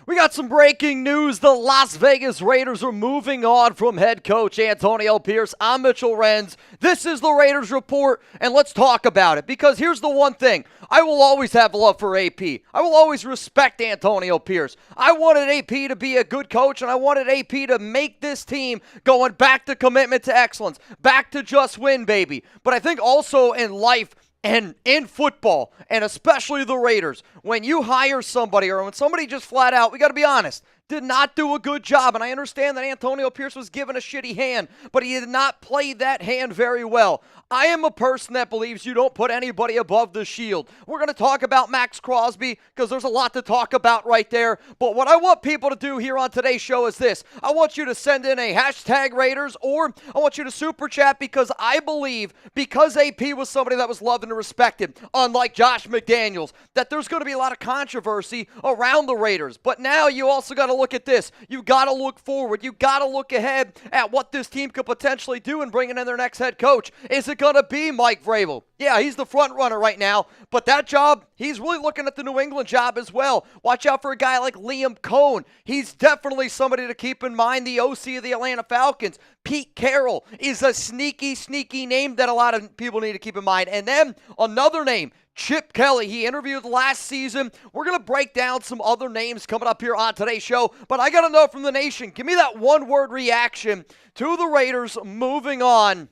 We got some breaking news. The Las Vegas Raiders are moving on from head coach Antonio Pierce. I'm Mitchell Renz. This is the Raiders Report, and let's talk about it. Because here's the one thing. I will always have love for AP. I will always respect Antonio Pierce. I wanted AP to be a good coach, and I wanted AP to make this team going back to commitment to excellence, back to just win, baby. But I think also in life, and in football, and especially the Raiders, when you hire somebody or when somebody just flat out, we got to be honest, did not do a good job. And I understand that Antonio Pierce was given a shitty hand, but he did not play that hand very well. I am a person that believes you don't put anybody above the shield. We're going to talk about Max Crosby because there's a lot to talk about right there. But what I want people to do here on today's show is this. I want you to send in a hashtag Raiders, or I want you to super chat, because I believe because AP was somebody that was loved and respected, unlike Josh McDaniels, that there's going to be a lot of controversy around the Raiders. But now you also got to look at this. You got to look forward. You got to look ahead at what this team could potentially do in bringing in their next head coach. Is it going to be Mike Vrabel? Yeah, he's the front runner right now, but that job, he's really looking at the New England job as well. Watch out for a guy like Liam Cohn. He's definitely somebody to keep in mind. The OC of the Atlanta Falcons, Pete Carroll, is a sneaky name that a lot of people need to keep in mind. And then another name, Chip Kelly. He interviewed last season. We're going to break down some other names coming up here on today's show, but I got to know from the nation, give me that one-word reaction to the Raiders moving on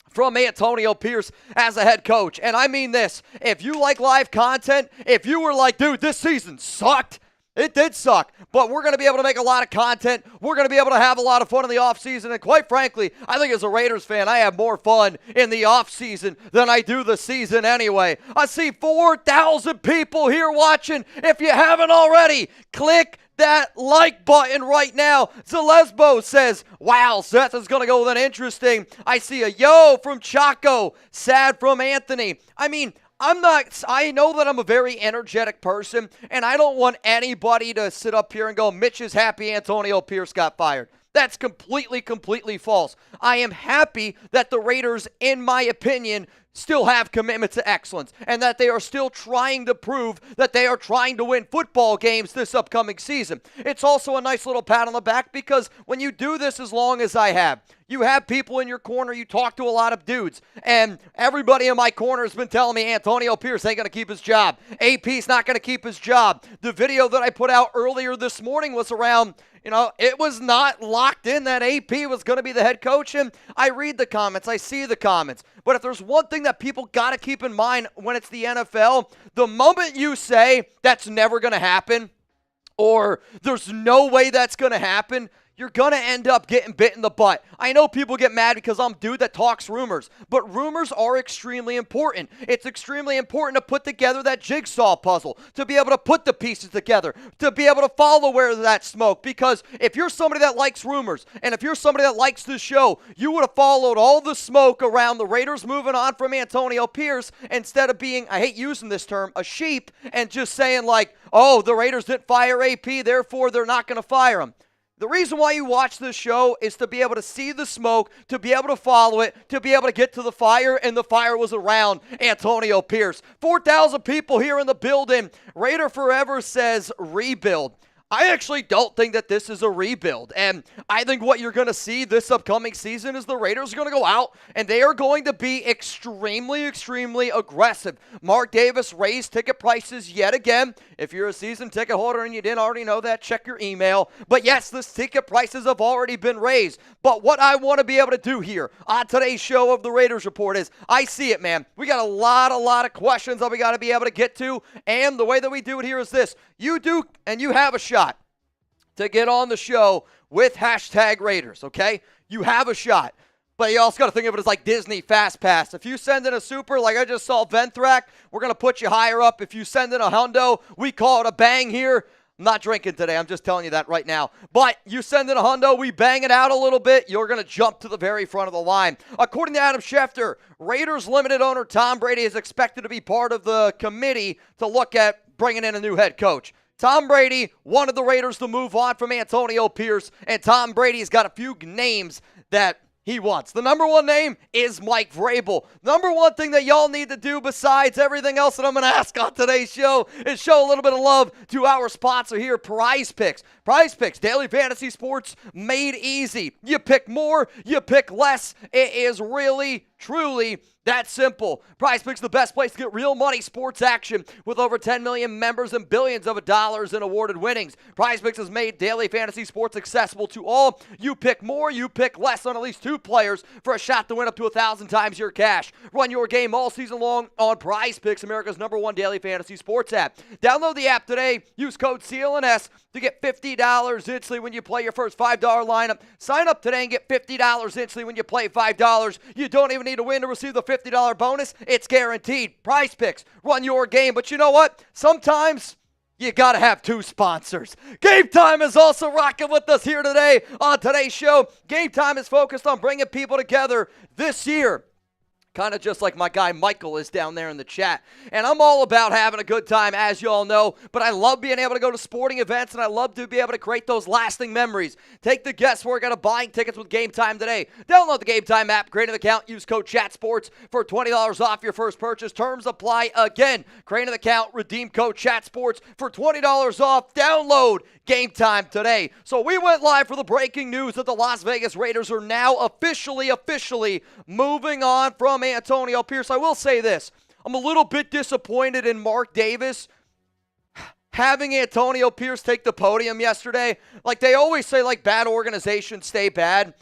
from Antonio Pierce as a head coach. And I mean this, if you like live content, if you were like, dude, this season sucked, it did suck, but we're going to be able to make a lot of content. We're going to be able to have a lot of fun in the offseason. And quite frankly, I think as a Raiders fan, I have more fun in the offseason than I do the season anyway. I see 4,000 people here watching. If you haven't already, click that like button right now. Zalesbo says, wow, Seth is going to go with an interesting. I see a yo from Chaco, sad from Anthony. I mean, I know that I'm a very energetic person, and I don't want anybody to sit up here and go, Mitch is happy Antonio Pierce got fired. That's completely false. I am happy that the Raiders, in my opinion, still have commitment to excellence, and that they are still trying to prove that they are trying to win football games this upcoming season. It's also a nice little pat on the back, because when you do this as long as I have, you have people in your corner, you talk to a lot of dudes, and everybody in my corner has been telling me Antonio Pierce ain't going to keep his job. AP's not going to keep his job. The video that I put out earlier this morning was around, it was not locked in that AP was going to be the head coach, and I read the comments, I see the comments. But if there's one thing that people got to keep in mind when it's the NFL, the moment you say that's never going to happen, or there's no way that's going to happen, you're going to end up getting bit in the butt. I know people get mad because I'm a dude that talks rumors, but rumors are extremely important. It's extremely important to put together that jigsaw puzzle, to be able to put the pieces together, to be able to follow where that smoke. Because if you're somebody that likes rumors, and if you're somebody that likes the show, you would have followed all the smoke around the Raiders moving on from Antonio Pierce, instead of being, I hate using this term, a sheep, and just saying like, oh, the Raiders didn't fire AP, therefore they're not going to fire him. The reason why you watch this show is to be able to see the smoke, to be able to follow it, to be able to get to the fire, and the fire was around Antonio Pierce. 4,000 people here in the building. Raider Forever says rebuild. I actually don't think that this is a rebuild, and I think what you're going to see this upcoming season is the Raiders are going to go out, and they are going to be extremely aggressive. Mark Davis raised ticket prices yet again. If you're a season ticket holder and you didn't already know that, check your email. But yes, the ticket prices have already been raised. But what I want to be able to do here on today's show of the Raiders Report is, I see it, man. We got a lot of questions that we got to be able to get to, and the way that we do it here is this. You do, and you have a shot to get on the show with hashtag Raiders, okay? You have a shot. But you also got to think of it as like Disney Fast Pass. If you send in a super, like I just saw Venthrak, we're going to put you higher up. If you send in a hundo, we call it a bang here. I'm not drinking today. I'm just telling you that right now. But you send in a hundo, we bang it out a little bit, you're going to jump to the very front of the line. According to Adam Schefter, Raiders limited owner Tom Brady is expected to be part of the committee to look at bringing in a new head coach. Tom Brady wanted the Raiders to move on from Antonio Pierce, and Tom Brady's got a few names that he wants. The number one name is Mike Vrabel. Number one thing that y'all need to do besides everything else that I'm going to ask on today's show is show a little bit of love to our sponsor here, PrizePicks. PrizePicks, daily fantasy sports made easy. You pick more, you pick less. It is really, truly that simple. PrizePicks, the best place to get real money sports action with over 10 million members and billions of dollars in awarded winnings. PrizePicks has made daily fantasy sports accessible to all. You pick more, you pick less on at least 2 players for a shot to win up to 1,000 times your cash. Run your game all season long on PrizePicks, America's #1 daily fantasy sports app. Download the app today. Use code CLNS to get $50 instantly when you play your first $5 lineup. Sign up today and get $50 instantly when you play $5. You don't even need to win to receive the $50 bonus. It's guaranteed. PrizePicks, run your game. But you know what? Sometimes you got to have 2 sponsors. Game Time is also rocking with us here today on today's show. Game Time is focused on bringing people together this year. Kind of just like my guy Michael is down there in the chat. And I'm all about having a good time, as you all know. But I love being able to go to sporting events, and I love to be able to create those lasting memories. Take the guesswork out of buying tickets with Game Time today. Download the Game Time app, create an account, use code CHATSPORTS for $20 off your first purchase. Terms apply again. Create an account, redeem code CHATSPORTS for $20 off. Download Game Time today. So we went live for the breaking news that the Las Vegas Raiders are now officially moving on from Antonio Pierce. I will say this. I'm a little bit disappointed in Mark Davis having Antonio Pierce take the podium yesterday. Like they always say, like bad organizations stay bad.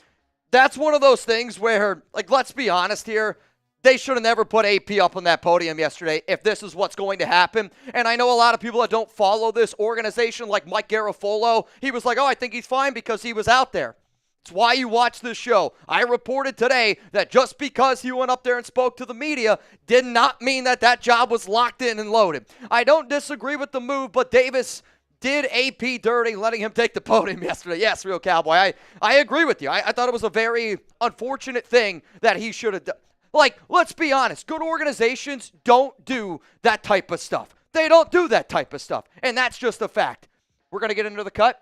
That's one of those things where, like, let's be honest here. They should have never put AP up on that podium yesterday if this is what's going to happen. And I know a lot of people that don't follow this organization, like Mike Garafolo, he was like, oh, I think he's fine because he was out there. It's why you watch this show. I reported today that just because he went up there and spoke to the media did not mean that that job was locked in and loaded. I don't disagree with the move, but Davis did AP dirty, letting him take the podium yesterday. Yes, Real Cowboy, I agree with you. I thought it was a very unfortunate thing that he should have done. Like, let's be honest. Good organizations don't do that type of stuff. They don't do that type of stuff. And that's just a fact. We're going to get into the cut?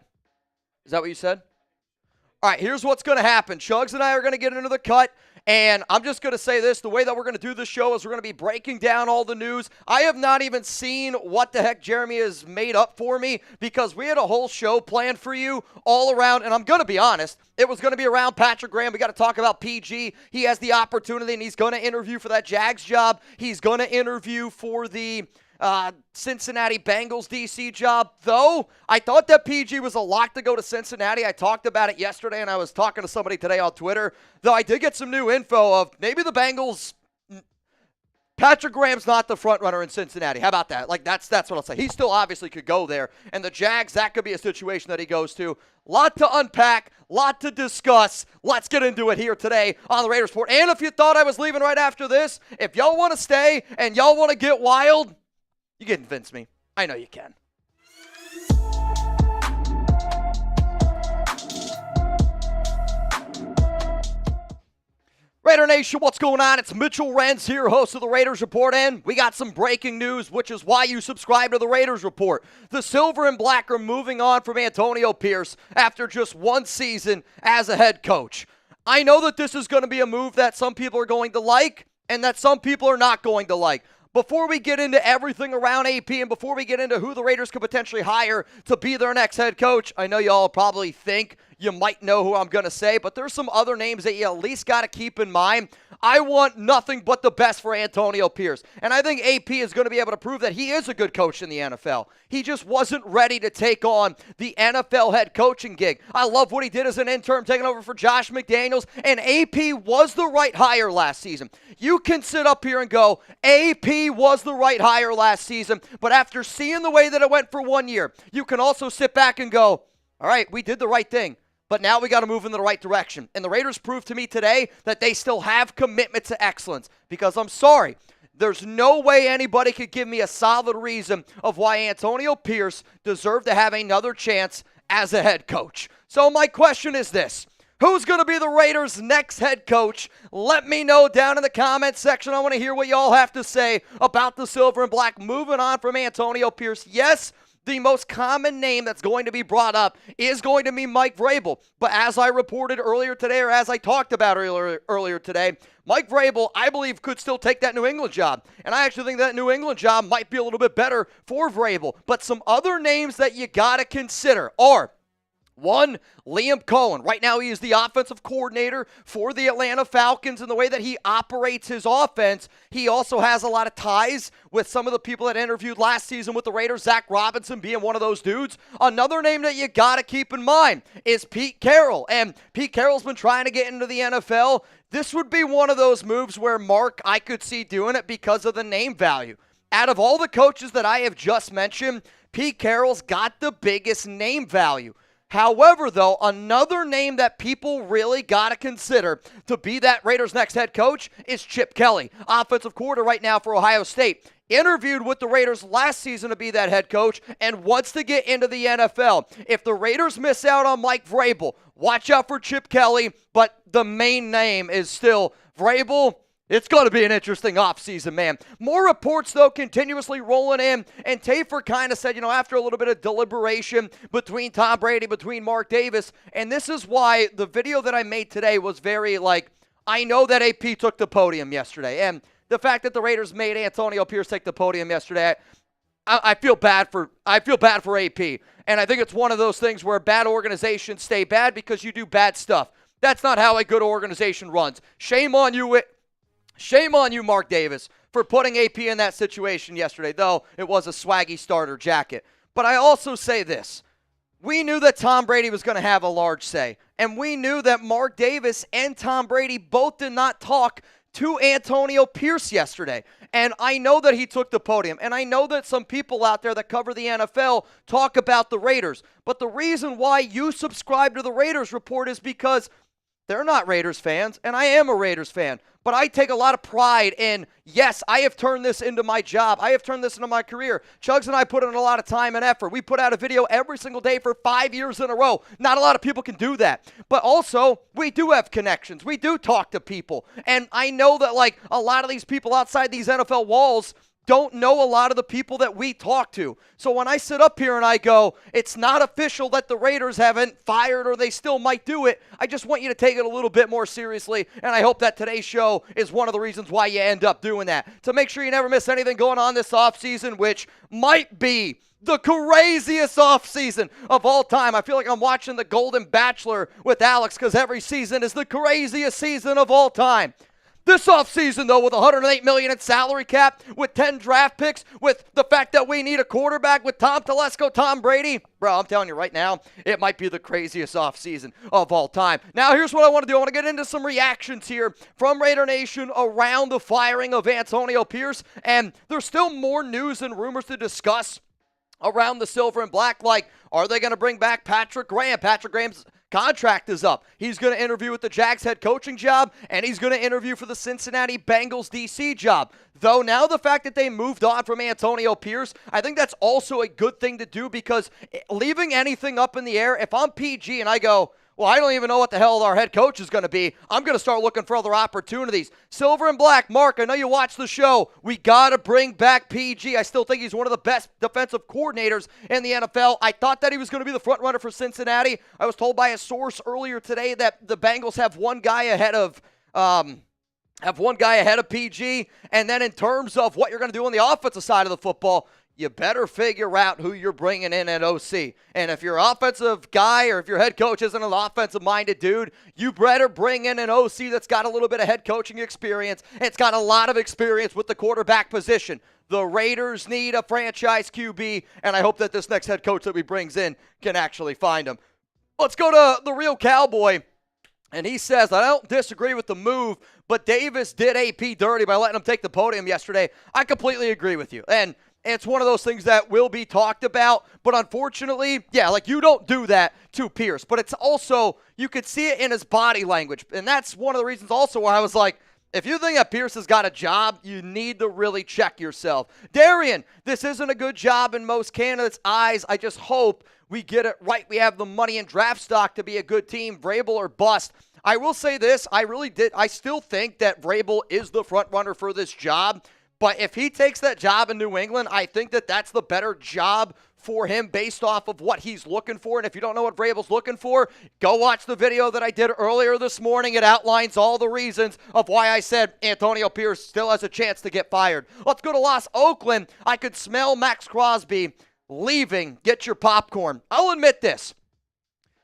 Is that what you said? All right, here's what's going to happen. Shugs and I are going to get into the cut, and I'm just going to say this. The way that we're going to do this show is we're going to be breaking down all the news. I have not even seen what the heck Jeremy has made up for me because we had a whole show planned for you all around, and I'm going to be honest. It was going to be around Patrick Graham. We got to talk about PG. He has the opportunity, and he's going to interview for that Jags job. He's going to interview for the Cincinnati Bengals DC job, though I thought that PG was a lock to go to Cincinnati. I talked about it yesterday, and I was talking to somebody today on Twitter, though I did get some new info of maybe the Bengals. Patrick Graham's not the front runner in Cincinnati. How about that? Like, that's what I'll say. He still obviously could go there. And the Jags, that could be a situation that he goes to. Lot to unpack, lot to discuss. Let's get into it here today on the Raiders Report. And if you thought I was leaving right after this, if y'all want to stay and y'all want to get wild, you can convince me. I know you can. Raider Nation, what's going on? It's Mitchell Renz here, host of the Raiders Report, and we got some breaking news, which is why you subscribe to the Raiders Report. The Silver and Black are moving on from Antonio Pierce after just 1 season as a head coach. I know that this is going to be a move that some people are going to like and that some people are not going to like. Before we get into everything around AP and before we get into who the Raiders could potentially hire to be their next head coach, I know y'all probably think you might know who I'm going to say, but there's some other names that you at least got to keep in mind. I want nothing but the best for Antonio Pierce, and I think AP is going to be able to prove that he is a good coach in the NFL. He just wasn't ready to take on the NFL head coaching gig. I love what he did as an intern, taking over for Josh McDaniels, and AP was the right hire last season. You can sit up here and go, AP was the right hire last season, but after seeing the way that it went for 1 year, you can also sit back and go, all right, we did the right thing. But now we got to move in the right direction. And the Raiders proved to me today that they still have commitment to excellence. Because I'm sorry, there's no way anybody could give me a solid reason of why Antonio Pierce deserved to have another chance as a head coach. So my question is this. Who's going to be the Raiders' next head coach? Let me know down in the comments section. I want to hear what y'all have to say about the Silver and Black moving on from Antonio Pierce. Yes, the most common name that's going to be brought up is going to be Mike Vrabel. But as I reported earlier today, or as I talked about earlier today, Mike Vrabel, I believe, could still take that New England job. And I actually think that New England job might be a little bit better for Vrabel. But some other names that you got to consider are, one, Liam Cohen. Right now, he is the offensive coordinator for the Atlanta Falcons, and the way that he operates his offense, he also has a lot of ties with some of the people that interviewed last season with the Raiders, Zach Robinson being one of those dudes. Another name that you got to keep in mind is Pete Carroll, and Pete Carroll's been trying to get into the NFL. This would be one of those moves where, Mark, I could see doing it because of the name value. Out of all the coaches that I have just mentioned, Pete Carroll's got the biggest name value. However, though, another name that people really got to consider to be that Raiders' next head coach is Chip Kelly, offensive coordinator right now for Ohio State. Interviewed with the Raiders last season to be that head coach and wants to get into the NFL. If the Raiders miss out on Mike Vrabel, watch out for Chip Kelly, but the main name is still Vrabel. It's going to be an interesting offseason, man. More reports, though, continuously rolling in. And Tafer kind of said, after a little bit of deliberation between Tom Brady, between Mark Davis, and this is why the video that I made today was very, I know that AP took the podium yesterday. And the fact that the Raiders made Antonio Pierce take the podium yesterday, I feel bad for AP. And I think it's one of those things where bad organizations stay bad because you do bad stuff. That's not how a good organization runs. Shame on you, Mark Davis, for putting AP in that situation yesterday, though it was a swaggy starter jacket. But I also say this. We knew that Tom Brady was going to have a large say, and we knew that Mark Davis and Tom Brady both did not talk to Antonio Pierce yesterday. And I know that he took the podium, and I know that some people out there that cover the NFL talk about the Raiders. But the reason why you subscribe to the Raiders Report is because they're not Raiders fans, and I am a Raiders fan. But I take a lot of pride in, yes, I have turned this into my job. I have turned this into my career. Chugs and I put in a lot of time and effort. We put out a video every single day for 5 years in a row. Not a lot of people can do that. But also, we do have connections. We do talk to people. And I know that, a lot of these people outside these NFL walls don't know a lot of the people that we talk to. So when I sit up here and I go, it's not official that the Raiders haven't fired or they still might do it, I just want you to take it a little bit more seriously, and I hope that today's show is one of the reasons why you end up doing that. To make sure you never miss anything going on this offseason, which might be the craziest offseason of all time. I feel like I'm watching The Golden Bachelor with Alex because every season is the craziest season of all time. This offseason, though, with $108 million in salary cap, with 10 draft picks, with the fact that we need a quarterback, with Tom Telesco, Tom Brady, bro, I'm telling you right now, it might be the craziest offseason of all time. Now, here's what I want to do. I want to get into some reactions here from Raider Nation around the firing of Antonio Pierce, and there's still more news and rumors to discuss around the silver and black, are they going to bring back Patrick Graham? Patrick Graham's contract is up. He's going to interview with the Jags head coaching job, and he's going to interview for the Cincinnati Bengals DC job. Though now the fact that they moved on from Antonio Pierce, I think that's also a good thing to do, because leaving anything up in the air, if I'm PG and I go, well, I don't even know what the hell our head coach is going to be, I'm going to start looking for other opportunities. Silver and black, Mark, I know you watch the show. We got to bring back PG. I still think he's one of the best defensive coordinators in the NFL. I thought that he was going to be the front runner for Cincinnati. I was told by a source earlier today that the Bengals have one guy ahead of PG. And then in terms of what you're going to do on the offensive side of the football, you better figure out who you're bringing in at OC. And if your offensive guy or if your head coach isn't an offensive-minded dude, you better bring in an OC that's got a little bit of head coaching experience. It's got a lot of experience with the quarterback position. The Raiders need a franchise QB, and I hope that this next head coach that we brings in can actually find him. Let's go to the real cowboy. And he says, I don't disagree with the move, but Davis did AP dirty by letting him take the podium yesterday. I completely agree with you. And it's one of those things that will be talked about, but unfortunately, you don't do that to Pierce. But it's also, you could see it in his body language. And that's one of the reasons also why I was like, if you think that Pierce has got a job, you need to really check yourself. Darian, this isn't a good job in most candidates' eyes. I just hope we get it right. We have the money and draft stock to be a good team. Vrabel or bust. I will say this. I still think that Vrabel is the front runner for this job. But if he takes that job in New England, I think that that's the better job for him based off of what he's looking for. And if you don't know what Vrabel's looking for, go watch the video that I did earlier this morning. It outlines all the reasons of why I said Antonio Pierce still has a chance to get fired. Let's go to Oakland. I could smell Max Crosby leaving. Get your popcorn. I'll admit this.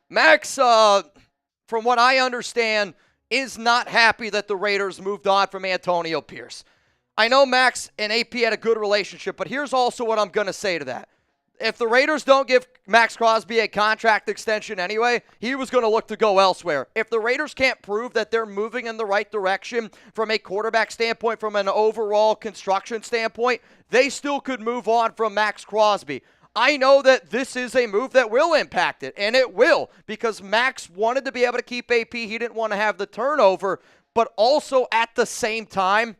Max, from what I understand, is not happy that the Raiders moved on from Antonio Pierce. I know Max and AP had a good relationship, but here's also what I'm going to say to that. If the Raiders don't give Max Crosby a contract extension anyway, he was going to look to go elsewhere. If the Raiders can't prove that they're moving in the right direction from a quarterback standpoint, from an overall construction standpoint, they still could move on from Max Crosby. I know that this is a move that will impact it, and it will, because Max wanted to be able to keep AP. He didn't want to have the turnover, but also at the same time,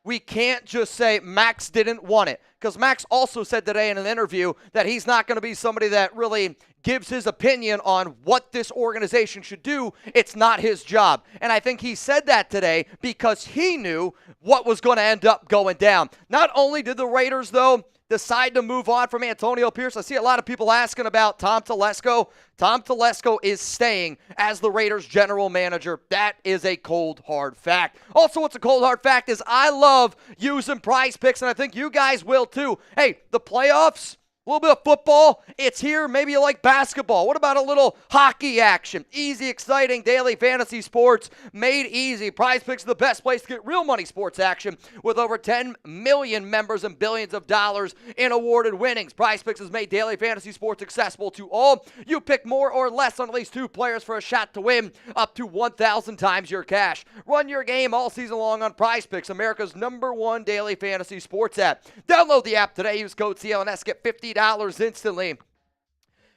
we can't just say Max didn't want it, because Max also said today in an interview that he's not going to be somebody that really gives his opinion on what this organization should do. It's not his job. And I think he said that today because he knew what was going to end up going down. Not only did the Raiders, though, decide to move on from Antonio Pierce. I see a lot of people asking about Tom Telesco. Tom Telesco is staying as the Raiders general manager. That is a cold, hard fact. Also, what's a cold, hard fact is I love using PrizePicks, and I think you guys will too. Hey, the playoffs, a little bit of football, it's here. Maybe you like basketball. What about a little hockey action? Easy, exciting daily fantasy sports made easy. PrizePicks is the best place to get real money sports action with over 10 million members and billions of dollars in awarded winnings. PrizePicks has made daily fantasy sports accessible to all. You pick more or less on at least 2 players for a shot to win up to 1,000 times your cash. Run your game all season long on PrizePicks, America's #1 daily fantasy sports app. Download the app today. Use code CLNS. Get $50 instantly.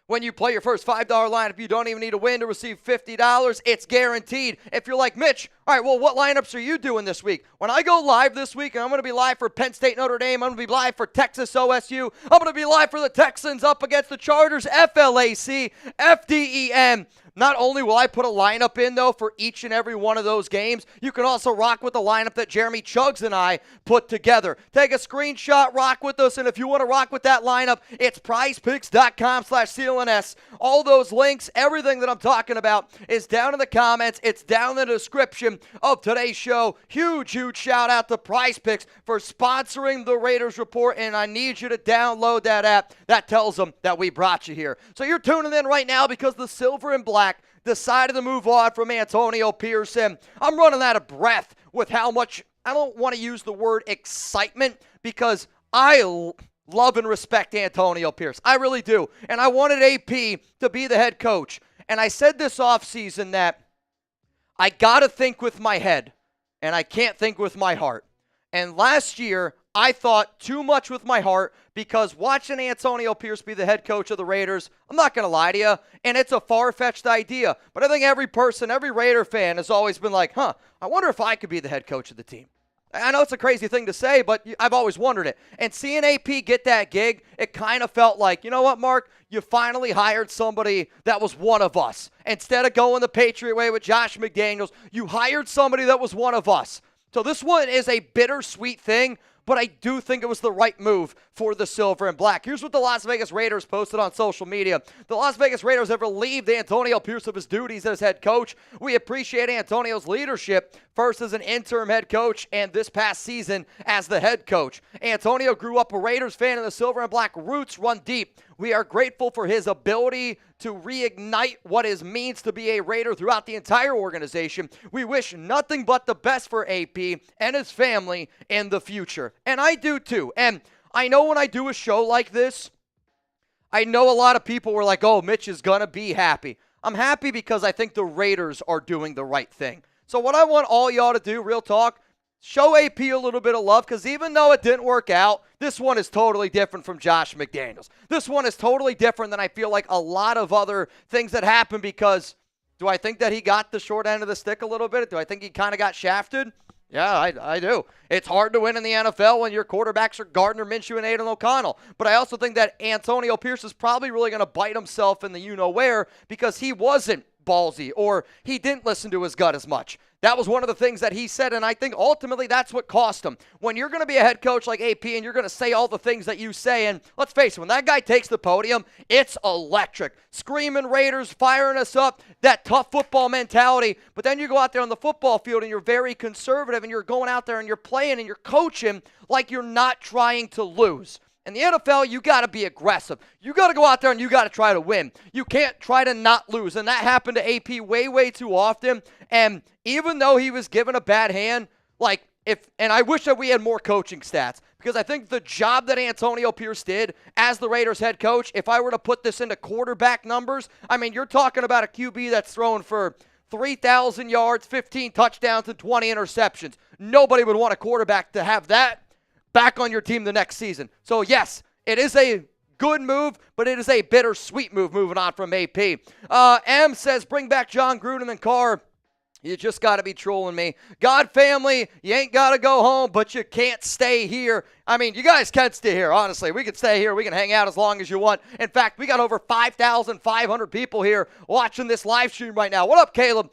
When you play your first $5 lineup, you don't even need a win to receive $50. It's guaranteed. If you're like Mitch, all right, well, what lineups are you doing this week? When I go live this week, and I'm going to be live for Penn State Notre Dame, I'm going to be live for Texas OSU, I'm going to be live for the Texans up against the Chargers, FLAC, FDEM. Not only will I put a lineup in, though, for each and every one of those games, you can also rock with the lineup that Jeremy Chuggs and I put together. Take a screenshot, rock with us, and if you want to rock with that lineup, it's prizepicks.com/CLNS. All those links, everything that I'm talking about is down in the comments. It's down in the description of today's show. Huge, huge shout out to PrizePicks for sponsoring the Raiders Report, and I need you to download that app that tells them that we brought you here. So you're tuning in right now because the Silver and Black decided to move on from Antonio Pierce. I'm running out of breath with how much, I don't want to use the word excitement, because I love and respect Antonio Pierce. I really do. And I wanted AP to be the head coach. And I said this offseason that I got to think with my head, and I can't think with my heart. And last year, I thought too much with my heart, because watching Antonio Pierce be the head coach of the Raiders, I'm not going to lie to you, and it's a far-fetched idea. But I think every person, every Raider fan has always been like, I wonder if I could be the head coach of the team. I know it's a crazy thing to say, but I've always wondered it. And seeing AP get that gig, it kind of felt like, you know what, Mark? You finally hired somebody that was one of us. Instead of going the Patriot way with Josh McDaniels, you hired somebody that was one of us. So this one is a bittersweet thing, but I do think it was the right move for the Silver and Black. Here's what the Las Vegas Raiders posted on social media. The Las Vegas Raiders have relieved Antonio Pierce of his duties as head coach. We appreciate Antonio's leadership, first as an interim head coach and this past season as the head coach. Antonio grew up a Raiders fan, and the Silver and Black roots run deep. We are grateful for his ability to reignite what it means to be a Raider throughout the entire organization. We wish nothing but the best for AP and his family in the future. And I do too. And I know when I do a show like this, I know a lot of people were like, oh, Mitch is going to be happy. I'm happy because I think the Raiders are doing the right thing. So what I want all y'all to do, real talk, show AP a little bit of love, because even though it didn't work out, this one is totally different from Josh McDaniels. This one is totally different than I feel like a lot of other things that happened, because do I think that he got the short end of the stick a little bit? Do I think he kind of got shafted? Yeah, I do. It's hard to win in the NFL when your quarterbacks are Gardner Minshew and Aidan O'Connell. But I also think that Antonio Pierce is probably really going to bite himself in the you-know-where, because he wasn't ballsy, or he didn't listen to his gut as much. That was one of the things that he said, and I think ultimately that's what cost him. When you're going to be a head coach like AP and you're going to say all the things that you say, and let's face it, when that guy takes the podium, it's electric. Screaming Raiders, firing us up, that tough football mentality. But then you go out there on the football field and you're very conservative and you're going out there and you're playing and you're coaching like you're not trying to lose. In the NFL, you got to be aggressive. You got to go out there and you got to try to win. You can't try to not lose. And that happened to AP way, way too often. And even though he was given a bad hand, and I wish that we had more coaching stats, because I think the job that Antonio Pierce did as the Raiders head coach, if I were to put this into quarterback numbers, I mean, you're talking about a QB that's thrown for 3,000 yards, 15 touchdowns, and 20 interceptions. Nobody would want a quarterback to have that back on your team the next season. So, yes, it is a good move, but it is a bittersweet move moving on from AP. M says, bring back Jon Gruden and Carr. You just got to be trolling me. God family, you ain't got to go home, but you can't stay here. I mean, you guys can stay here, honestly. We can stay here. We can hang out as long as you want. In fact, we got over 5,500 people here watching this live stream right now. What up, Caleb?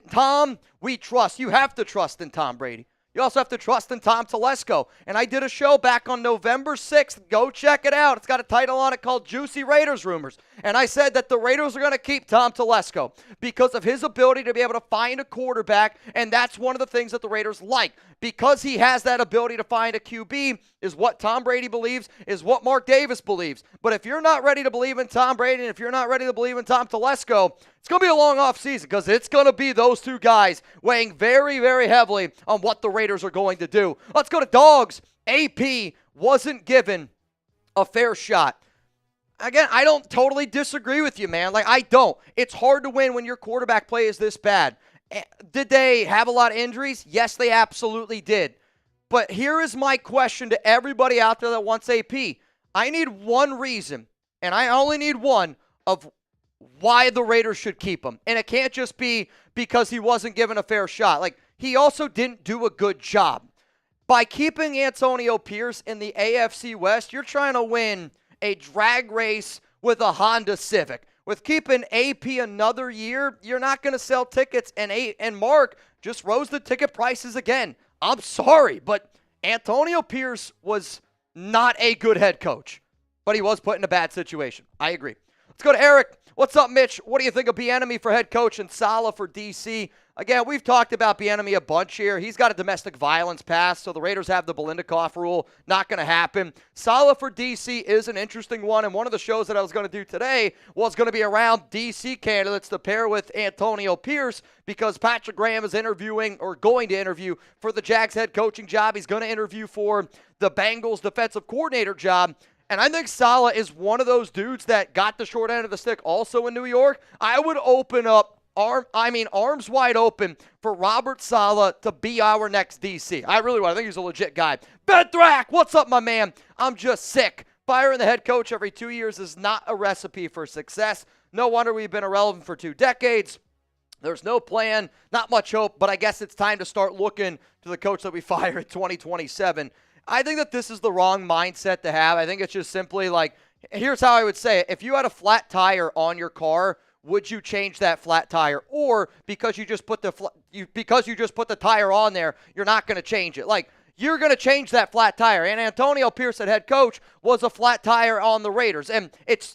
Tom, we trust. You have to trust in Tom Brady. You also have to trust in Tom Telesco. And I did a show back on November 6th. Go check it out. It's got a title on it called Juicy Raiders Rumors. And I said that the Raiders are going to keep Tom Telesco because of his ability to be able to find a quarterback. And that's one of the things that the Raiders like. Because he has that ability to find a QB is what Tom Brady believes, is what Mark Davis believes. But if you're not ready to believe in Tom Brady, and if you're not ready to believe in Tom Telesco, it's going to be a long offseason because it's going to be those two guys weighing very, very heavily on what the Raiders are going to do. Let's go to Dogs. AP wasn't given a fair shot. Again, I don't totally disagree with you, man. I don't. It's hard to win when your quarterback play is this bad. Did they have a lot of injuries? Yes, they absolutely did. But here is my question to everybody out there that wants AP. I need one reason, and I only need one, of why the Raiders should keep him. And it can't just be because he wasn't given a fair shot. He also didn't do a good job. By keeping Antonio Pierce in the AFC West, you're trying to win a drag race with a Honda Civic. With keeping AP another year, you're not going to sell tickets, and Mark just rose the ticket prices again. I'm sorry, but Antonio Pierce was not a good head coach, but he was put in a bad situation. I agree. Let's go to Eric. What's up, Mitch? What do you think of Bieniemy for head coach and Saleh for DC? Again, we've talked about Bieniemy a bunch here. He's got a domestic violence pass, so the Raiders have the Belindakoff rule. Not going to happen. Saleh for DC is an interesting one, and one of the shows that I was going to do today was going to be around DC candidates to pair with Antonio Pierce, because Patrick Graham is interviewing, or going to interview, for the Jags head coaching job. He's going to interview for the Bengals defensive coordinator job. And I think Saleh is one of those dudes that got the short end of the stick also in New York. I would open up, arms wide open for Robert Saleh to be our next DC. I really would. I think he's a legit guy. Ben Thrack, what's up, my man? I'm just sick. Firing the head coach every 2 years is not a recipe for success. No wonder we've been irrelevant for 2 decades. There's no plan, not much hope, but I guess it's time to start looking to the coach that we fire in 2027. I think that this is the wrong mindset to have. I think it's just simply here's how I would say it. If you had a flat tire on your car, would you change that flat tire? Or because you just put the tire on there, you're not going to change it. You're going to change that flat tire. And Antonio Pierce, at head coach, was a flat tire on the Raiders. And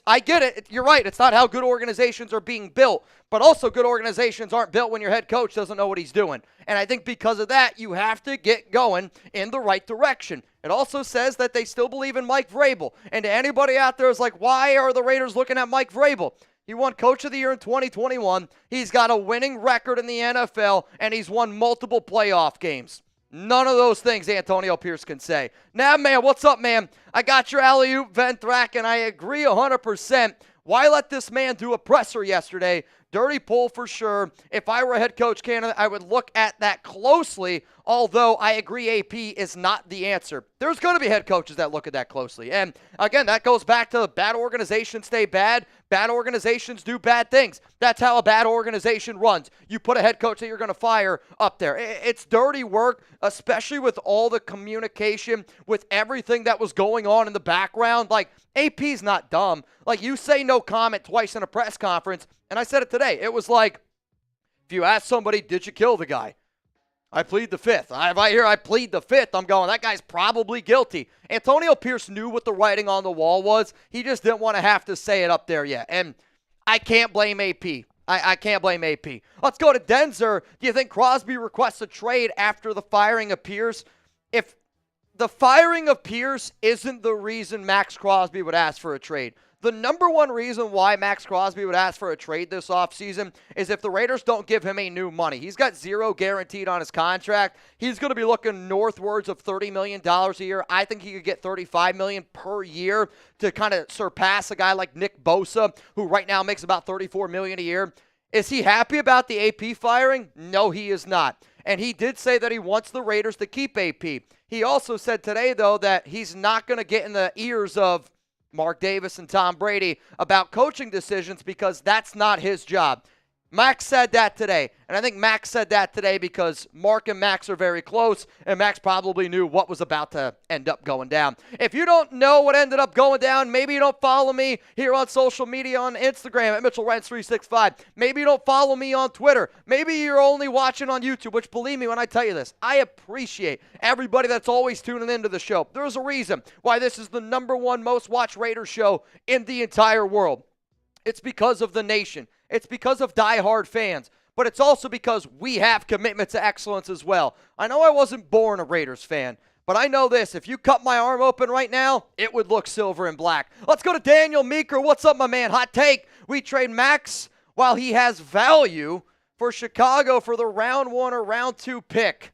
I get it. You're right. It's not how good organizations are being built. But also, good organizations aren't built when your head coach doesn't know what he's doing. And I think because of that, you have to get going in the right direction. It also says that they still believe in Mike Vrabel. And to anybody out there who's like, why are the Raiders looking at Mike Vrabel? He won Coach of the Year in 2021. He's got a winning record in the NFL, and he's won multiple playoff games. None of those things Antonio Pierce can say. Now, man, what's up, man? I got your alley-oop, Van Thrack, and I agree 100%. Why let this man do a presser yesterday? Dirty pull for sure. If I were a head coach candidate, I would look at that closely, although I agree AP is not the answer. There's going to be head coaches that look at that closely. And, again, that goes back to bad organizations stay bad, Bad organizations do bad things. That's how a bad organization runs. You put a head coach that you're going to fire up there. It's dirty work, especially with all the communication, with everything that was going on in the background. Like, AP's not dumb. Like, you say no comment twice in a press conference, and I said it today. It was like, if you ask somebody, did you kill the guy? I plead the fifth. If I hear I plead the fifth, I'm going, that guy's probably guilty. Antonio Pierce knew what the writing on the wall was. He just didn't want to have to say it up there yet. And I can't blame AP. I can't blame AP. Let's go to Denzer. Do you think Crosby requests a trade after the firing of Pierce? If the firing of Pierce isn't the reason Max Crosby would ask for a trade, the number one reason why Max Crosby would ask for a trade this offseason is if the Raiders don't give him a new money. He's got zero guaranteed on his contract. He's going to be looking northwards of $30 million a year. I think he could get $35 million per year to kind of surpass a guy like Nick Bosa, who right now makes about $34 million a year. Is he happy about the AP firing? No, he is not. And he did say that he wants the Raiders to keep AP. He also said today, though, that he's not going to get in the ears of Mark Davis and Tom Brady about coaching decisions because that's not his job. Max said that today, and I think Max said that today because Mark and Max are very close, and Max probably knew what was about to end up going down. If you don't know what ended up going down, maybe you don't follow me here on social media on Instagram at Mitchell Renz 365. Maybe you don't follow me on Twitter. Maybe you're only watching on YouTube, which believe me when I tell you this, I appreciate everybody that's always tuning into the show. There's a reason why this is the number one most watched Raiders show in the entire world. It's because of the nation. It's because of diehard fans, but it's also because we have commitment to excellence as well. I know I wasn't born a Raiders fan, but I know this. If you cut my arm open right now, it would look silver and black. Let's go to Daniel Meeker. What's up, my man? Hot take. We trade Max while he has value for Chicago for the round 1 or round 2 pick.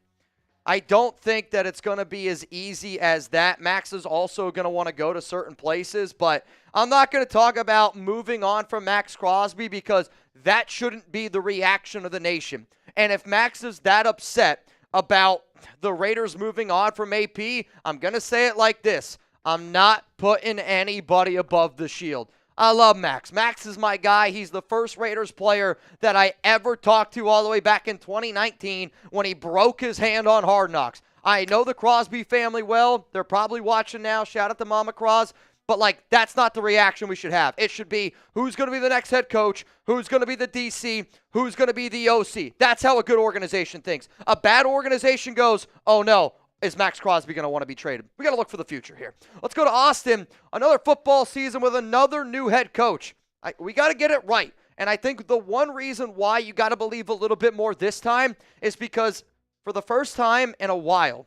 I don't think that it's going to be as easy as that. Max is also going to want to go to certain places, but I'm not going to talk about moving on from Max Crosby because that shouldn't be the reaction of the nation. And if Max is that upset about the Raiders moving on from AP, I'm going to say it like this. I'm not putting anybody above the Shield. I love Max. Max is my guy. He's the first Raiders player that I ever talked to all the way back in 2019 when he broke his hand on Hard Knocks. I know the Crosby family well. They're probably watching now. Shout out to Mama Cros. But, that's not the reaction we should have. It should be who's going to be the next head coach, who's going to be the DC, who's going to be the OC. That's how a good organization thinks. A bad organization goes, oh, no. Is Max Crosby going to want to be traded? We got to look for the future here. Let's go to Austin. Another football season with another new head coach. We got to get it right. And I think the one reason why you got to believe a little bit more this time is because for the first time in a while,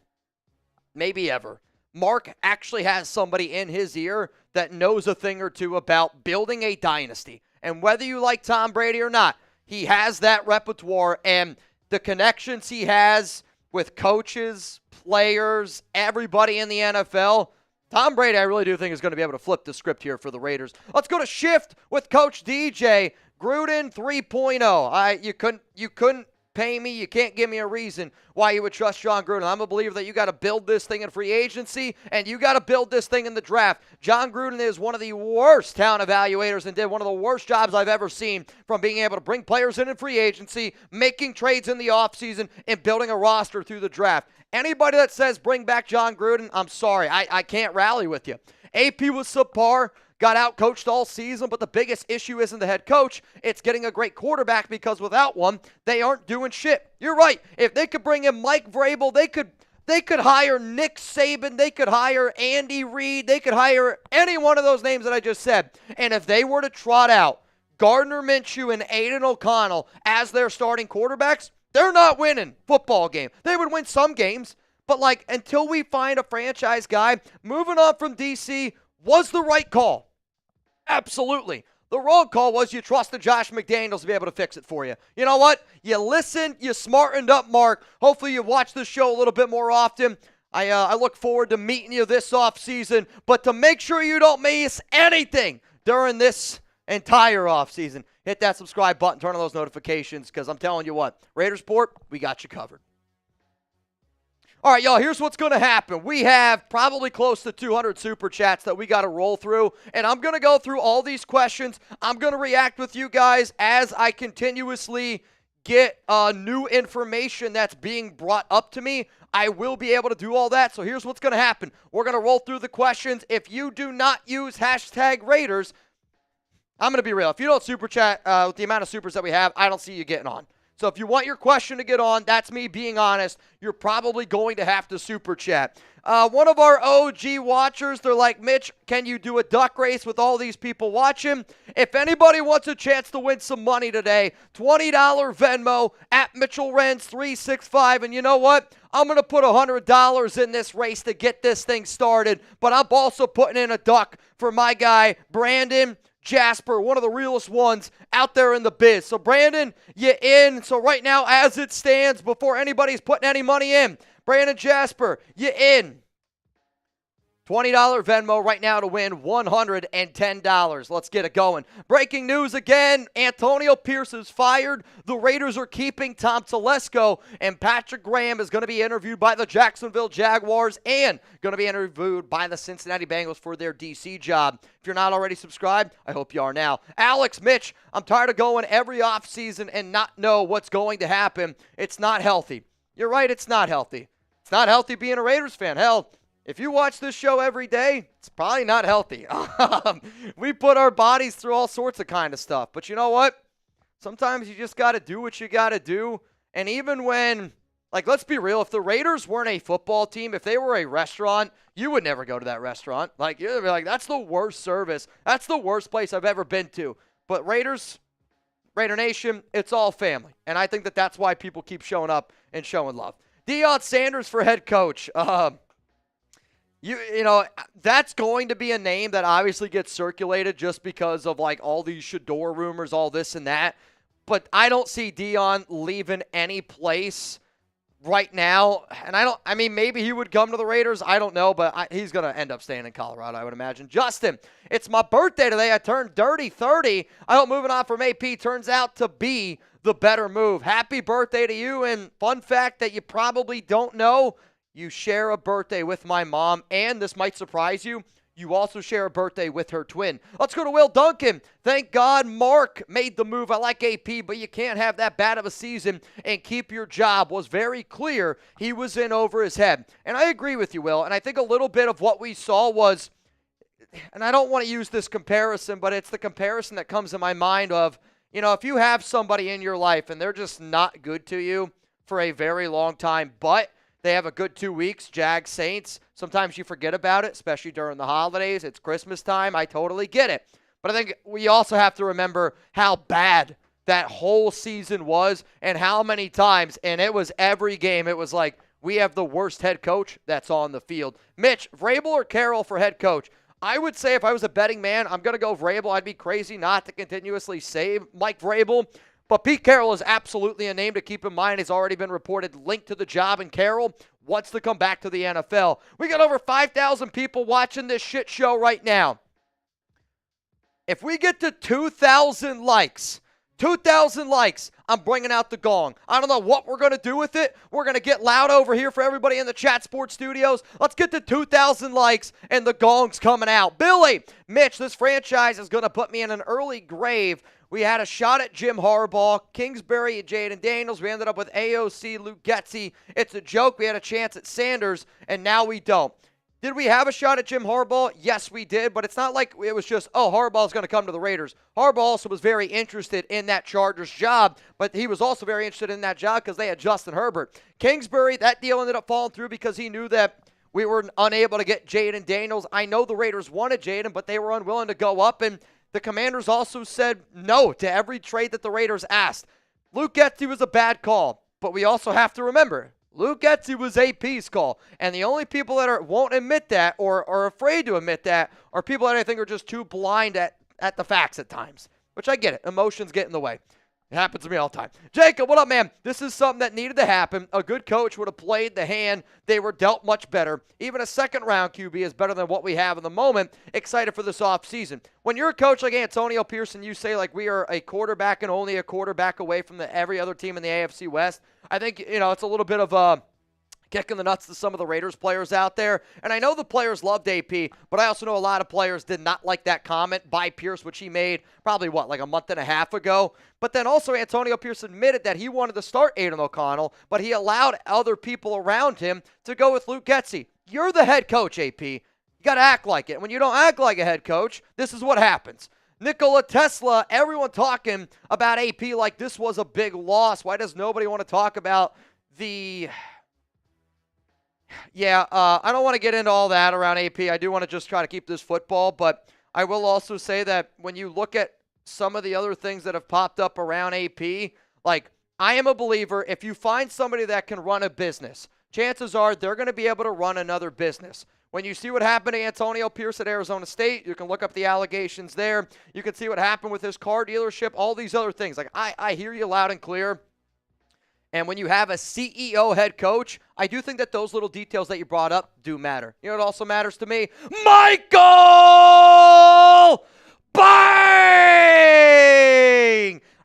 maybe ever, Mark actually has somebody in his ear that knows a thing or two about building a dynasty. And whether you like Tom Brady or not, he has that repertoire and the connections he has with coaches, players, everybody in the NFL. Tom Brady, I really do think, is going to be able to flip the script here for the Raiders. Let's go to Shift with Coach DJ. Gruden 3.0. You couldn't pay me. You can't give me a reason why you would trust Jon Gruden. I'm a believer that you got to build this thing in free agency, and you got to build this thing in the draft. Jon Gruden is one of the worst talent evaluators and did one of the worst jobs I've ever seen from being able to bring players in free agency, making trades in the offseason, and building a roster through the draft. Anybody that says bring back Jon Gruden, I'm sorry. I can't rally with you. AP was subpar. Got out-coached all season, but the biggest issue isn't the head coach. It's getting a great quarterback because without one, they aren't doing shit. You're right. If they could bring in Mike Vrabel, they could hire Nick Saban. They could hire Andy Reid. They could hire any one of those names that I just said. And if they were to trot out Gardner Minshew and Aidan O'Connell as their starting quarterbacks, they're not winning football game. They would win some games, but until we find a franchise guy, moving on from DC was the right call. Absolutely. The wrong call was you trusted Josh McDaniels to be able to fix it for you. You know what? You listened, you smartened up, Mark. Hopefully you watch this show a little bit more often. I look forward to meeting you this offseason, but to make sure you don't miss anything during this entire offseason, hit that subscribe button, turn on those notifications, because I'm telling you what, Raiders Report, we got you covered. All right, y'all, here's what's going to happen. We have probably close to 200 super chats that we got to roll through, and I'm going to go through all these questions. I'm going to react with you guys as I continuously get new information that's being brought up to me. I will be able to do all that, so here's what's going to happen. We're going to roll through the questions. If you do not use hashtag Raiders, I'm going to be real. If you don't super chat with the amount of supers that we have, I don't see you getting on. So if you want your question to get on, that's me being honest, you're probably going to have to super chat. One of our OG watchers, they're like, Mitch, can you do a duck race with all these people watching? If anybody wants a chance to win some money today, $20 Venmo at Mitchell Renz 365. And you know what? I'm going to put $100 in this race to get this thing started. But I'm also putting in a duck for my guy, Brandon Jasper, one of the realest ones out there in the biz. So, Brandon, you in. So, right now, as it stands, before anybody's putting any money in, Brandon Jasper, you in. $20 Venmo right now to win $110. Let's get it going. Breaking news again. Antonio Pierce is fired. The Raiders are keeping Tom Telesco, and Patrick Graham is going to be interviewed by the Jacksonville Jaguars and going to be interviewed by the Cincinnati Bengals for their DC job. If you're not already subscribed, I hope you are now. Alex, Mitch, I'm tired of going every offseason and not know what's going to happen. It's not healthy. You're right, it's not healthy. It's not healthy being a Raiders fan. Hell, if you watch this show every day, it's probably not healthy. We put our bodies through all sorts of kind of stuff. But you know what? Sometimes you just got to do what you got to do. And even when, like, let's be real, if the Raiders weren't a football team, if they were a restaurant, you would never go to that restaurant. Like, you'd be like, that's the worst service. That's the worst place I've ever been to. But Raiders, Raider Nation, it's all family. And I think that that's why people keep showing up and showing love. Deion Sanders for head coach. You know, that's going to be a name that obviously gets circulated just because of, like, all these Shador rumors, all this and that. But I don't see Deion leaving any place right now. And I mean, maybe he would come to the Raiders. I don't know, but he's going to end up staying in Colorado, I would imagine. Justin, it's my birthday today. I turned dirty 30. I hope moving on from AP turns out to be the better move. Happy birthday to you. And fun fact that you probably don't know, you share a birthday with my mom, and this might surprise you, you also share a birthday with her twin. Let's go to Will Duncan. Thank God Mark made the move. I like AP, but you can't have that bad of a season and keep your job. Was very clear he was in over his head. And I agree with you, Will, and I think a little bit of what we saw was, and I don't want to use this comparison, but it's the comparison that comes to my mind of, you know, if you have somebody in your life and they're just not good to you for a very long time, but they have a good 2 weeks, Jags, Saints. Sometimes you forget about it, especially during the holidays. It's Christmas time. I totally get it. But I think we also have to remember how bad that whole season was and how many times, and it was every game, it was like, we have the worst head coach that's on the field. Mitch, Vrabel or Carroll for head coach? I would say if I was a betting man, I'm going to go Vrabel. I'd be crazy not to continuously save Mike Vrabel. But Pete Carroll is absolutely a name to keep in mind. He's already been reported linked to the job, and Carroll wants to come back to the NFL. We got over 5,000 people watching this shit show right now. If we get to 2,000 likes, I'm bringing out the gong. I don't know what we're going to do with it. We're going to get loud over here for everybody in the Chat Sports Studios. Let's get to 2,000 likes, and the gong's coming out. Billy, Mitch, this franchise is going to put me in an early grave. We had a shot at Jim Harbaugh, Kingsbury, and Jaden Daniels. We ended up with AOC, Luke Getsy. It's a joke. We had a chance at Sanders, and now we don't. Did we have a shot at Jim Harbaugh? Yes, we did, but it's not like it was just, oh, Harbaugh's going to come to the Raiders. Harbaugh also was very interested in that Chargers job, but he was also very interested in that job because they had Justin Herbert. Kingsbury, that deal ended up falling through because he knew that we were unable to get Jaden Daniels. I know the Raiders wanted Jaden, but they were unwilling to go up, and the Commanders also said no to every trade that the Raiders asked. Luke Getsy was a bad call, but we also have to remember, Luke Getsy was AP's call, and the only people that won't admit that or are afraid to admit that are people that I think are just too blind at the facts at times, which I get it. Emotions get in the way. It happens to me all the time. Jacob, what up, man? This is something that needed to happen. A good coach would have played the hand. They were dealt much better. Even a second-round QB is better than what we have in the moment. Excited for this offseason. When you're a coach like Antonio Pierce and you say, like, we are a quarterback and only a quarterback away from every other team in the AFC West, I think, you know, it's a little bit of a kicking the nuts to some of the Raiders players out there. And I know the players loved AP, but I also know a lot of players did not like that comment by Pierce, which he made probably, like a month and a half ago. But then also Antonio Pierce admitted that he wanted to start Aidan O'Connell, but he allowed other people around him to go with Luke Getsy. You're the head coach, AP. You got to act like it. When you don't act like a head coach, this is what happens. Nikola Tesla, everyone talking about AP like this was a big loss. Why does nobody want to talk about the... Yeah, I don't want to get into all that around AP. I do want to just try to keep this football, but I will also say that when you look at some of the other things that have popped up around AP, like, I am a believer, if you find somebody that can run a business, chances are they're going to be able to run another business. When you see what happened to Antonio Pierce at Arizona State, you can look up the allegations there. You can see what happened with his car dealership, all these other things. Like, I hear you loud and clear. And when you have a CEO head coach, I do think that those little details that you brought up do matter. You know what also matters to me? Michael! Bang!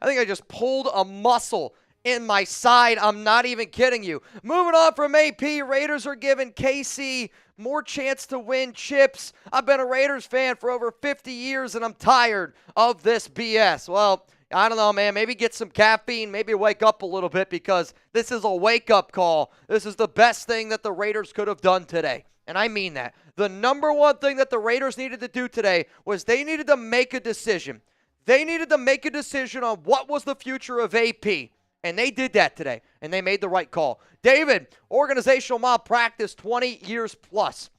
I think I just pulled a muscle in my side. I'm not even kidding you. Moving on from AP, Raiders are giving KC more chance to win chips. I've been a Raiders fan for over 50 years, and I'm tired of this BS. Well, I don't know, man. Maybe get some caffeine. Maybe wake up a little bit because this is a wake-up call. This is the best thing that the Raiders could have done today. And I mean that. The number one thing that the Raiders needed to do today was they needed to make a decision. They needed to make a decision on what was the future of AP. And they did that today. And they made the right call. David, organizational malpractice 20 years plus.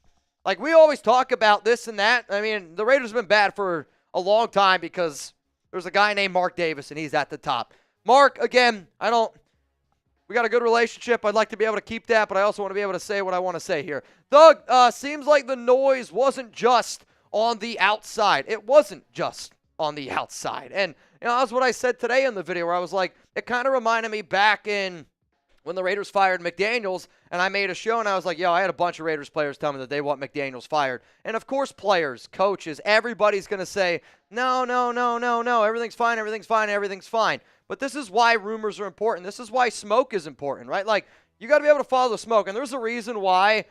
Like, we always talk about this and that. I mean, the Raiders have been bad for a long time because there's a guy named Mark Davis, and he's at the top. Mark, again, we got a good relationship. I'd like to be able to keep that, but I also want to be able to say what I want to say here. Doug, seems like the noise wasn't just on the outside. It wasn't just on the outside. And, that's what I said today in the video where I was like, it kind of reminded me back in when the Raiders fired McDaniels, and I made a show, and I was like, I had a bunch of Raiders players tell me that they want McDaniels fired. And, of course, players, coaches, everybody's going to say, no, everything's fine, everything's fine, everything's fine. But this is why rumors are important. This is why smoke is important, right? Like, you got to be able to follow the smoke. And there's a reason why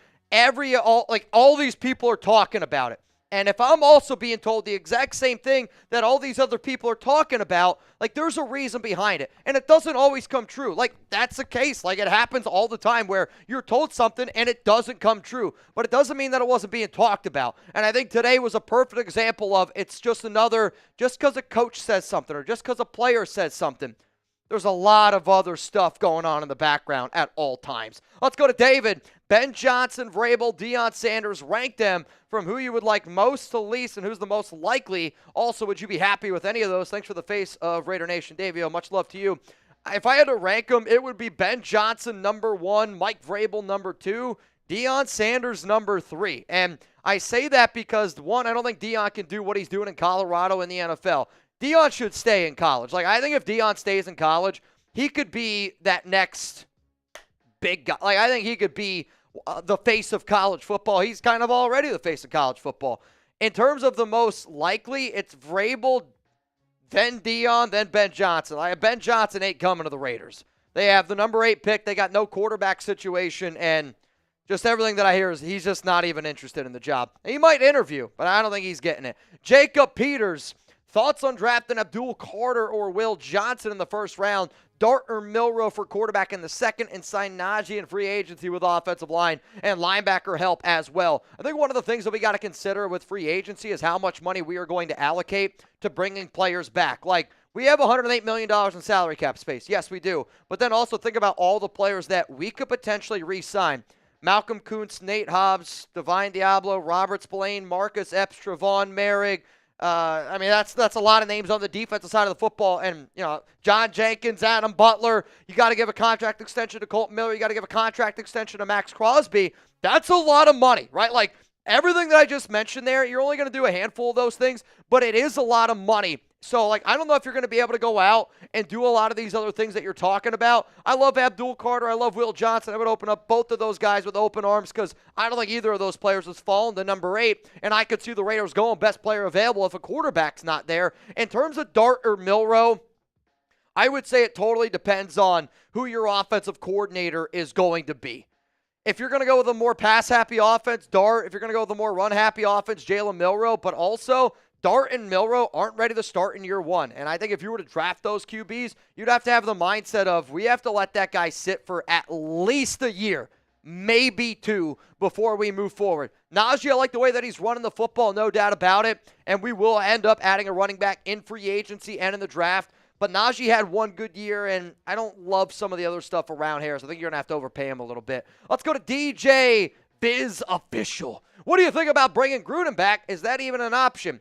all these people are talking about it. And if I'm also being told the exact same thing that all these other people are talking about, like, there's a reason behind it. And it doesn't always come true. Like, that's the case. Like, it happens all the time where you're told something and it doesn't come true. But it doesn't mean that it wasn't being talked about. And I think today was a perfect example of it's just because a coach says something or just because a player says something. There's a lot of other stuff going on in the background at all times. Let's go to David. Ben Johnson, Vrabel, Deion Sanders, rank them from who you would like most to least and who's the most likely. Also, would you be happy with any of those? Thanks for the face of Raider Nation. Davio, much love to you. If I had to rank them, it would be Ben Johnson, number 1, Mike Vrabel, number 2, Deion Sanders, number 3. And I say that because, 1, I don't think Deion can do what he's doing in Colorado in the NFL. Deion should stay in college. Like, I think if Deion stays in college, he could be that next big guy. Like, I think he could be the face of college football. He's kind of already the face of college football. In terms of the most likely, it's Vrabel, then Deion, then Ben Johnson. Ben Johnson ain't coming to the Raiders. They have the number 8 pick. They got no quarterback situation, and just everything that I hear is he's just not even interested in the job. He might interview, but I don't think he's getting it. Jacob Peters. Thoughts on drafting Abdul Carter or Will Johnson in the first round, Dart or Milroe for quarterback in the second, and sign Najee in free agency with offensive line and linebacker help as well. I think one of the things that we got to consider with free agency is how much money we are going to allocate to bringing players back. Like, we have $108 million in salary cap space. Yes, we do. But then also think about all the players that we could potentially re-sign. Malcolm Kuntz, Nate Hobbs, Divine Diablo, Robert Spillane, Marcus Epps, Trevon Merrick. I mean, that's a lot of names on the defensive side of the football. And, John Jenkins, Adam Butler. You got to give a contract extension to Colton Miller. You got to give a contract extension to Max Crosby. That's a lot of money, right? Like, everything that I just mentioned there, you're only going to do a handful of those things, but it is a lot of money. So, like, I don't know if you're going to be able to go out and do a lot of these other things that you're talking about. I love Abdul Carter. I love Will Johnson. I would open up both of those guys with open arms because I don't think either of those players has fallen to number 8, and I could see the Raiders going best player available if a quarterback's not there. In terms of Dart or Milroe, I would say it totally depends on who your offensive coordinator is going to be. if you're going to go with a more pass-happy offense, Dart. If you're going to go with a more run-happy offense, Jalen Milroe. But also, Dart and Milroe aren't ready to start in year one. And I think if you were to draft those QBs, you'd have to have the mindset of we have to let that guy sit for at least a year, maybe two, before we move forward. Najee, I like the way that he's running the football, no doubt about it. And we will end up adding a running back in free agency and in the draft. But Najee had one good year, and I don't love some of the other stuff around here, so I think you're going to have to overpay him a little bit. Let's go to DJ Biz Official. What do you think about bringing Gruden back? Is that even an option?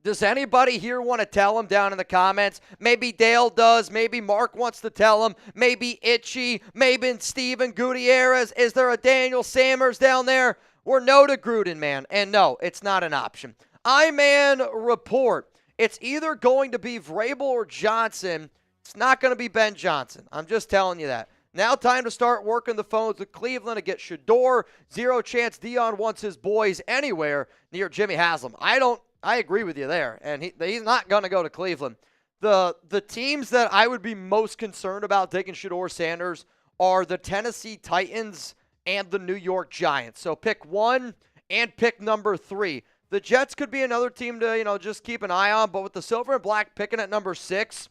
Does anybody here want to tell him down in the comments? Maybe Dale does. Maybe Mark wants to tell him. Maybe Itchy. Maybe Steven Gutierrez. Is there a Daniel Sammers down there? We're no to Gruden, man. And no, it's not an option. I-Man Report. It's either going to be Vrabel or Johnson. It's not going to be Ben Johnson. I'm just telling you that. Now time to start working the phones with Cleveland to get Shador. Zero chance Dion wants his boys anywhere near Jimmy Haslam. I agree with you there, and he's not going to go to Cleveland. The teams that I would be most concerned about taking Shador Sanders are the Tennessee Titans and the New York Giants. So pick one and pick number 3. The Jets could be another team to, just keep an eye on, but with the silver and black picking at number 6,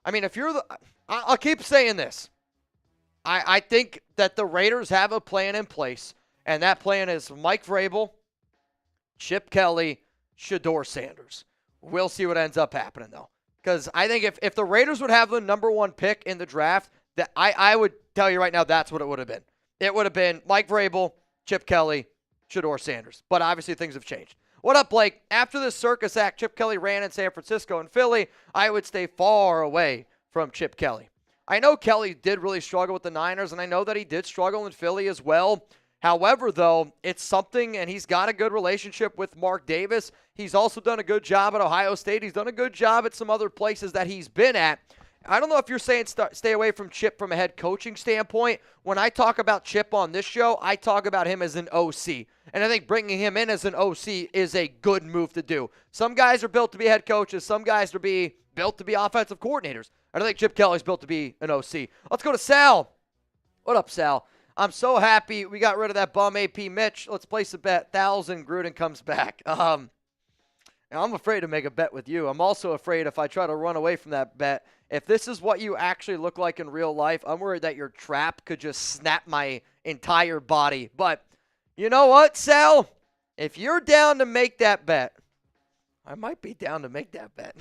I mean, if you're I'll keep saying this. I think that the Raiders have a plan in place, and that plan is Mike Vrabel, Chip Kelly, Shador Sanders. We'll see what ends up happening, though. Because I think if the Raiders would have the number 1 pick in the draft, that I would tell you right now that's what it would have been. It would have been Mike Vrabel, Chip Kelly, Shador Sanders. But obviously things have changed. What up, Blake? After this circus act Chip Kelly ran in San Francisco and Philly, I would stay far away from Chip Kelly. I know Kelly did really struggle with the Niners, and I know that he did struggle in Philly as well. However, though, it's something, and he's got a good relationship with Mark Davis. He's also done a good job at Ohio State. He's done a good job at some other places that he's been at. I don't know if you're saying stay away from Chip from a head coaching standpoint. When I talk about Chip on this show, I talk about him as an OC. And I think bringing him in as an OC is a good move to do. Some guys are built to be head coaches. Some guys are built to be offensive coordinators. I don't think Chip Kelly's built to be an OC. Let's go to Sal. What up, Sal? I'm so happy we got rid of that bum AP Mitch. Let's place a bet. 1,000 Gruden comes back. I'm afraid to make a bet with you. I'm also afraid if I try to run away from that bet, if this is what you actually look like in real life, I'm worried that your trap could just snap my entire body. But you know what, Sal? If you're down to make that bet, I might be down to make that bet.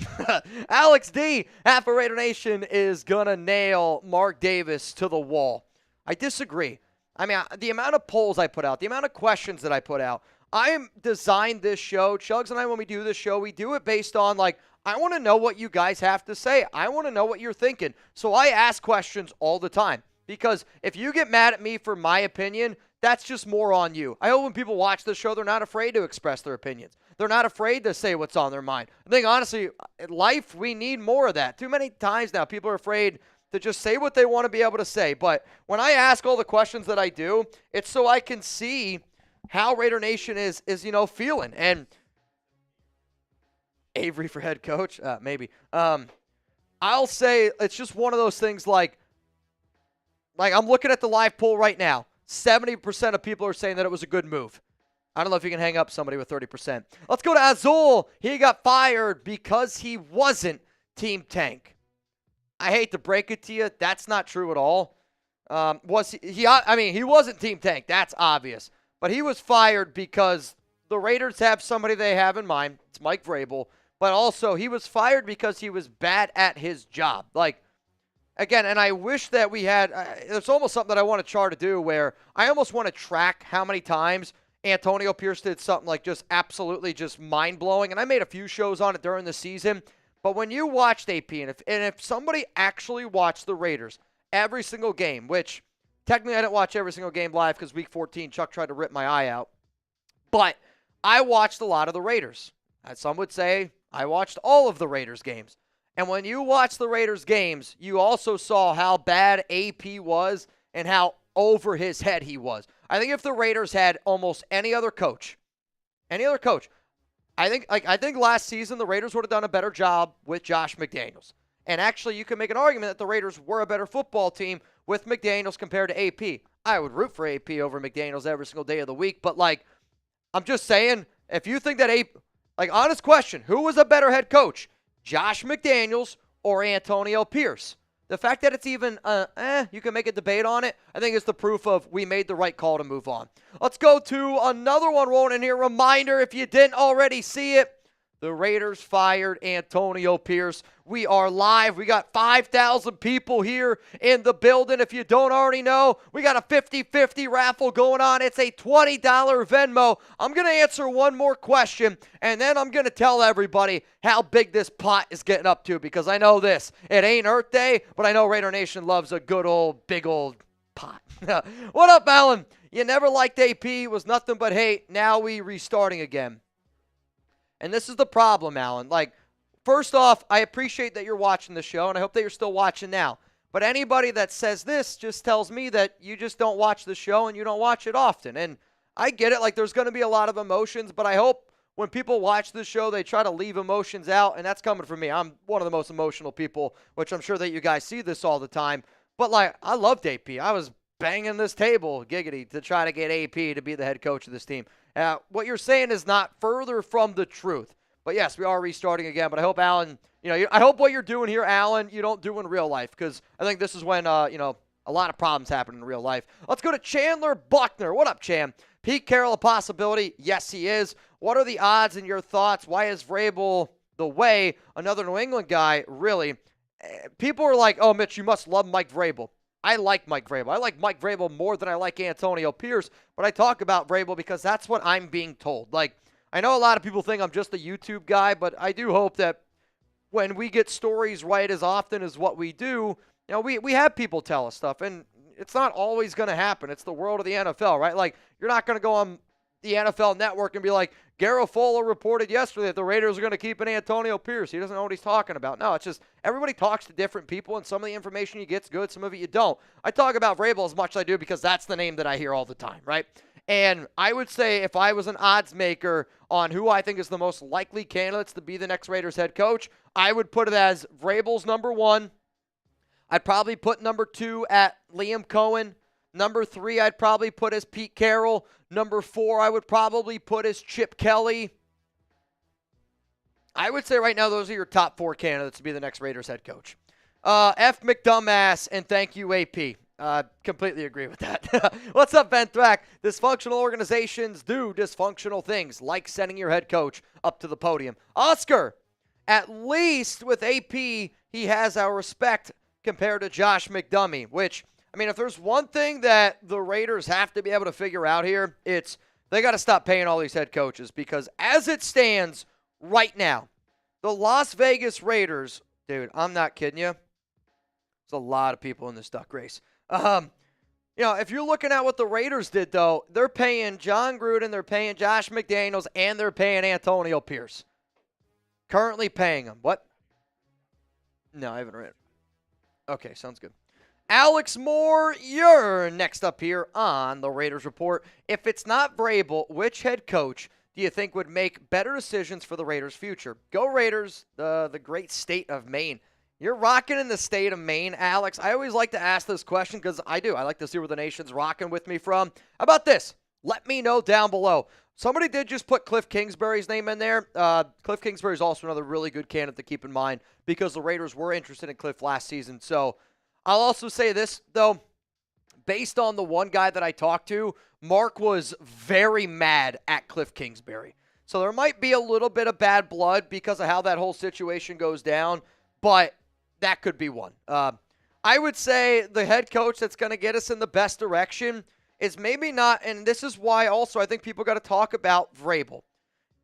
Alex D, half of Raider Nation is going to nail Mark Davis to the wall. I disagree. I mean, the amount of polls I put out, the amount of questions that I put out, I designed this show. Chugs and I, when we do this show, we do it based on, I want to know what you guys have to say. I want to know what you're thinking. So I ask questions all the time. Because if you get mad at me for my opinion, that's just more on you. I hope when people watch the show, they're not afraid to express their opinions. They're not afraid to say what's on their mind. I think, honestly, in life, we need more of that. Too many times now, people are afraid to just say what they want to be able to say. But when I ask all the questions that I do, it's so I can see how Raider Nation is feeling. And Avery for head coach? Maybe. I'll say it's just one of those things like I'm looking at the live poll right now. 70% of people are saying that it was a good move. I don't know if you can hang up somebody with 30%. Let's go to Azul. He got fired because he wasn't Team Tank. I hate to break it to you. That's not true at all. He wasn't Team Tank. That's obvious. But he was fired because the Raiders have somebody they have in mind. It's Mike Vrabel. But also, he was fired because he was bad at his job. Again, and I wish that we had, it's almost something that I want to try to do where I almost want to track how many times Antonio Pierce did something just absolutely just mind-blowing. And I made a few shows on it during the season. But when you watched AP, and if somebody actually watched the Raiders every single game, which technically I didn't watch every single game live because week 14, Chuck tried to rip my eye out. But I watched a lot of the Raiders. As some would say, I watched all of the Raiders games. And when you watch the Raiders games, you also saw how bad AP was and how over his head he was. I think if the Raiders had almost any other coach, I think last season the Raiders would have done a better job with Josh McDaniels. And actually, you can make an argument that the Raiders were a better football team with McDaniels compared to AP. I would root for AP over McDaniels every single day of the week. But, like, I'm just saying, if you think that honest question, who was a better head coach, Josh McDaniels or Antonio Pierce? The fact that it's even, you can make a debate on it, I think it's the proof of we made the right call to move on. Let's go to another one rolling in here. Reminder, if you didn't already see it, the Raiders fired Antonio Pierce. We are live. We got 5,000 people here in the building. If you don't already know, we got a 50-50 raffle going on. It's a $20 Venmo. I'm going to answer one more question, and then I'm going to tell everybody how big this pot is getting up to, because I know this. It ain't Earth Day, but I know Raider Nation loves a good old, big old pot. What up, Alan? You never liked AP. Was nothing but hate. Now we restarting again. And this is the problem, Alan. Like, first off, I appreciate that you're watching the show, and I hope that you're still watching now. But anybody that says this just tells me that you just don't watch the show and you don't watch it often. And I get it. Like, there's going to be a lot of emotions, but I hope when people watch the show, they try to leave emotions out, and that's coming from me. I'm one of the most emotional people, which I'm sure that you guys see this all the time. But, like, I loved AP. I was banging this table, giggity, to try to get AP to be the head coach of this team. What you're saying is not further from the truth. But, yes, we are restarting again. But I hope, Alan, I hope what you're doing here, Alan, you don't do in real life, because I think this is when, a lot of problems happen in real life. Let's go to Chandler Buckner. What up, Chan? Pete Carroll a possibility? Yes, he is. What are the odds and your thoughts? Why is Vrabel the way? Another New England guy, really. People are like, oh, Mitch, you must love Mike Vrabel. I like Mike Vrabel. I like Mike Vrabel more than I like Antonio Pierce, but I talk about Vrabel because that's what I'm being told. Like, I know a lot of people think I'm just a YouTube guy, but I do hope that when we get stories right as often as what we do, we have people tell us stuff, and it's not always going to happen. It's the world of the NFL, right? Like, you're not going to go on the NFL Network and be like, Garofalo reported yesterday that the Raiders are going to keep an Antonio Pierce. He doesn't know what he's talking about. No, it's just everybody talks to different people, and some of the information you get's good, some of it you don't. I talk about Vrabel as much as I do because that's the name that I hear all the time, right? And I would say if I was an odds maker on who I think is the most likely candidates to be the next Raiders head coach, I would put it as Vrabel's number one. I'd probably put number two at Liam Cohen. Number three, I'd probably put as Pete Carroll. Number four, I would probably put as Chip Kelly. I would say right now those are your top four candidates to be the next Raiders head coach. F McDumbass, and thank you, AP. Completely agree with that. What's up, Ben Thrack? Dysfunctional organizations do dysfunctional things, like sending your head coach up to the podium. Oscar, at least with AP, he has our respect compared to Josh McDummy, which, I mean, if there's one thing that the Raiders have to be able to figure out here, it's they got to stop paying all these head coaches, because as it stands right now, the Las Vegas Raiders, dude, I'm not kidding you. There's a lot of people in this duck race. If you're looking at what the Raiders did, though, they're paying Jon Gruden, they're paying Josh McDaniels, and they're paying Antonio Pierce. Currently paying them. What? No, I haven't read it. Okay, sounds good. Alex Moore, you're next up here on the Raiders Report. If it's not Vrabel, which head coach do you think would make better decisions for the Raiders' future? Go Raiders, the great state of Maine. You're rocking in the state of Maine, Alex. I always like to ask this question because I do. I like to see where the nation's rocking with me from. How about this? Let me know down below. Somebody did just put Cliff Kingsbury's name in there. Cliff Kingsbury is also another really good candidate to keep in mind because the Raiders were interested in Cliff last season. So I'll also say this, though. Based on the one guy that I talked to, Mark was very mad at Cliff Kingsbury. So there might be a little bit of bad blood because of how that whole situation goes down, but that could be one. I would say the head coach that's going to get us in the best direction is maybe not, and this is why also I think people got to talk about Vrabel.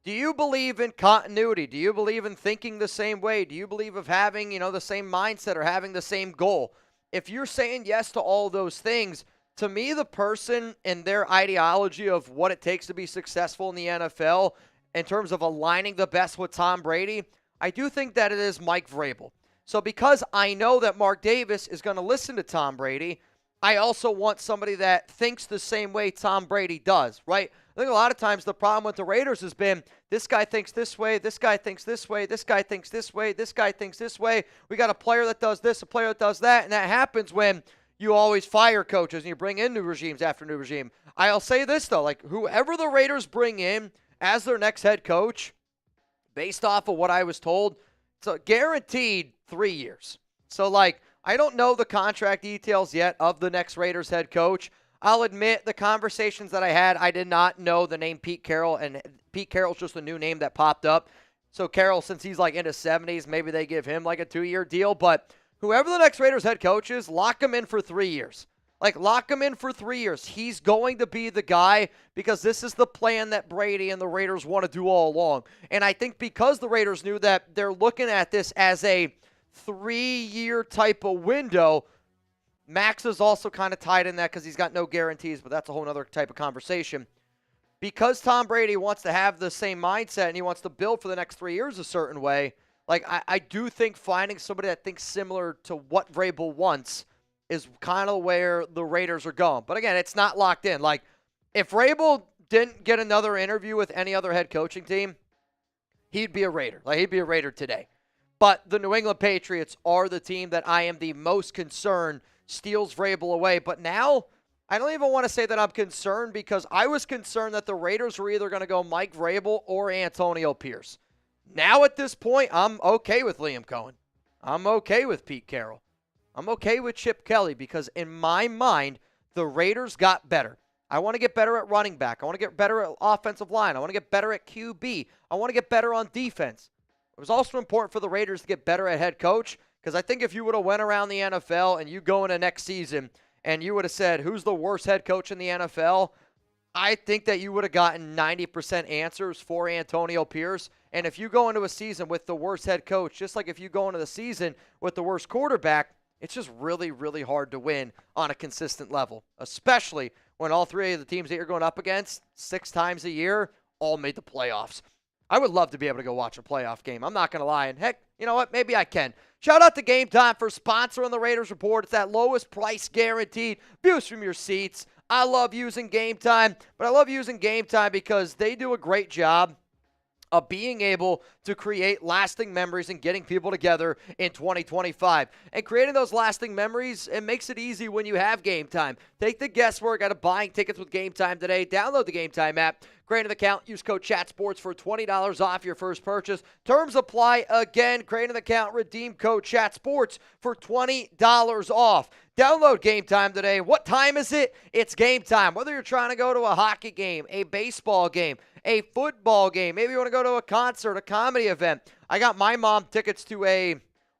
Do you believe in continuity? Do you believe in thinking the same way? Do you believe of having, the same mindset or having the same goal? If you're saying yes to all those things, to me, the person and their ideology of what it takes to be successful in the NFL in terms of aligning the best with Tom Brady, I do think that it is Mike Vrabel. So because I know that Mark Davis is going to listen to Tom Brady, I also want somebody that thinks the same way Tom Brady does, right? I think a lot of times the problem with the Raiders has been this guy thinks this way, this guy thinks this way, this guy thinks this way, this guy thinks this way. We got a player that does this, a player that does that, and that happens when you always fire coaches and you bring in new regimes after new regime. I'll say this, though. Like, whoever the Raiders bring in as their next head coach, based off of what I was told, it's a guaranteed 3 years. So, like, I don't know the contract details yet of the next Raiders head coach. I'll admit the conversations that I had, I did not know the name Pete Carroll, and Pete Carroll's just a new name that popped up. So Carroll, since he's like in his 70s, maybe they give him like a 2-year deal. But whoever the next Raiders head coach is, lock him in for 3 years. Like, lock him in for 3 years. He's going to be the guy because this is the plan that Brady and the Raiders want to do all along. And I think because the Raiders knew that they're looking at this as a 3-year type of window, Max is also kind of tied in that because he's got no guarantees, but that's a whole other type of conversation. Because Tom Brady wants to have the same mindset and he wants to build for the next 3 years a certain way, like I do think finding somebody that thinks similar to what Vrabel wants is kind of where the Raiders are going. But again, it's not locked in. Like, if Vrabel didn't get another interview with any other head coaching team, he'd be a Raider. Like, he'd be a Raider today. But the New England Patriots are the team that I am the most concerned steals Vrabel away. But now, I don't even want to say that I'm concerned because I was concerned that the Raiders were either going to go Mike Vrabel or Antonio Pierce. Now at this point, I'm okay with Liam Cohen. I'm okay with Pete Carroll. I'm okay with Chip Kelly because in my mind, the Raiders got better. I want to get better at running back. I want to get better at offensive line. I want to get better at QB. I want to get better on defense. It was also important for the Raiders to get better at head coach because I think if you would have went around the NFL and you go into next season and you would have said, who's the worst head coach in the NFL, I think that you would have gotten 90% answers for Antonio Pierce. And if you go into a season with the worst head coach, just like if you go into the season with the worst quarterback, it's just really, really hard to win on a consistent level, especially when all three of the teams that you're going up against 6 times a year all made the playoffs. I would love to be able to go watch a playoff game. I'm not going to lie. And heck, you know what? Maybe I can. Shout out to Game Time for sponsoring the Raiders Report. It's that lowest price guaranteed. Views from your seats. I love using Game Time, but I love using Game Time because they do a great job of being able to create lasting memories and getting people together in 2025. And creating those lasting memories, it makes it easy when you have Game Time. Take the guesswork out of buying tickets with Game Time today. Download the Game Time app. Create an account. Use code CHATSPORTS for $20 off your first purchase. Terms apply again. Create an account. Redeem code CHATSPORTS for $20 off. Download Game Time today. What time is it? It's Game Time. Whether you're trying to go to a hockey game, a baseball game, a football game, maybe you want to go to a concert, a comedy event. I got my mom tickets to a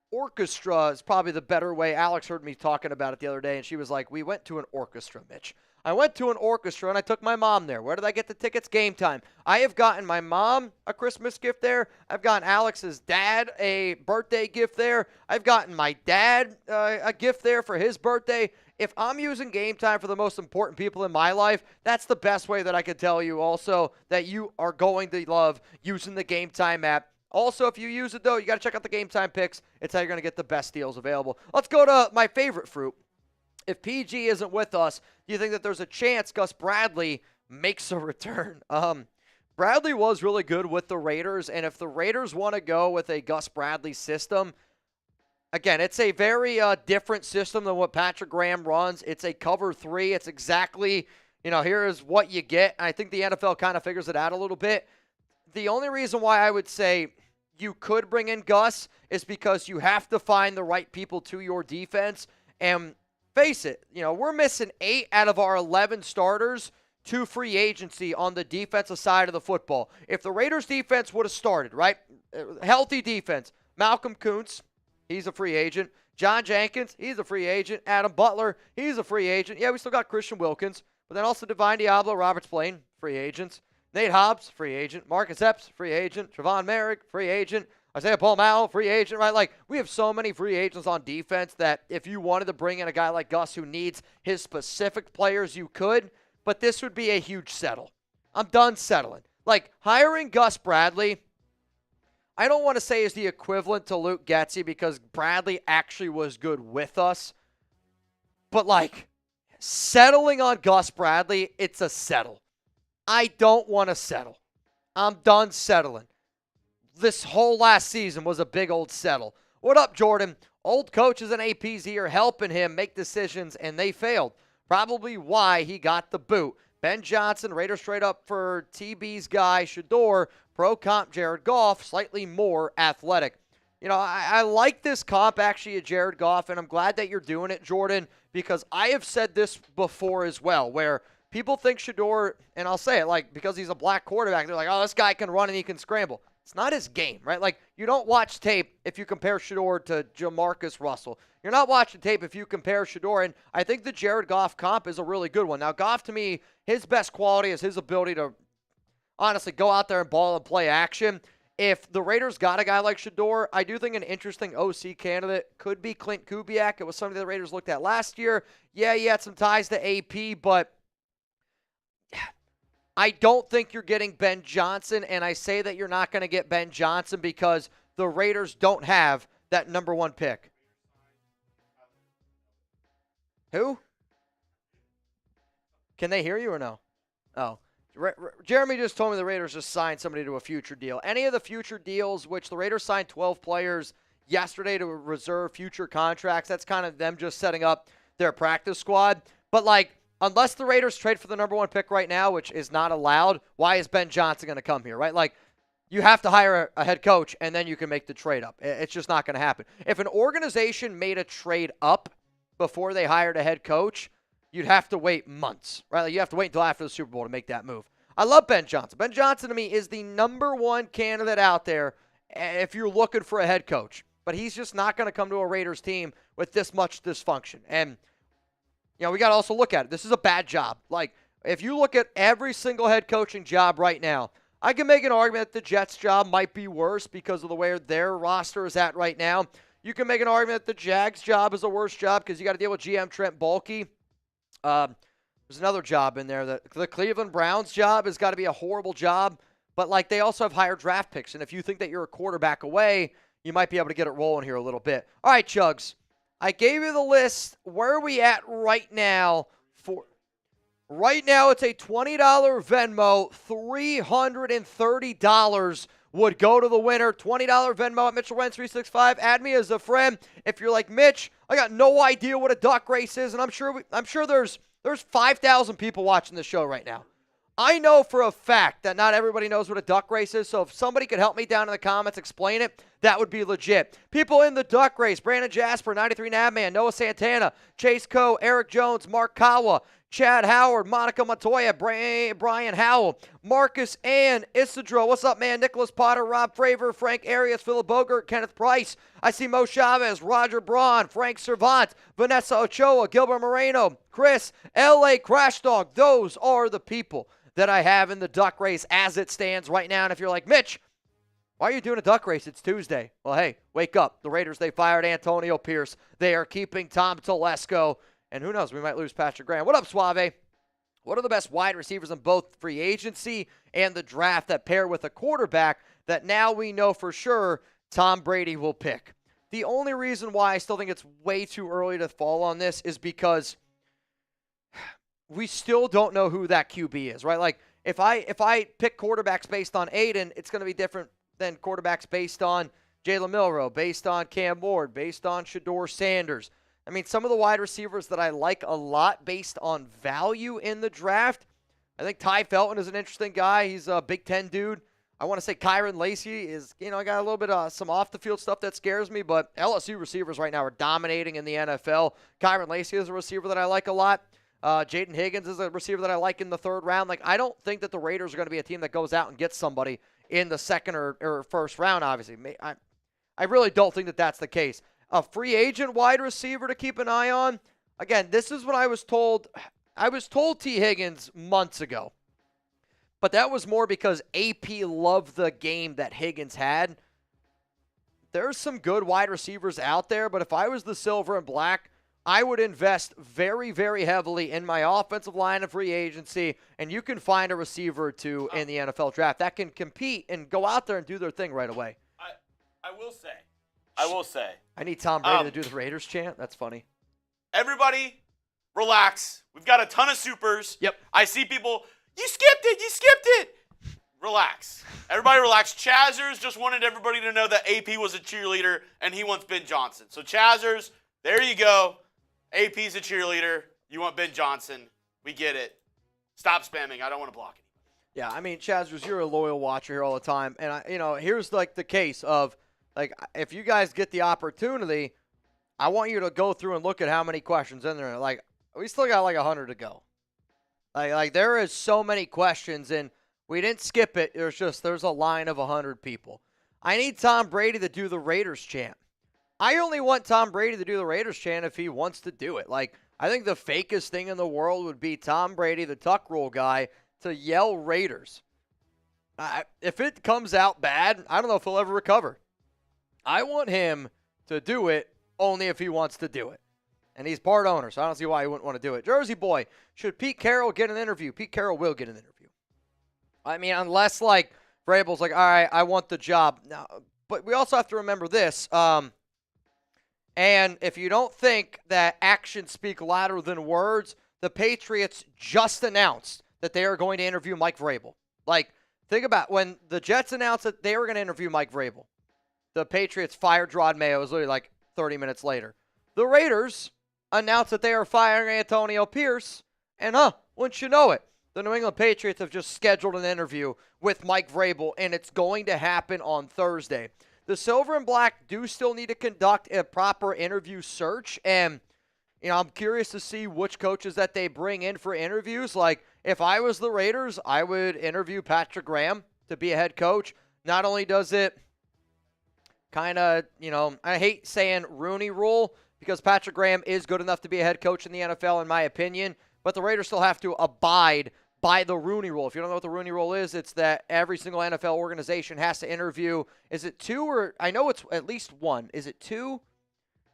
orchestra is probably the better way. Alex heard me talking about it the other day, and she was like, we went to an orchestra, Mitch. I went to an orchestra, and I took my mom there. Where did I get the tickets? Game Time. I have gotten my mom a Christmas gift there. I've gotten Alex's dad a birthday gift there. I've gotten my dad a gift there for his birthday. If I'm using Game Time for the most important people in my life, that's the best way that I could tell you also that you are going to love using the Game Time app. Also, if you use it, though, you got to check out the Game Time picks. It's how you're going to get the best deals available. Let's go to my favorite fruit. If PG isn't with us, do you think that there's a chance Gus Bradley makes a return? Bradley was really good with the Raiders, and if the Raiders want to go with a Gus Bradley system, again, it's a very different system than what Patrick Graham runs. It's a cover 3. It's exactly, here is what you get. I think the NFL kind of figures it out a little bit. The only reason why I would say you could bring in Gus is because you have to find the right people to your defense. And face it, we're missing 8 out of our 11 starters to free agency on the defensive side of the football. If the Raiders defense would have started, right, healthy defense, Malcolm Kuntz, he's a free agent. John Jenkins, he's a free agent. Adam Butler, he's a free agent. Yeah, we still got Christian Wilkins, but then also Divine Diablo, Robert Spillane, free agents. Nate Hobbs, free agent. Marcus Epps, free agent. Trevon Merrick, free agent. Isaiah Paul-Mao, free agent, right? Like, we have so many free agents on defense that if you wanted to bring in a guy like Gus who needs his specific players, you could, but this would be a huge settle. I'm done settling. Like, hiring Gus Bradley, I don't want to say is the equivalent to Luke Getsy because Bradley actually was good with us, but, like, settling on Gus Bradley, it's a settle. I don't want to settle. I'm done settling. This whole last season was a big old settle. What up, Jordan? Old coaches and APs here helping him make decisions, and they failed. Probably why he got the boot. Ben Johnson, Raiders straight up for TB's guy, Shador, pro comp Jared Goff, slightly more athletic. You know, I like this comp actually at Jared Goff, and I'm glad that you're doing it, Jordan, because I have said this before as well, where people think Shador, and I'll say it, like, because he's a black quarterback, they're like, oh, this guy can run and he can scramble. It's not his game, right? Like, you don't watch tape if you compare Shador to Jamarcus Russell. You're not watching tape if you compare Shador, and I think the Jared Goff comp is a really good one. Now, Goff, to me, his best quality is his ability to honestly go out there and ball and play action. If the Raiders got a guy like Shador, I do think an interesting OC candidate could be Clint Kubiak. It was something the Raiders looked at last year. Yeah, he had some ties to AP, but I don't think you're getting Ben Johnson, and I say that you're not going to get Ben Johnson because the Raiders don't have that number 1 pick. Who? Can they hear you or no? Oh. Jeremy just told me the Raiders just signed somebody to a future deal. Any of the future deals, which the Raiders signed 12 players yesterday to reserve future contracts, that's kind of them just setting up their practice squad. But, like, unless the Raiders trade for the number 1 pick right now, which is not allowed, why is Ben Johnson going to come here, right? Like, you have to hire a head coach, and then you can make the trade up. It's just not going to happen. If an organization made a trade up before they hired a head coach, you'd have to wait months, right? Like, you have to wait until after the Super Bowl to make that move. I love Ben Johnson. Ben Johnson, to me, is the number 1 candidate out there if you're looking for a head coach. But he's just not going to come to a Raiders team with this much dysfunction. And, you know, we got to also look at it. This is a bad job. Like, if you look at every single head coaching job right now, I can make an argument that the Jets job might be worse because of the way their roster is at right now. You can make an argument that the Jags job is a worse job because you got to deal with GM Trent Baalke. There's another job in there. The Cleveland Browns job has got to be a horrible job, but, like, they also have higher draft picks, and if you think that you're a quarterback away, you might be able to get it rolling here a little bit. All right, Chugs, I gave you the list. Where are we at right now? Right now, it's a $20 Venmo. $330 would go to the winner. $20 Venmo at Mitchell Renz 365. Add me as a friend. If you're like, Mitch, I got no idea what a duck race is, and I'm sure there's 5,000 people watching the show right now. I know for a fact that not everybody knows what a duck race is, so if somebody could help me down in the comments, explain it, that would be legit. People in the duck race: Brandon Jasper, 93 Nabman, Noah Santana, Chase Coe, Eric Jones, Mark Kawa, Chad Howard, Monica Montoya, Brian Howell, Marcus Ann, Isidro, what's up, man? Nicholas Potter, Rob Fravor, Frank Arias, Philip Bogert, Kenneth Price. I see Mo Chavez, Roger Braun, Frank Servant, Vanessa Ochoa, Gilbert Moreno, Chris, L.A. Crash Dog. Those are the people that I have in the duck race as it stands right now. And if you're like, Mitch, why are you doing a duck race? It's Tuesday. Well, hey, wake up. The Raiders, they fired Antonio Pierce. They are keeping Tom Telesco. And who knows, we might lose Patrick Graham. What up, Suave? What are the best wide receivers in both free agency and the draft that pair with a quarterback that now we know for sure Tom Brady will pick? The only reason why I still think it's way too early to fall on this is because we still don't know who that QB is, right? Like, if I pick quarterbacks based on Aidan, it's going to be different than quarterbacks based on Jalen Milroe, based on Cam Ward, based on Shador Sanders. I mean, some of the wide receivers that I like a lot based on value in the draft, I think Ty Felton is an interesting guy. He's a Big Ten dude. I want to say Kyron Lacy is, got a little bit of some off-the-field stuff that scares me, but LSU receivers right now are dominating in the NFL. Kyron Lacy is a receiver that I like a lot. Jaden Higgins is a receiver that I like in the 3rd round. Like, I don't think that the Raiders are going to be a team that goes out and gets somebody in the 2nd or 1st round, obviously. I really don't think that that's the case. A free agent wide receiver to keep an eye on. Again, this is what I was told. I was told T. Higgins months ago. But that was more because AP loved the game that Higgins had. There's some good wide receivers out there, but if I was the silver and black, I would invest very, very heavily in my offensive line of free agency, and you can find a receiver or two in the NFL draft that can compete and go out there and do their thing right away. I will say. I need Tom Brady to do the Raiders chant. That's funny. Everybody, relax. We've got a ton of supers. Yep. I see people, you skipped it. Relax. Everybody relax. Chazers just wanted everybody to know that AP was a cheerleader and he wants Ben Johnson. So Chazers, there you go. AP's a cheerleader. You want Ben Johnson. We get it. Stop spamming. I don't want to block it. Yeah, I mean, Chazers, you're a loyal watcher here all the time. And, here's like the case of, like, if you guys get the opportunity, I want you to go through and look at how many questions in there. Like, we still got like 100 to go. Like there is so many questions, and we didn't skip it. There's a line of 100 people. I need Tom Brady to do the Raiders chant. I only want Tom Brady to do the Raiders chant if he wants to do it. Like, I think the fakest thing in the world would be Tom Brady, the tuck rule guy, to yell Raiders. If it comes out bad, I don't know if he'll ever recover. I want him to do it only if he wants to do it. And he's part owner, so I don't see why he wouldn't want to do it. Jersey Boy, should Pete Carroll get an interview? Pete Carroll will get an interview. I mean, unless, like, Vrabel's like, all right, I want the job. Now, but we also have to remember this. And if you don't think that actions speak louder than words, the Patriots just announced that they are going to interview Mike Vrabel. Like, think about when the Jets announced that they were going to interview Mike Vrabel. The Patriots fired Rod Mayo. It was literally like 30 minutes later. The Raiders announced that they are firing Antonio Pierce, and wouldn't you know it, the New England Patriots have just scheduled an interview with Mike Vrabel, and it's going to happen on Thursday. The Silver and Black do still need to conduct a proper interview search, and I'm curious to see which coaches that they bring in for interviews. Like, if I was the Raiders, I would interview Patrick Graham to be a head coach. Not only does it kind of, I hate saying Rooney Rule, because Patrick Graham is good enough to be a head coach in the NFL, in my opinion. But the Raiders still have to abide by the Rooney Rule. If you don't know what the Rooney Rule is, it's that every single NFL organization has to interview. Is it 2 or I know it's at least 1. Is it 2?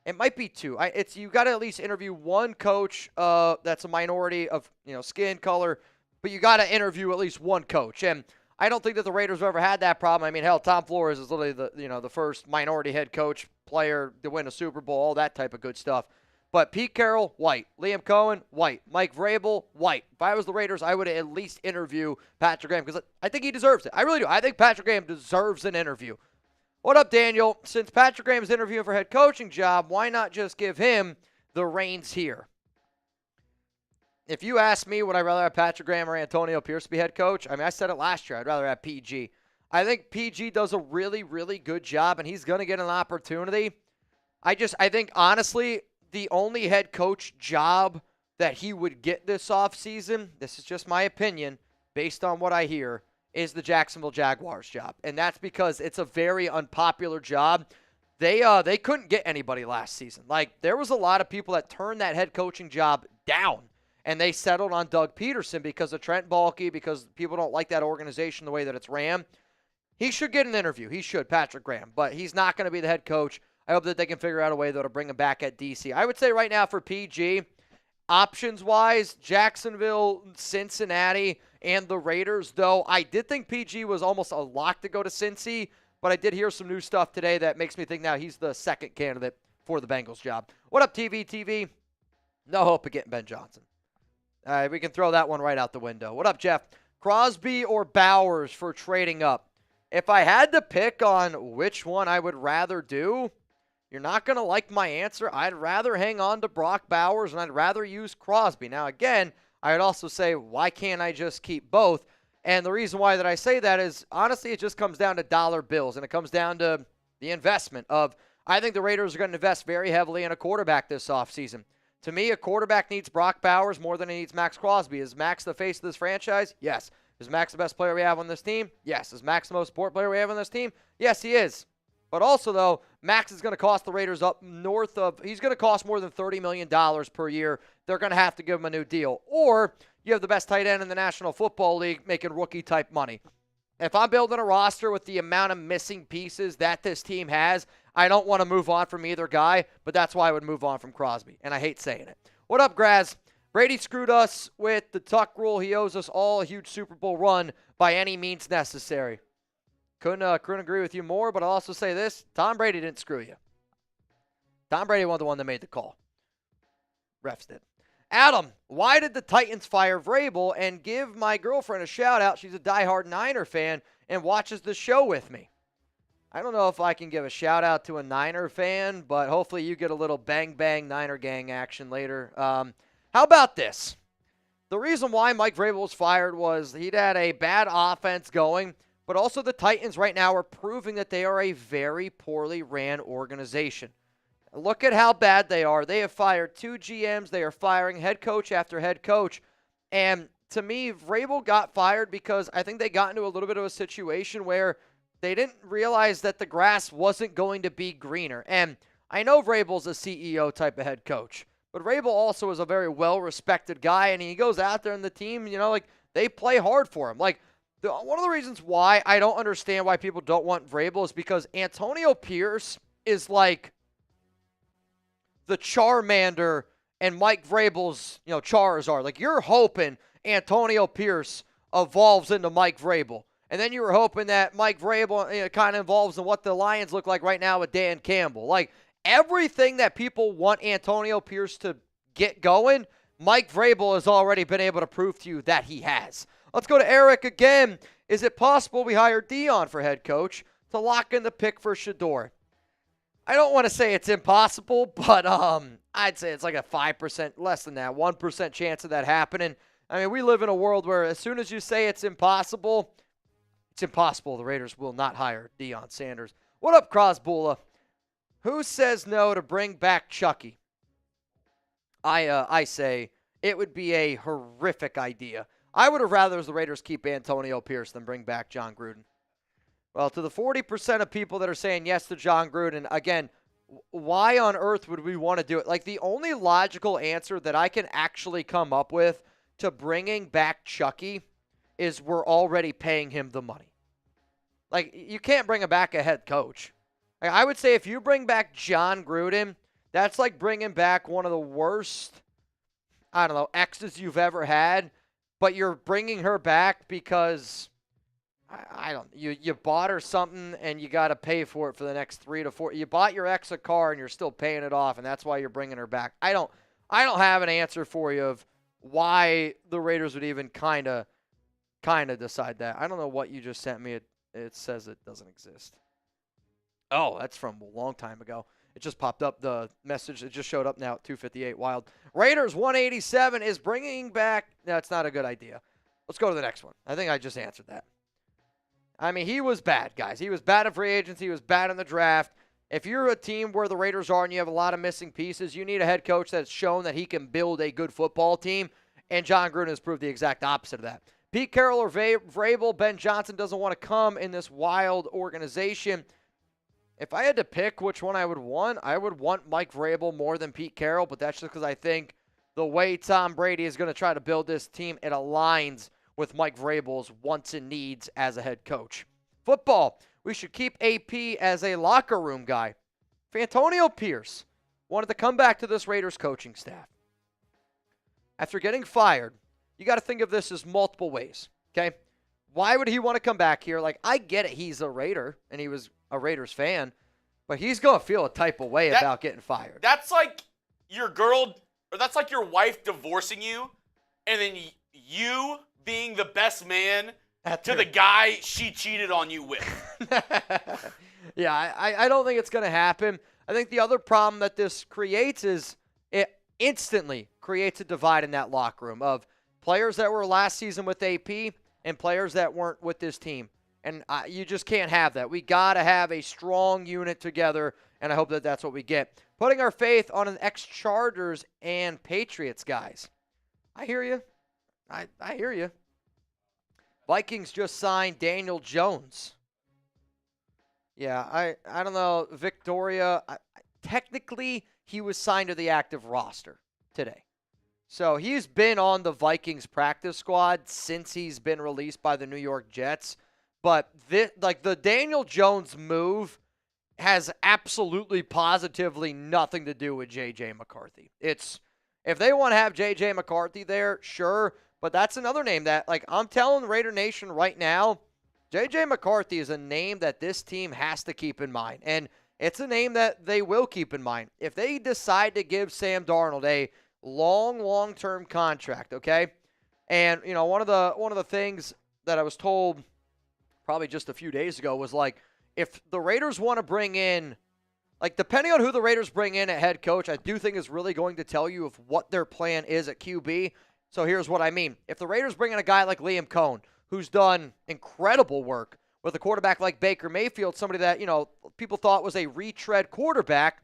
It might be 2. You got to at least interview one coach that's a minority of skin color, but you got to interview at least one coach. And I don't think that the Raiders have ever had that problem. I mean, hell, Tom Flores is literally the first minority head coach player to win a Super Bowl, all that type of good stuff. But Pete Carroll, white. Liam Cohen, white. Mike Vrabel, white. If I was the Raiders, I would at least interview Patrick Graham because I think he deserves it. I really do. I think Patrick Graham deserves an interview. What up, Daniel? Since Patrick Graham is interviewing for head coaching job, why not just give him the reins here? If you ask me, would I rather have Patrick Graham or Antonio Pierce be head coach? I mean, I said it last year. I'd rather have PG. I think PG does a really, really good job, and he's going to get an opportunity. I think, honestly, the only head coach job that he would get this offseason, this is just my opinion, based on what I hear, is the Jacksonville Jaguars job. And that's because it's a very unpopular job. They couldn't get anybody last season. Like, there was a lot of people that turned that head coaching job down, and they settled on Doug Peterson because of Trent Baalke, because people don't like that organization the way that it's ran. He should get an interview. He should, Patrick Graham. But he's not going to be the head coach. I hope that they can figure out a way, though, to bring him back at DC. I would say right now for PG, options-wise, Jacksonville, Cincinnati, and the Raiders, though I did think PG was almost a lock to go to Cincy, but I did hear some new stuff today that makes me think now he's the second candidate for the Bengals job. What up, TV? No hope of getting Ben Johnson. All right, we can throw that one right out the window. What up, Jeff? Crosby or Bowers for trading up? If I had to pick on which one I would rather do, you're not going to like my answer. I'd rather hang on to Brock Bowers, and I'd rather use Crosby. Now, again, I would also say, why can't I just keep both? And the reason why that I say that is, honestly, it just comes down to dollar bills, and it comes down to the investment of, I think the Raiders are going to invest very heavily in a quarterback this offseason. To me, a quarterback needs Brock Bowers more than he needs Max Crosby. Is Max the face of this franchise? Yes. Is Max the best player we have on this team? Yes. Is Max the most important player we have on this team? Yes, he is. But also, though, Max is going to cost the Raiders he's going to cost more than $30 million per year. They're going to have to give him a new deal. Or you have the best tight end in the National Football League making rookie-type money. If I'm building a roster with the amount of missing pieces that this team has, I don't want to move on from either guy, but that's why I would move on from Crosby, and I hate saying it. What up, Graz? Brady screwed us with the tuck rule. He owes us all a huge Super Bowl run by any means necessary. Couldn't agree with you more, but I'll also say this. Tom Brady didn't screw you. Tom Brady wasn't the one that made the call. Refs did. Adam, why did the Titans fire Vrabel? And give my girlfriend a shout out. She's a diehard Niner fan and watches the show with me. I don't know if I can give a shout out to a Niner fan, but hopefully you get a little bang bang Niner gang action later. How about this? The reason why Mike Vrabel was fired was he'd had a bad offense going, but also the Titans right now are proving that they are a very poorly ran organization. Look at how bad they are. They have fired 2 GMs. They are firing head coach after head coach. And to me, Vrabel got fired because I think they got into a little bit of a situation where they didn't realize that the grass wasn't going to be greener. And I know Vrabel's a CEO type of head coach, but Vrabel also is a very well-respected guy, and he goes out there and the team, they play hard for him. One of the reasons why I don't understand why people don't want Vrabel is because Antonio Pierce is like the Charmander and Mike Vrabel's, Charizard. You're hoping Antonio Pierce evolves into Mike Vrabel. And then you were hoping that Mike Vrabel kind of evolves in what the Lions look like right now with Dan Campbell. Everything that people want Antonio Pierce to get going, Mike Vrabel has already been able to prove to you that he has. Let's go to Eric again. Is it possible we hire Dion for head coach to lock in the pick for Shador? I don't want to say it's impossible, but I'd say it's like a 5%, less than that, 1% chance of that happening. I mean, we live in a world where as soon as you say it's impossible, it's impossible. The Raiders will not hire Deion Sanders. What up, Crosbula? Who says no to bring back Chucky? I say it would be a horrific idea. I would have rather the Raiders keep Antonio Pierce than bring back Jon Gruden. Well, to the 40% of people that are saying yes to Jon Gruden, again, why on earth would we want to do it? The only logical answer that I can actually come up with to bringing back Chucky is we're already paying him the money. You can't bring him back a head coach. I would say if you bring back Jon Gruden, that's like bringing back one of the worst, exes you've ever had, but you're bringing her back because you bought her something and you got to pay for it for the next 3 to 4. You bought your ex a car and you're still paying it off, and that's why you're bringing her back. I don't have an answer for you of why the Raiders would even kind of decide that. I don't know what you just sent me. It says it doesn't exist. Oh, that's from a long time ago. It just popped up, the message. It just showed up now at 2:58 Wild. Raiders 187 is bringing back. No, it's not a good idea. Let's go to the next one. I think I just answered that. I mean, he was bad, guys. He was bad in free agency. He was bad in the draft. If you're a team where the Raiders are and you have a lot of missing pieces, you need a head coach that's shown that he can build a good football team, and Jon Gruden has proved the exact opposite of that. Pete Carroll or Vrabel, Ben Johnson doesn't want to come in this wild organization. If I had to pick which one I would want Mike Vrabel more than Pete Carroll, but that's just because I think the way Tom Brady is going to try to build this team, it aligns with Mike Vrabel's wants and needs as a head coach. Football, we should keep AP as a locker room guy. If Antonio Pierce wanted to come back to this Raiders coaching staff, after getting fired, you got to think of this as multiple ways, okay? Why would he want to come back here? I get it, he's a Raider, and he was a Raiders fan, but he's going to feel a type of way about getting fired. That's like your girl, or that's like your wife divorcing you, and then you being the best man to the guy she cheated on you with. Yeah, I don't think it's going to happen. I think the other problem that this creates is it instantly creates a divide in that locker room of players that were last season with AP and players that weren't with this team. And you just can't have that. We got to have a strong unit together, and I hope that that's what we get. Putting our faith on an ex-Chargers and Patriots, guys. I hear you. I hear you. Vikings just signed Daniel Jones. Yeah, I don't know. Victoria, technically, he was signed to the active roster today. So he's been on the Vikings practice squad since he's been released by the New York Jets. But the Daniel Jones move has absolutely positively nothing to do with J.J. McCarthy. If they want to have J.J. McCarthy there, sure. But that's another name that, I'm telling Raider Nation right now, J.J. McCarthy is a name that this team has to keep in mind. And it's a name that they will keep in mind. If they decide to give Sam Darnold a long-term contract, okay? And, you know, one of the things that I was told probably just a few days ago was, like, if the Raiders want to bring in, like, depending on who the Raiders bring in at head coach, I do think is really going to tell you of what their plan is at QB. So here's what I mean. If the Raiders bring in a guy like Liam Cohn, who's done incredible work with a quarterback like Baker Mayfield, somebody that, you know, people thought was a retread quarterback,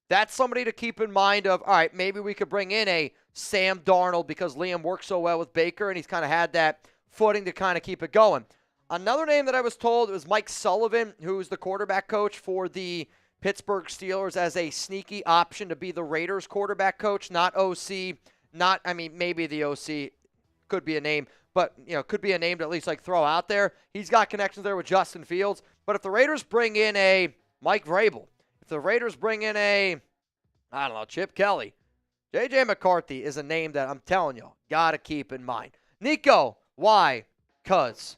that's somebody to keep in mind of, all right, maybe we could bring in a Sam Darnold because Liam worked so well with Baker and he's kind of had that footing to kind of keep it going. Another name that I was told was Mike Sullivan, who's the quarterback coach for the Pittsburgh Steelers, as a sneaky option to be the Raiders quarterback coach, not OC, maybe the OC could be a name, but, you know, could be a name to at least, like, throw out there. He's got connections there with Justin Fields. But if the Raiders bring in a Mike Vrabel, if the Raiders bring in Chip Kelly, J.J. McCarthy is a name that I'm telling you, got to keep in mind. Nico, why? Because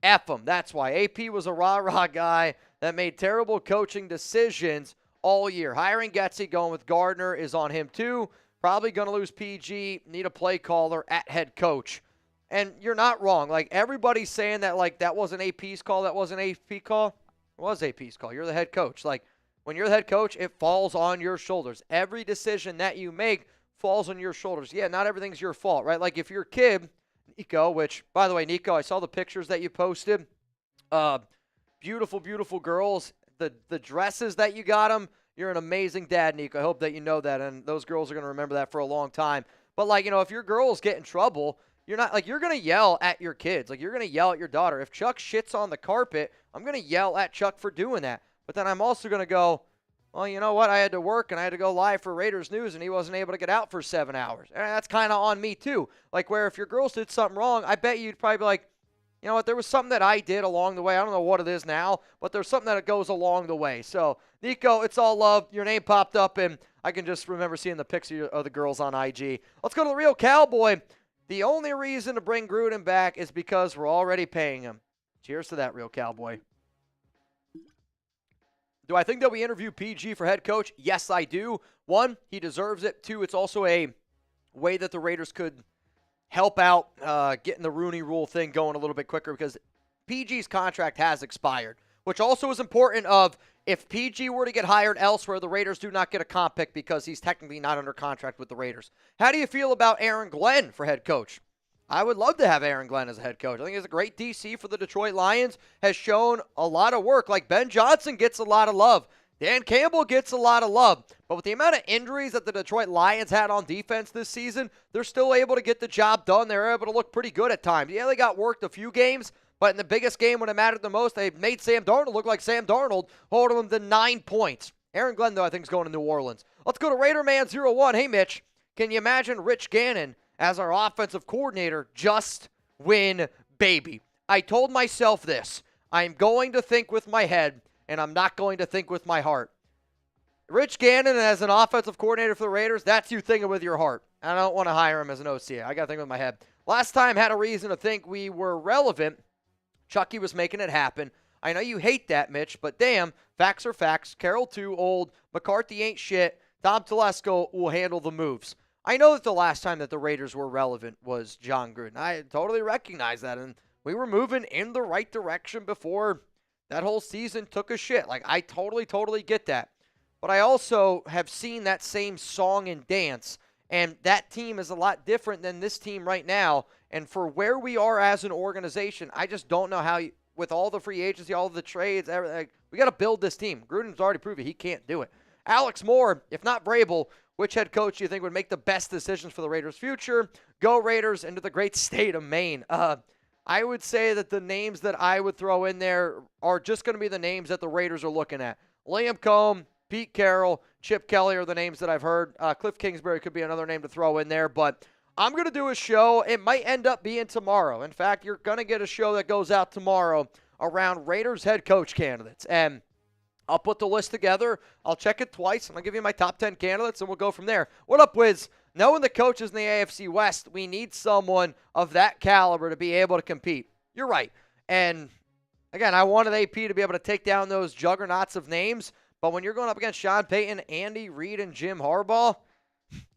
F him. That's why. AP was a rah-rah guy that made terrible coaching decisions all year. Hiring Getsy, going with Gardner is on him too. Probably going to lose PG, need a play caller at head coach. And you're not wrong. Like, everybody's saying that, like, that wasn't AP's call, that wasn't AP call. It was AP's call. You're the head coach. Like, when you're the head coach, it falls on your shoulders. Every decision that you make falls on your shoulders. Yeah, not everything's your fault, right? Like, if your kid, Nico, which, by the way, Nico, I saw the pictures that you posted. Beautiful, beautiful girls. The dresses that you got them, you're an amazing dad, Nico. I hope that you know that, and those girls are going to remember that for a long time. But, like, you know, if your girls get in trouble, you're not, like, you're going to yell at your kids. Like, you're going to yell at your daughter. If Chuck shits on the carpet, I'm going to yell at Chuck for doing that. But then I'm also going to go, well, you know what? I had to work, and I had to go live for Raiders News, and he wasn't able to get out for 7 hours. And that's kind of on me, too. Like, where if your girls did something wrong, I bet you'd probably be like, you know what, there was something that I did along the way. I don't know what it is now, but there's something that goes along the way. So, Nico, it's all love. Your name popped up, and I can just remember seeing the picture of the girls on IG. Let's go to the real cowboy. The only reason to bring Gruden back is because we're already paying him. Cheers to that, real cowboy. Do I think that we interview PG for head coach? Yes, I do. One, he deserves it. Two, it's also a way that the Raiders could help out getting the Rooney Rule thing going a little bit quicker, because PG's contract has expired, which also is important of if PG were to get hired elsewhere, the Raiders do not get a comp pick because he's technically not under contract with the Raiders. How do you feel about Aaron Glenn for head coach? I would love to have Aaron Glenn as a head coach. I think he's a great DC for the Detroit Lions, has shown a lot of work. Like, Ben Johnson gets a lot of love. Dan Campbell gets a lot of love. But with the amount of injuries that the Detroit Lions had on defense this season, they're still able to get the job done. They're able to look pretty good at times. Yeah, they got worked a few games, but in the biggest game when it mattered the most, they made Sam Darnold look like Sam Darnold, holding them to 9 points. Aaron Glenn, though, I think is going to New Orleans. Let's go to RaiderMan01. Hey, Mitch, can you imagine Rich Gannon as our offensive coordinator? Just win, baby. I told myself this. I'm going to think with my head, and I'm not going to think with my heart. Rich Gannon as an offensive coordinator for the Raiders, that's you thinking with your heart. I don't want to hire him as an OC. I got to think with my head. Last time had a reason to think we were relevant. Chucky was making it happen. I know you hate that, Mitch, but damn, facts are facts. Carroll too old. McCarthy ain't shit. Tom Telesco will handle the moves. I know that the last time that the Raiders were relevant was Jon Gruden. I totally recognize that, and we were moving in the right direction before that whole season took a shit. Like, I totally get that. But I also have seen that same song and dance, and that team is a lot different than this team right now. And for where we are as an organization, I just don't know how, with all the free agency, all the trades, everything, we got to build this team. Gruden's already proven he can't do it. Alex Moore, if not Vrabel, which head coach do you think would make the best decisions for the Raiders' future? Go Raiders into the great state of Maine. I would say that the names that I would throw in there are just going to be the names that the Raiders are looking at. Liam Cohn, Pete Carroll, Chip Kelly are the names that I've heard. Cliff Kingsbury could be another name to throw in there, but I'm going to do a show. It might end up being tomorrow. In fact, you're going to get a show that goes out tomorrow around Raiders head coach candidates, and I'll put the list together. I'll check it twice, and I'll give you my top 10 candidates, and we'll go from there. What up, Wiz? Knowing the coaches in the AFC West, we need someone of that caliber to be able to compete. You're right. And, again, I wanted AP to be able to take down those juggernauts of names, but when you're going up against Sean Payton, Andy Reid, and Jim Harbaugh,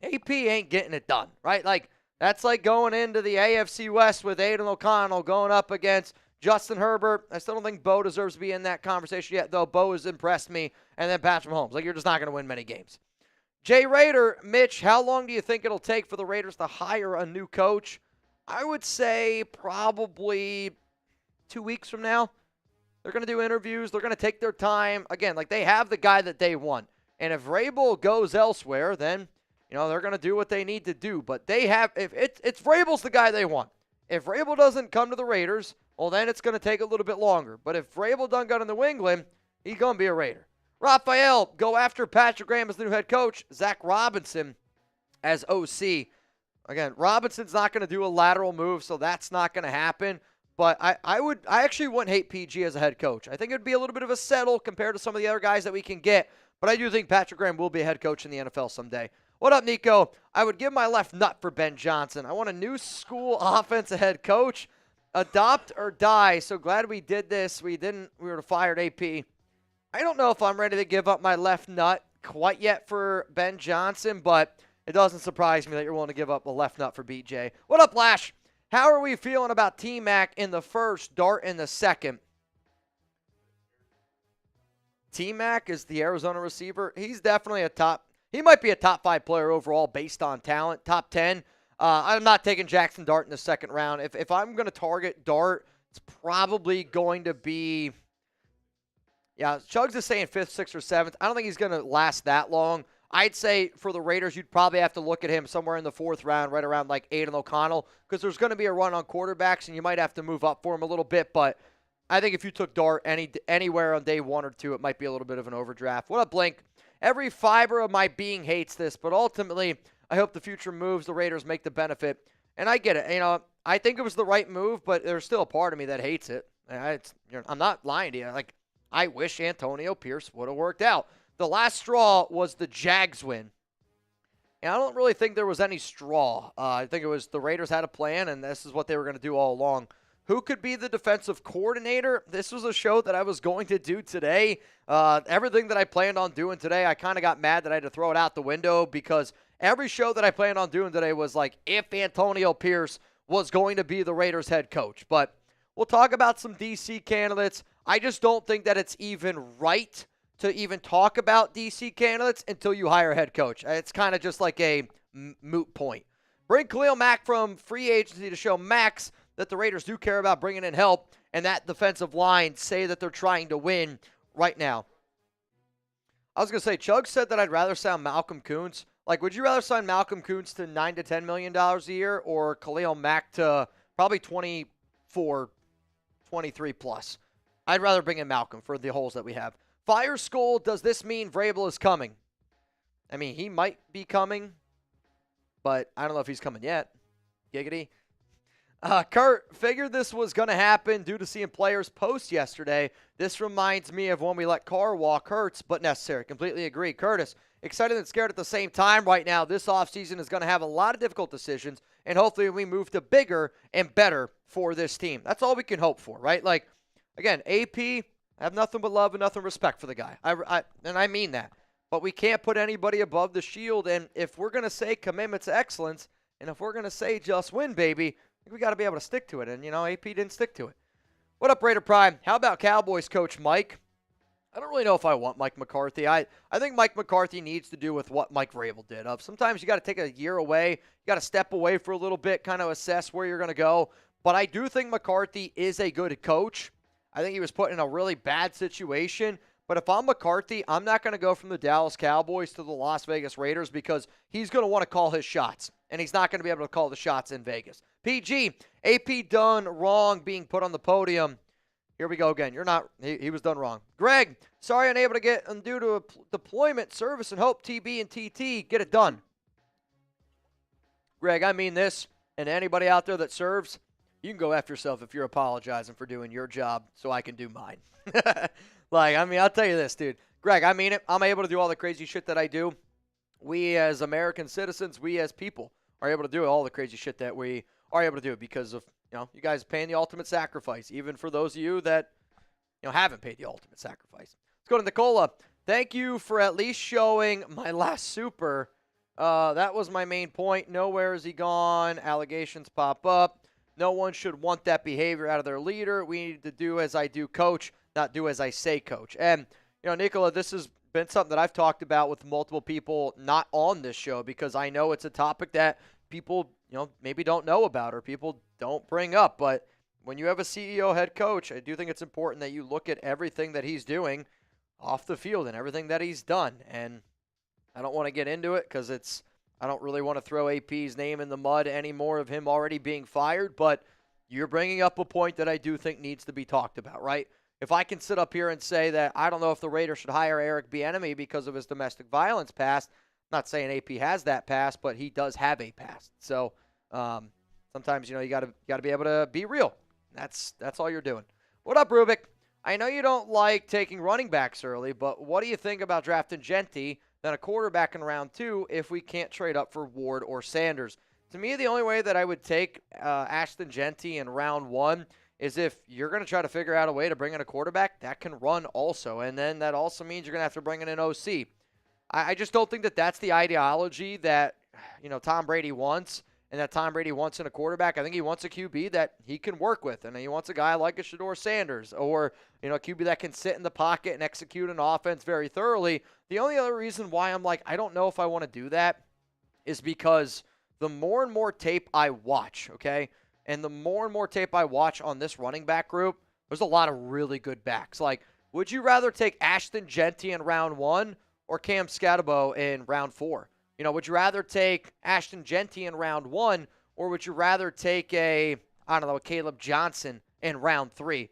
AP ain't getting it done, right? Like, that's like going into the AFC West with Aidan O'Connell going up against Justin Herbert. I still don't think Bo deserves to be in that conversation yet, though. Bo has impressed me. And then Patrick Mahomes. Like, you're just not going to win many games. Jay Raider, Mitch, how long do you think it'll take for the Raiders to hire a new coach? I would say probably 2 weeks from now. They're going to do interviews. They're going to take their time. Again, like, they have the guy that they want. And if Vrabel goes elsewhere, then, they're going to do what they need to do. But they have, if it's Vrabel's the guy they want. If Vrabel doesn't come to the Raiders, well, then it's going to take a little bit longer. But if Vrabel done got in New England, he's going to be a Raider. Raphael, go after Patrick Graham as the new head coach. Zach Robinson as OC. Again, Robinson's not going to do a lateral move, so that's not going to happen. But I actually wouldn't hate PG as a head coach. I think it would be a little bit of a settle compared to some of the other guys that we can get. But I do think Patrick Graham will be a head coach in the NFL someday. What up, Nico? I would give my left nut for Ben Johnson. I want a new school offensive head coach. Adopt or die. So glad we did this. We were fired AP. I don't know if I'm ready to give up my left nut quite yet for Ben Johnson, but it doesn't surprise me that you're willing to give up a left nut for BJ. What up, Lash? How are we feeling about T-Mac in the first, Dart in the second? T-Mac is the Arizona receiver. He's definitely he might be a top 5 player overall based on talent, top 10. I'm not taking Jackson Dart in the second round. If I'm going to target Dart, it's probably going to be, Chugs is saying 5th, 6th, or 7th. I don't think he's going to last that long. I'd say for the Raiders, you'd probably have to look at him somewhere in the 4th round, right around like Aidan O'Connell, because there's going to be a run on quarterbacks, and you might have to move up for him a little bit. But I think if you took Dart anywhere on day 1 or 2, it might be a little bit of an overdraft. What up, Blink? Every fiber of my being hates this, but ultimately, I hope the future moves the Raiders make the benefit. And I get it. I think it was the right move, but there's still a part of me that hates it. I'm not lying to you. Like, I wish Antonio Pierce would have worked out. The last straw was the Jags win. And I don't really think there was any straw. I think it was the Raiders had a plan, and this is what they were going to do all along. Who could be the defensive coordinator? This was a show that I was going to do today. Everything that I planned on doing today, I kind of got mad that I had to throw it out the window because every show that I planned on doing today was like if Antonio Pierce was going to be the Raiders head coach. But we'll talk about some DC candidates. I just don't think that it's even right to even talk about DC candidates until you hire a head coach. It's kind of just like a moot point. Bring Khalil Mack from free agency to show Max that the Raiders do care about bringing in help, and that defensive line say that they're trying to win right now. I was going to say, Chug said that I'd rather sign Malcolm Kuntz. Like, would you rather sign Malcolm Kuntz to $9 to $10 million a year or Khalil Mack to probably 24, 23 plus? I'd rather bring in Malcolm for the holes that we have. Fire Skull, does this mean Vrabel is coming? I mean, he might be coming, but I don't know if he's coming yet. Giggity. Kurt, figured this was going to happen due to seeing players post yesterday. This reminds me of when we let Carr walk. Hurts, but necessary. Completely agree. Curtis, excited and scared at the same time right now. This offseason is going to have a lot of difficult decisions, and hopefully we move to bigger and better for this team. That's all we can hope for, right? Like, again, AP, I have nothing but love and nothing but respect for the guy. And I mean that. But we can't put anybody above the shield, and if we're going to say commitment to excellence, and if we're going to say just win, baby, we got to be able to stick to it, and, AP didn't stick to it. What up, Raider Prime? How about Cowboys coach Mike? I don't really know if I want Mike McCarthy. I think Mike McCarthy needs to do with what Mike Vrabel did. Sometimes you got to take a year away. You got to step away for a little bit, kind of assess where you're going to go. But I do think McCarthy is a good coach. I think he was put in a really bad situation. But if I'm McCarthy, I'm not going to go from the Dallas Cowboys to the Las Vegas Raiders because he's going to want to call his shots, and he's not going to be able to call the shots in Vegas. PG, AP done wrong being put on the podium. Here we go again. You're not. He was done wrong. Greg, sorry unable to get due to a deployment service and hope TB and TT get it done. Greg, I mean this, and anybody out there that serves, you can go after yourself if you're apologizing for doing your job so I can do mine. I'll tell you this, dude. Greg, I mean it. I'm able to do all the crazy shit that I do. We as American citizens, we as people are able to do all the crazy shit that we are able to do because of, you guys paying the ultimate sacrifice, even for those of you that, haven't paid the ultimate sacrifice. Let's go to Nicola. Thank you for at least showing my last super. That was my main point. Nowhere is he gone. Allegations pop up. No one should want that behavior out of their leader. We need to do as I do, coach, not do as I say, coach. And, Nicola, this has been something that I've talked about with multiple people not on this show because I know it's a topic that people, maybe don't know about or people don't bring up. But when you have a CEO head coach, I do think it's important that you look at everything that he's doing off the field and everything that he's done. And I don't want to get into it because I don't really want to throw AP's name in the mud anymore of him already being fired, but you're bringing up a point that I do think needs to be talked about, right? If I can sit up here and say that I don't know if the Raiders should hire Eric Bieniemy because of his domestic violence past, not saying AP has that past, but he does have a past. So sometimes, you got to be able to be real. That's all you're doing. What up, Rubik? I know you don't like taking running backs early, but what do you think about drafting Genty, then a quarterback in round 2 if we can't trade up for Ward or Sanders? To me, the only way that I would take Ashton Genty in round 1 is if you're going to try to figure out a way to bring in a quarterback that can run also, and then that also means you're going to have to bring in an OC. I just don't think that that's the ideology that Tom Brady wants, and that Tom Brady wants in a quarterback. I think he wants a QB that he can work with, and he wants a guy like a Shedeur Sanders or a QB that can sit in the pocket and execute an offense very thoroughly. The only other reason why I'm like, I don't know if I want to do that is because the more and more tape I watch, okay, and the more and more tape I watch on this running back group, there's a lot of really good backs. Like, would you rather take Ashton Genty in round 1 or Cam Scatterbo in round 4? Would you rather take Ashton Genty in round 1 or would you rather take a Caleb Johnson in round 3?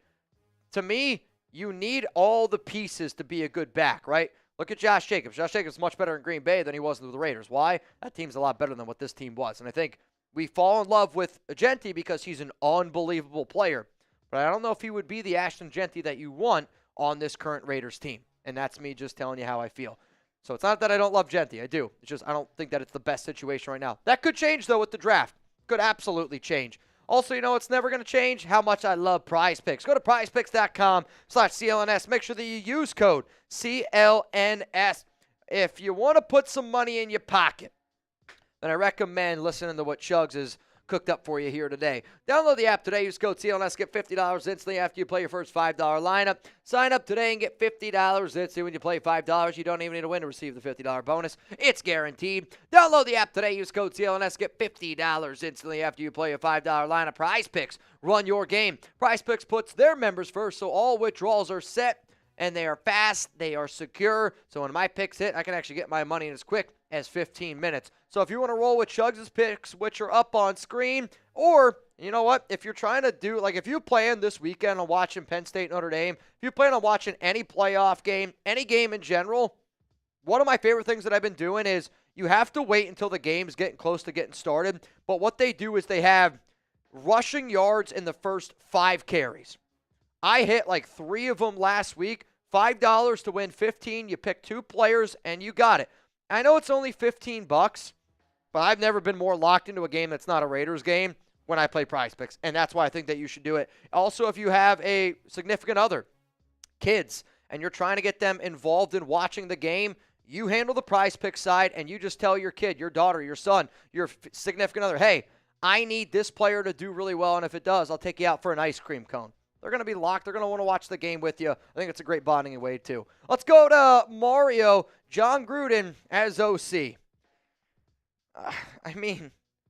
To me, you need all the pieces to be a good back, right? Look at Josh Jacobs. Josh Jacobs is much better in Green Bay than he was with the Raiders. Why? That team's a lot better than what this team was. And I think we fall in love with Genty because he's an unbelievable player. But I don't know if he would be the Ashton Genty that you want on this current Raiders team. And that's me just telling you how I feel. So it's not that I don't love Genty. I do. It's just I don't think that it's the best situation right now. That could change, though, with the draft. Could absolutely change. Also, it's never going to change how much I love PrizePicks. Go to prizepicks.com/CLNS. Make sure that you use code CLNS. If you want to put some money in your pocket, then I recommend listening to what Chugs is cooked up for you here today. Download the app today. Use code CLNS. Get $50 instantly after you play your first $5 lineup. Sign up today and get $50 instantly when you play $5. You don't even need to win to receive the $50 bonus. It's guaranteed. Download the app today. Use code CLNS. Get $50 instantly after you play a $5 lineup. PrizePicks. Run your game. PrizePicks puts their members first, so all withdrawals are set. And they are fast, they are secure. So when my picks hit, I can actually get my money in as quick as 15 minutes. So if you want to roll with Chugs' picks, which are up on screen, or, you know what, if you're trying to do, like if you plan this weekend on watching Penn State, Notre Dame, if you plan on watching any playoff game, any game in general, one of my favorite things that I've been doing is you have to wait until the game's getting close to getting started. But what they do is they have rushing yards in the first 5 carries. I hit like 3 of them last week. $5 to win 15. You pick 2 players and you got it. I know it's only $15, but I've never been more locked into a game that's not a Raiders game when I play PrizePicks, and that's why I think that you should do it. Also, if you have a significant other, kids, and you're trying to get them involved in watching the game, you handle the PrizePicks side and you just tell your kid, your daughter, your son, your significant other, hey, I need this player to do really well, and if it does, I'll take you out for an ice cream cone. They're going to be locked. They're going to want to watch the game with you. I think it's a great bonding way, too. Let's go to Mario. Jon Gruden as OC.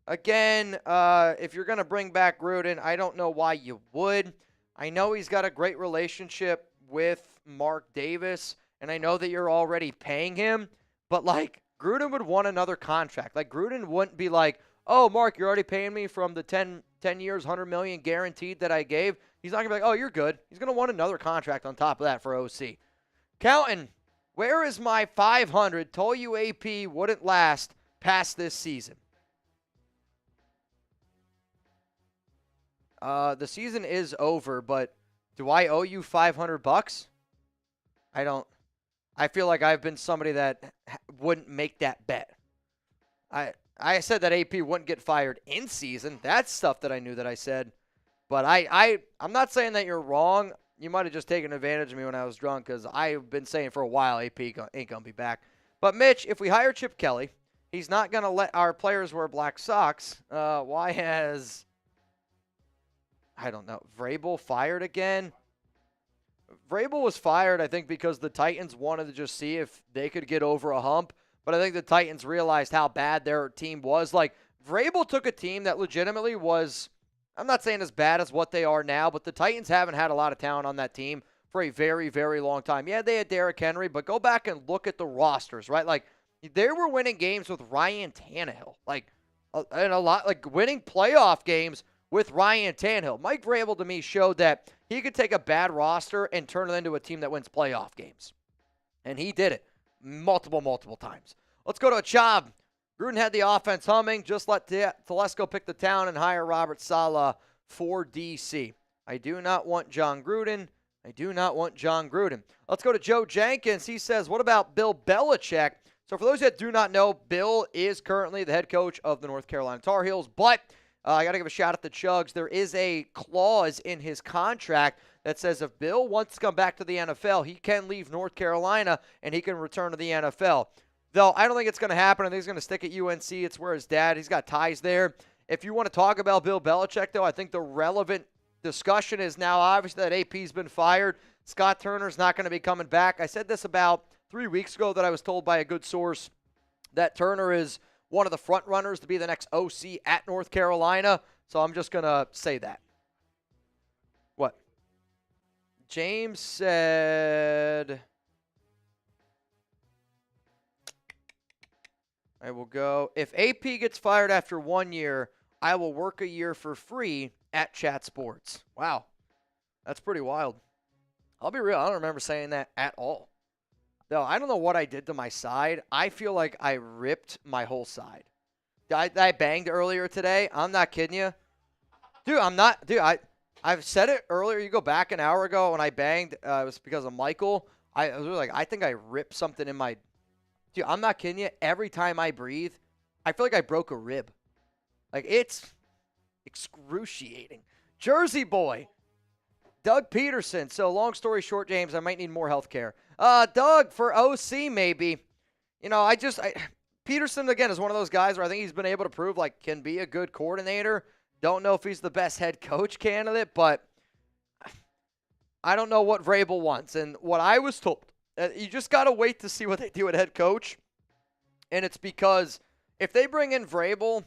Again, if you're going to bring back Gruden, I don't know why you would. I know he's got a great relationship with Mark Davis, and I know that you're already paying him, but, Gruden would want another contract. Gruden wouldn't be like, oh, Mark, you're already paying me from the 10 years, $100 million guaranteed that I gave. He's not going to be like, oh, you're good. He's going to want another contract on top of that for OC. Counting, where is my 500? Told you AP wouldn't last past this season. The season is over, but do I owe you $500? I don't. I feel like I've been somebody that wouldn't make that bet. I said that AP wouldn't get fired in season. That's stuff that I knew that I said. But I'm not saying that you're wrong. You might have just taken advantage of me when I was drunk because I've been saying for a while AP ain't going to be back. But, Mitch, if we hire Chip Kelly, he's not going to let our players wear black socks. Why has, I don't know, Vrabel fired again? Vrabel was fired, I think, because the Titans wanted to just see if they could get over a hump. But I think the Titans realized how bad their team was. Like, Vrabel took a team that legitimately was, I'm not saying as bad as what they are now, but the Titans haven't had a lot of talent on that team for a very, very long time. Yeah, they had Derrick Henry, but go back and look at the rosters, right? Like, they were winning games with Ryan Tannehill. Like, and a lot, like, winning playoff games with Ryan Tannehill. Mike Vrabel, to me, showed that he could take a bad roster and turn it into a team that wins playoff games. And he did it multiple times. Let's go to a job. Gruden had the offense humming. Just let Telesco pick the town and hire Robert Saleh for D.C. I do not want Jon Gruden. I do not want Jon Gruden. Let's go to Joe Jenkins. He says, what about Bill Belichick? So for those that do not know, Bill is currently the head coach of the North Carolina Tar Heels, but I got to give a shout out to Chugs. There is a clause in his contract that says if Bill wants to come back to the NFL, he can leave North Carolina and he can return to the NFL. Though I don't think it's going to happen. I think he's going to stick at UNC. It's where his dad, he's got ties there. If you want to talk about Bill Belichick, though, I think the relevant discussion is now obviously that AP's been fired. Scott Turner's not going to be coming back. I said this about 3 weeks ago that I was told by a good source that Turner is one of the front runners to be the next OC at North Carolina. So I'm just going to say that. What? James said, I will go, if AP gets fired after 1 year, I will work a year for free at Chat Sports. Wow. That's pretty wild. I'll be real. I don't remember saying that at all. No, I don't know what I did to my side. I feel like I ripped my whole side. I banged earlier today. I'm not kidding you. Dude, I'm not. Dude, I've said it earlier. You go back an hour ago when I banged. It was because of Michael. I was really like, I think I ripped something in my. Dude, I'm not kidding you. Every time I breathe, I feel like I broke a rib. Like, it's excruciating. Jersey boy. Doug Peterson. So, long story short, James, I might need more health care. Doug, for OC, maybe. You know, Peterson, again, is one of those guys where I think he's been able to prove, like, can be a good coordinator. Don't know if he's the best head coach candidate, but I don't know what Vrabel wants. And what I was told, you just got to wait to see what they do at head coach. And it's because if they bring in Vrabel,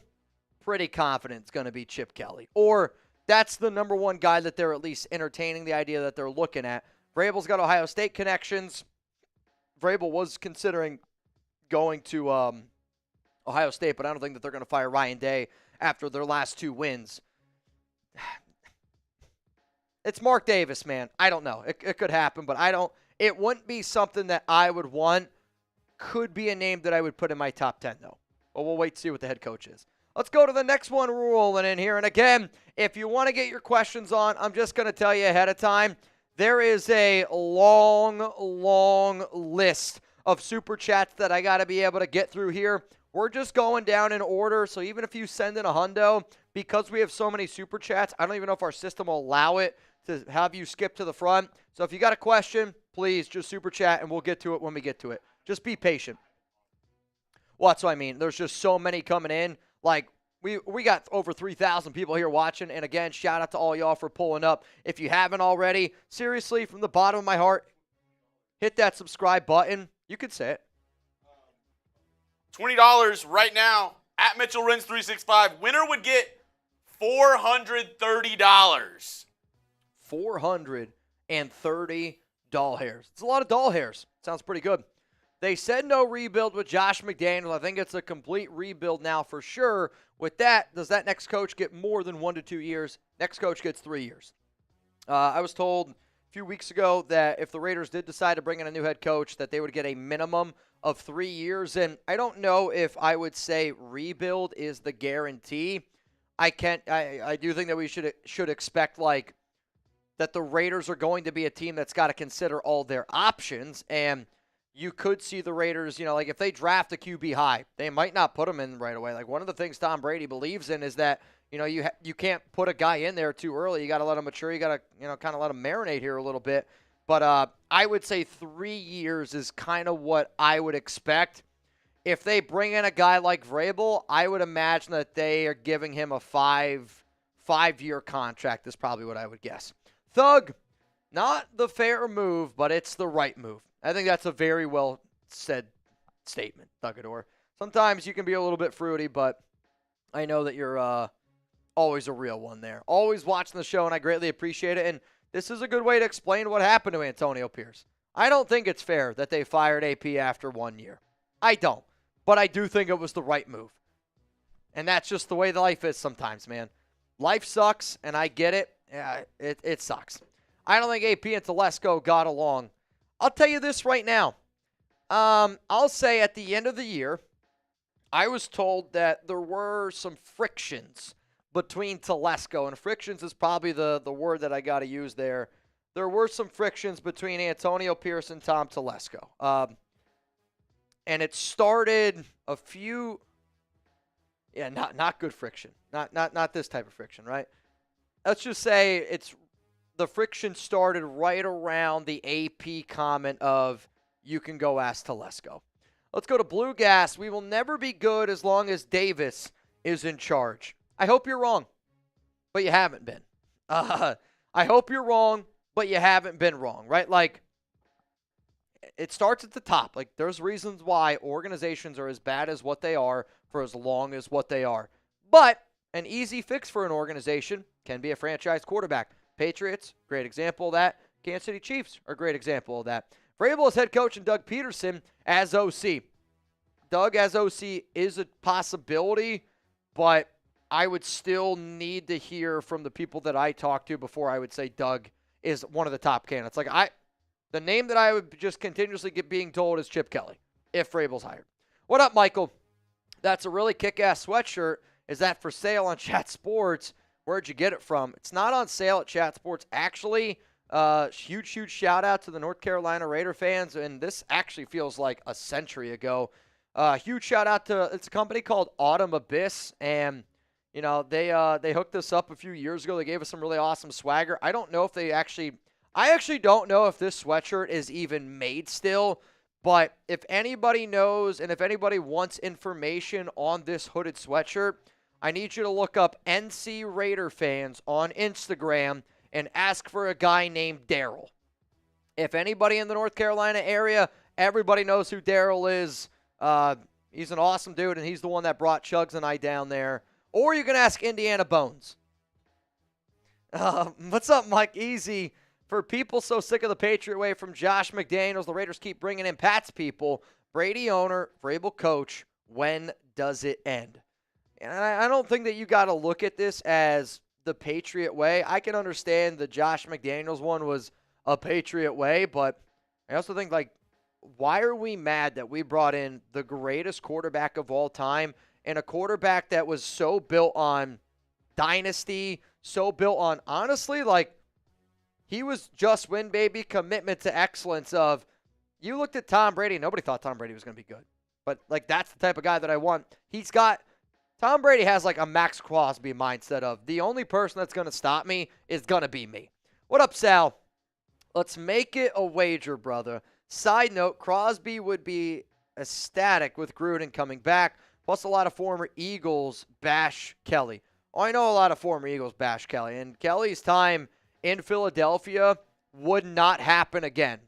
pretty confident it's going to be Chip Kelly. Or that's the number one guy that they're at least entertaining the idea that they're looking at. Vrabel's got Ohio State connections. Vrabel was considering going to Ohio State, but I don't think that they're going to fire Ryan Day after their last 2 wins. It's Mark Davis, man. I don't know. It could happen, but it wouldn't be something that I would want. Could be a name that I would put in my top 10, though. But we'll wait to see what the head coach is. Let's go to the next one rolling in here. And again, if you want to get your questions on, I'm just going to tell you ahead of time, there is a long list of super chats that I got to be able to get through here. We're just going down in order. So even if you send in a hundo, because we have so many super chats, I don't even know if our system will allow it to have you skip to the front. So if you got a question, please just super chat and we'll get to it when we get to it. Just be patient. Well, that's what I mean. There's just so many coming in. Like, we got over 3,000 people here watching. And again, shout out to all y'all for pulling up. If you haven't already, seriously, from the bottom of my heart, hit that subscribe button. You could say it. $20 right now at Mitchell Renz 365. Winner would get $430. 430 doll hairs. It's a lot of doll hairs. Sounds pretty good. They said no rebuild with Josh McDaniels. I think it's a complete rebuild now for sure. With that, does that next coach get more than 1 to 2 years? Next coach gets 3 years. I was told a few weeks ago that if the Raiders did decide to bring in a new head coach, that they would get a minimum of 3 years. And I don't know if I would say rebuild is the guarantee. I do think that we should expect, like, that the Raiders are going to be a team that's got to consider all their options. And you could see the Raiders, you know, like if they draft a QB high, they might not put him in right away. Like one of the things Tom Brady believes in is that, you know, you can't put a guy in there too early. You got to let him mature. You got to, you know, kind of let him marinate here a little bit. But I would say 3 years is kind of what I would expect. if they bring in a guy like Vrabel, I would imagine that they are giving him a five-year contract is probably what I would guess. Thug, not the fair move, but it's the right move. I think that's a very well said statement, Thugador. Sometimes you can be a little bit fruity, but I know that you're always a real one there. Always watching the show, and I greatly appreciate it. And this is a good way to explain what happened to Antonio Pierce. I don't think it's fair that they fired AP after 1 year. I don't. But I do think it was the right move. And that's just the way life is sometimes, man. Life sucks, and I get it. Yeah, it sucks. I don't think AP and Telesco got along. I'll tell you this right now. I'll say at the end of the year, I was told that there were some frictions between Telesco, and frictions is probably the word that I got to use there. There were some frictions between Antonio Pierce and Tom Telesco. And it started a few, not good friction. Not this type of friction, right? Let's just say the friction started right around the AP comment of, you can go ask Telesco. Let's go to Blue Gas. We will never be good as long as Davis is in charge. I hope you're wrong, but you haven't been. I hope you're wrong, but you haven't been wrong, right? Like, it starts at the top. Like, there's reasons why organizations are as bad as what they are for as long as what they are. But an easy fix for an organization can be a franchise quarterback. Patriots, great example of that. Kansas City Chiefs are a great example of that. Vrabel as head coach and Doug Peterson as OC. Doug as OC is a possibility, but I would still need to hear from the people that I talk to before I would say Doug is one of the top candidates. The name that I would just continuously get being told is Chip Kelly, if Vrabel's hired. What up, Michael? That's a really kick-ass sweatshirt. Is that for sale on Chat Sports? Where'd you get it from? It's not on sale at Chat Sports. Actually, huge shout-out to the North Carolina Raider fans, and this actually feels like a century ago. Huge shout-out to, it's a company called Autumn Abyss, and they hooked us up a few years ago. They gave us some really awesome swagger. I actually don't know if this sweatshirt is even made still, but if anybody knows and if anybody wants information on this hooded sweatshirt, I need you to look up NC Raider fans on Instagram and ask for a guy named Daryl. If anybody in the North Carolina area, everybody knows who Daryl is. He's an awesome dude, and he's the one that brought Chugs and I down there. Or you can ask Indiana Bones. What's up, Mike? Easy. For people so sick of the Patriot way from Josh McDaniels, the Raiders keep bringing in Pat's people. Brady owner, Vrabel coach. When does it end? And I don't think that you got to look at this as the Patriot way. I can understand the Josh McDaniels one was a Patriot way, but I also think, why are we mad that we brought in the greatest quarterback of all time and a quarterback that was so built on dynasty, so built on, honestly, he was just win, baby, commitment to excellence of, you looked at Tom Brady, nobody thought Tom Brady was going to be good. But, that's the type of guy that I want. Tom Brady has, a Max Crosby mindset of, the only person that's going to stop me is going to be me. What up, Sal? Let's make it a wager, brother. Side note, Crosby would be ecstatic with Gruden coming back, plus a lot of former Eagles bash Kelly. Oh, I know a lot of former Eagles bash Kelly, and Kelly's time in Philadelphia would not happen again.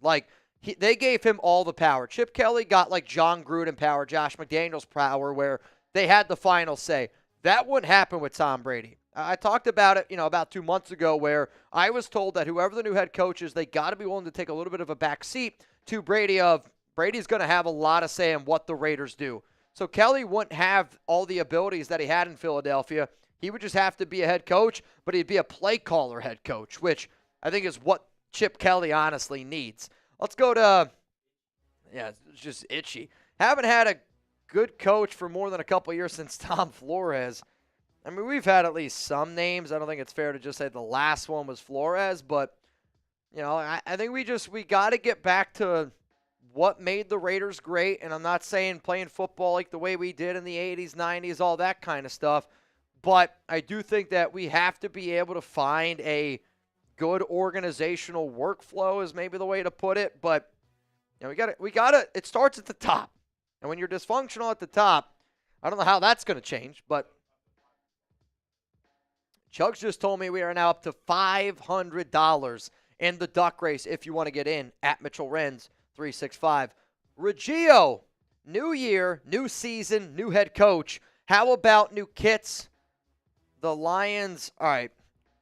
They gave him all the power. Chip Kelly got Jon Gruden power, Josh McDaniels power, where they had the final say. That wouldn't happen with Tom Brady. I talked about it, about 2 months ago, where I was told that whoever the new head coach is, they got to be willing to take a little bit of a back seat to Brady of, Brady's going to have a lot of say in what the Raiders do. So Kelly wouldn't have all the abilities that he had in Philadelphia. He would just have to be a head coach, but he'd be a play caller head coach, which I think is what Chip Kelly honestly needs. Let's go to, it's just itchy. Haven't had a good coach for more than a couple years since Tom Flores. I mean, we've had at least some names. I don't think it's fair to just say the last one was Flores, but, I think we got to get back to what made the Raiders great, and I'm not saying playing football like the way we did in the 80s, 90s, all that kind of stuff, but I do think that we have to be able to find a good organizational workflow is maybe the way to put it, but we got to it starts at the top. And when you're dysfunctional at the top, I don't know how that's going to change, but Chugs just told me we are now up to $500 in the duck race if you want to get in at Mitchell Renz 365. Reggio, new year, new season, new head coach. How about new kits? The Lions, all right.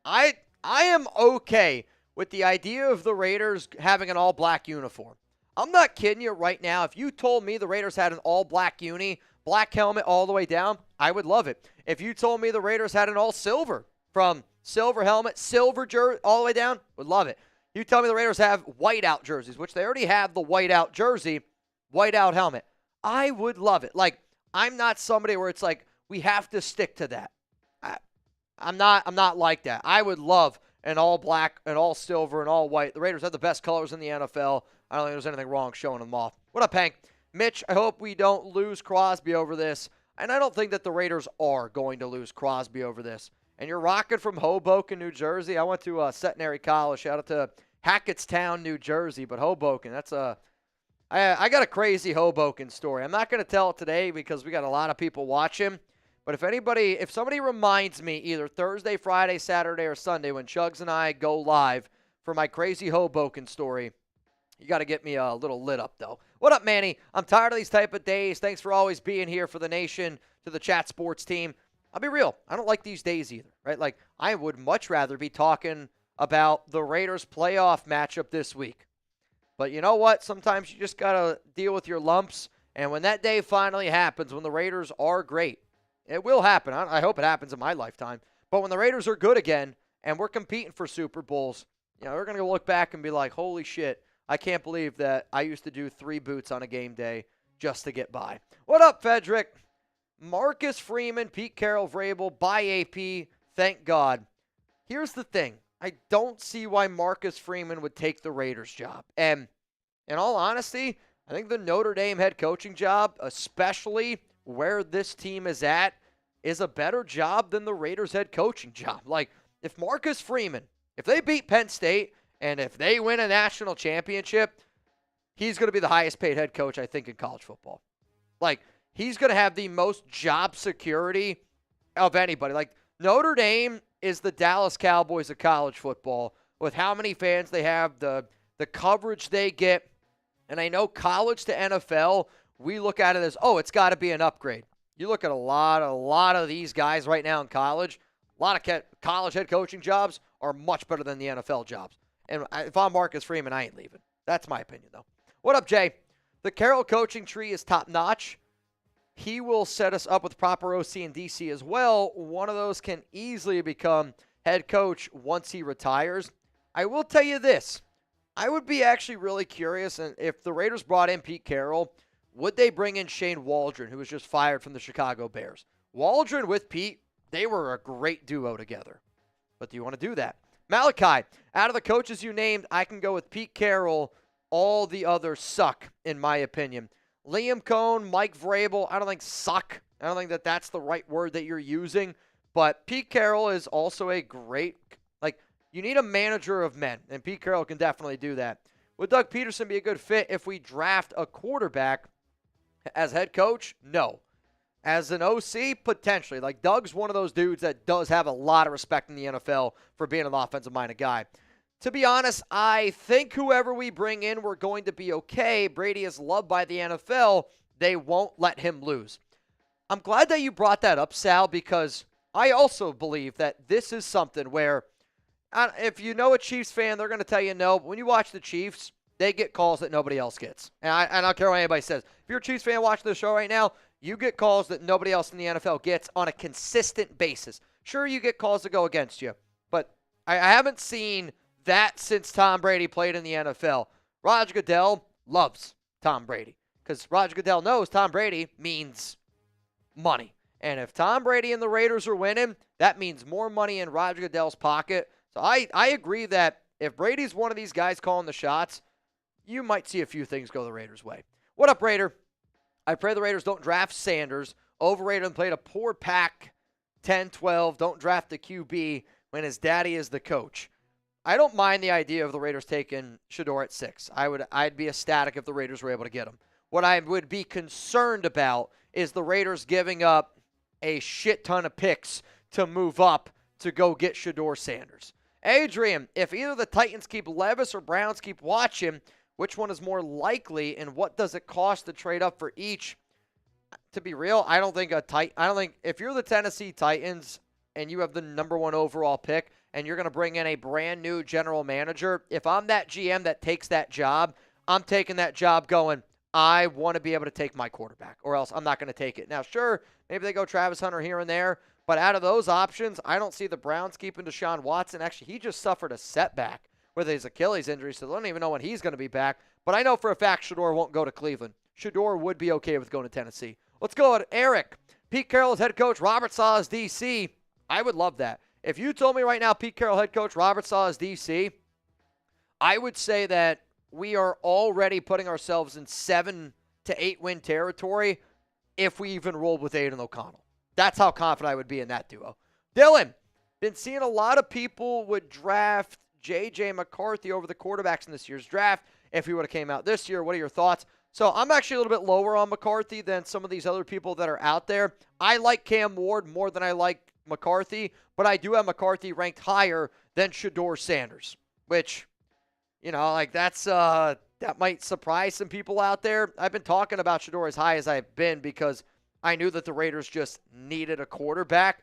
I am okay with the idea of the Raiders having an all-black uniform. I'm not kidding you right now. If you told me the Raiders had an all-black uni, black helmet all the way down, I would love it. If you told me the Raiders had an all-silver, from silver helmet, silver jersey, all the way down, would love it. You tell me the Raiders have whiteout jerseys, which they already have the whiteout jersey, whiteout helmet. I would love it. Like, I'm not somebody where it's like, we have to stick to that. I'm not like that. I would love an all black, an all silver, and all white. The Raiders have the best colors in the NFL. I don't think there's anything wrong showing them off. What up, Hank? Mitch, I hope we don't lose Crosby over this. And I don't think that the Raiders are going to lose Crosby over this. And you're rocking from Hoboken, New Jersey. I went to Centenary College. Shout out to Hackettstown, New Jersey. But Hoboken, that's I got a crazy Hoboken story. I'm not going to tell it today because we got a lot of people watching. But if somebody reminds me either Thursday, Friday, Saturday, or Sunday when Chugs and I go live for my crazy Hoboken story, you got to get me a little lit up, though. What up, Manny? I'm tired of these type of days. Thanks for always being here for the nation, to the Chat Sports team. I'll be real. I don't like these days either, right? Like, I would much rather be talking about the Raiders playoff matchup this week. But you know what? Sometimes you just got to deal with your lumps. And when that day finally happens, when the Raiders are great, it will happen. I hope it happens in my lifetime. But when the Raiders are good again and we're competing for Super Bowls, we're going to look back and be like, holy shit, I can't believe that I used to do 3 boots on a game day just to get by. What up, Fedrick? Marcus Freeman, Pete Carroll, Vrabel, by AP, thank God. Here's the thing. I don't see why Marcus Freeman would take the Raiders job. And in all honesty, I think the Notre Dame head coaching job, especially where this team is at, is a better job than the Raiders head coaching job. Like, if Marcus Freeman, if they beat Penn State and if they win a national championship, he's going to be the highest paid head coach, I think, in college football. Like, he's going to have the most job security of anybody. Like, Notre Dame is the Dallas Cowboys of college football with how many fans they have, the coverage they get. And I know college to NFL, we look at it as, oh, it's got to be an upgrade. You look at a lot of these guys right now in college, a lot of college head coaching jobs are much better than the NFL jobs. And if I'm Marcus Freeman, I ain't leaving. That's my opinion, though. What up, Jay? The Carroll coaching tree is top-notch. He will set us up with proper OC and DC as well. One of those can easily become head coach once he retires. I will tell you this. I would be actually really curious, and if the Raiders brought in Pete Carroll, would they bring in Shane Waldron, who was just fired from the Chicago Bears? Waldron with Pete, they were a great duo together. But do you want to do that? Malachi, out of the coaches you named, I can go with Pete Carroll. All the others suck, in my opinion. Liam Cohn, Mike Vrabel, I don't think suck. I don't think that that's the right word that you're using. But Pete Carroll is also a great, you need a manager of men, and Pete Carroll can definitely do that. Would Doug Peterson be a good fit if we draft a quarterback as head coach? No. As an OC, potentially. Like, Doug's one of those dudes that does have a lot of respect in the NFL for being an offensive-minded guy. To be honest, I think whoever we bring in, we're going to be okay. Brady is loved by the NFL. They won't let him lose. I'm glad that you brought that up, Sal, because I also believe that this is something where, if you know a Chiefs fan, they're going to tell you no. But when you watch the Chiefs, they get calls that nobody else gets. And I don't care what anybody says. If you're a Chiefs fan watching the show right now, you get calls that nobody else in the NFL gets on a consistent basis. Sure, you get calls that go against you. But I haven't seen that since Tom Brady played in the NFL. Roger Goodell loves Tom Brady because Roger Goodell knows Tom Brady means money. And if Tom Brady and the Raiders are winning, that means more money in Roger Goodell's pocket. So I agree that if Brady's one of these guys calling the shots, you might see a few things go the Raiders' way. What up, Raider? I pray the Raiders don't draft Sanders. Overrated and played a poor pack 10-12. Don't draft the QB when his daddy is the coach. I don't mind the idea of the Raiders taking Shador at 6. I'd be ecstatic if the Raiders were able to get him. What I would be concerned about is the Raiders giving up a shit ton of picks to move up to go get Shedeur Sanders. Adrian, if either the Titans keep Levis or Browns keep Watson, which one is more likely, and what does it cost to trade up for each? To be real, I don't think if you're the Tennessee Titans and you have the number 1 overall pick and you're going to bring in a brand new general manager, if I'm that GM that takes that job, I'm taking that job going, I want to be able to take my quarterback, or else I'm not going to take it. Now, sure, maybe they go Travis Hunter here and there, but out of those options, I don't see the Browns keeping Deshaun Watson. Actually, he just suffered a setback with his Achilles injury, so they don't even know when he's going to be back. But I know for a fact Shedeur won't go to Cleveland. Shedeur would be okay with going to Tennessee. Let's go at Eric. Pete Carroll is head coach. Robert Saleh is DC. I would love that. If you told me right now Pete Carroll head coach, Robert Saleh is DC, I would say that we are already putting ourselves in 7 to 8 win territory if we even rolled with Aidan O'Connell. That's how confident I would be in that duo. Dylan, been seeing a lot of people would draft J.J. McCarthy over the quarterbacks in this year's draft. If he would have came out this year, what are your thoughts? So I'm actually a little bit lower on McCarthy than some of these other people that are out there. I like Cam Ward more than I like McCarthy, but I do have McCarthy ranked higher than Shedeur Sanders, which, that might surprise some people out there. I've been talking about Shedeur as high as I've been because I knew that the Raiders just needed a quarterback.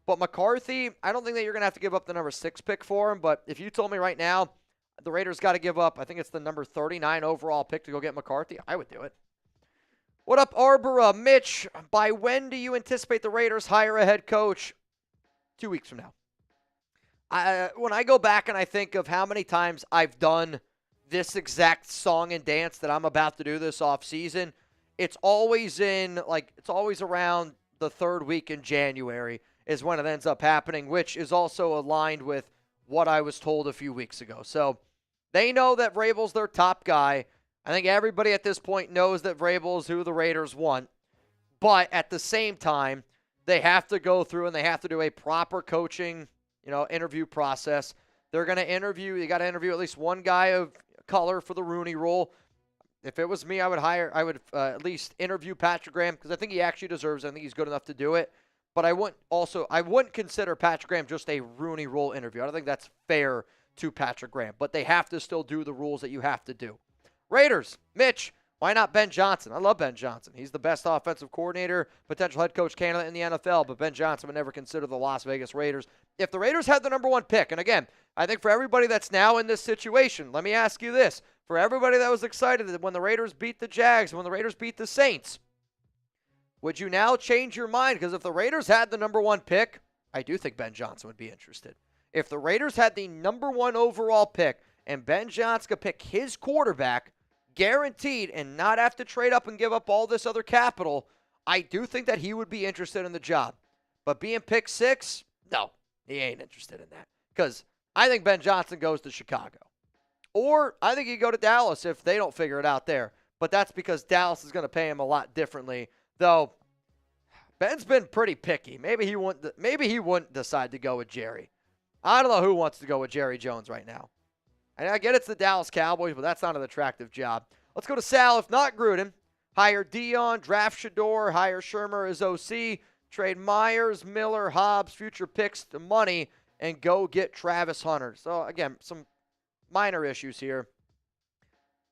But McCarthy, I don't think that you're going to have to give up the number 6 pick for him, but if you told me right now the Raiders got to give up, I think it's the number 39 overall pick to go get McCarthy, I would do it. What up, Arbora? Mitch, by when do you anticipate the Raiders hire a head coach? 2 weeks from now. When I go back and I think of how many times I've done this exact song and dance that I'm about to do this offseason, it's always around the 3rd week in January is when it ends up happening, which is also aligned with what I was told a few weeks ago. So they know that Vrabel's their top guy. I think everybody at this point knows that Vrabel's who the Raiders want. But at the same time, they have to go through and they have to do a proper coaching, interview process. They're going to interview. You got to interview at least one guy of color for the Rooney Rule. If it was me, I would at least interview Patrick Graham because I think he actually deserves it. I think he's good enough to do it. But I wouldn't consider Patrick Graham just a Rooney Rule interview. I don't think that's fair to Patrick Graham. But they have to still do the rules that you have to do. Raiders, Mitch, why not Ben Johnson? I love Ben Johnson. He's the best offensive coordinator, potential head coach candidate in the NFL, but Ben Johnson would never consider the Las Vegas Raiders. If the Raiders had the number 1 pick, and again, I think for everybody that's now in this situation, let me ask you this. For everybody that was excited when the Raiders beat the Jags, when the Raiders beat the Saints, would you now change your mind? Because if the Raiders had the number 1 pick, I do think Ben Johnson would be interested. If the Raiders had the number 1 overall pick and Ben Johnson could pick his quarterback, guaranteed, and not have to trade up and give up all this other capital, I do think that he would be interested in the job. But being pick 6, no, he ain't interested in that. Because I think Ben Johnson goes to Chicago. Or I think he'd go to Dallas if they don't figure it out there. But that's because Dallas is going to pay him a lot differently. Though, Ben's been pretty picky. Maybe he wouldn't decide to go with Jerry. I don't know who wants to go with Jerry Jones right now. And I get it's the Dallas Cowboys, but that's not an attractive job. Let's go to Sal. If not Gruden, hire Dion, draft Shedeur, hire Shermer as OC, trade Myers, Miller, Hobbs, future picks to money, and go get Travis Hunter. So, again, some minor issues here.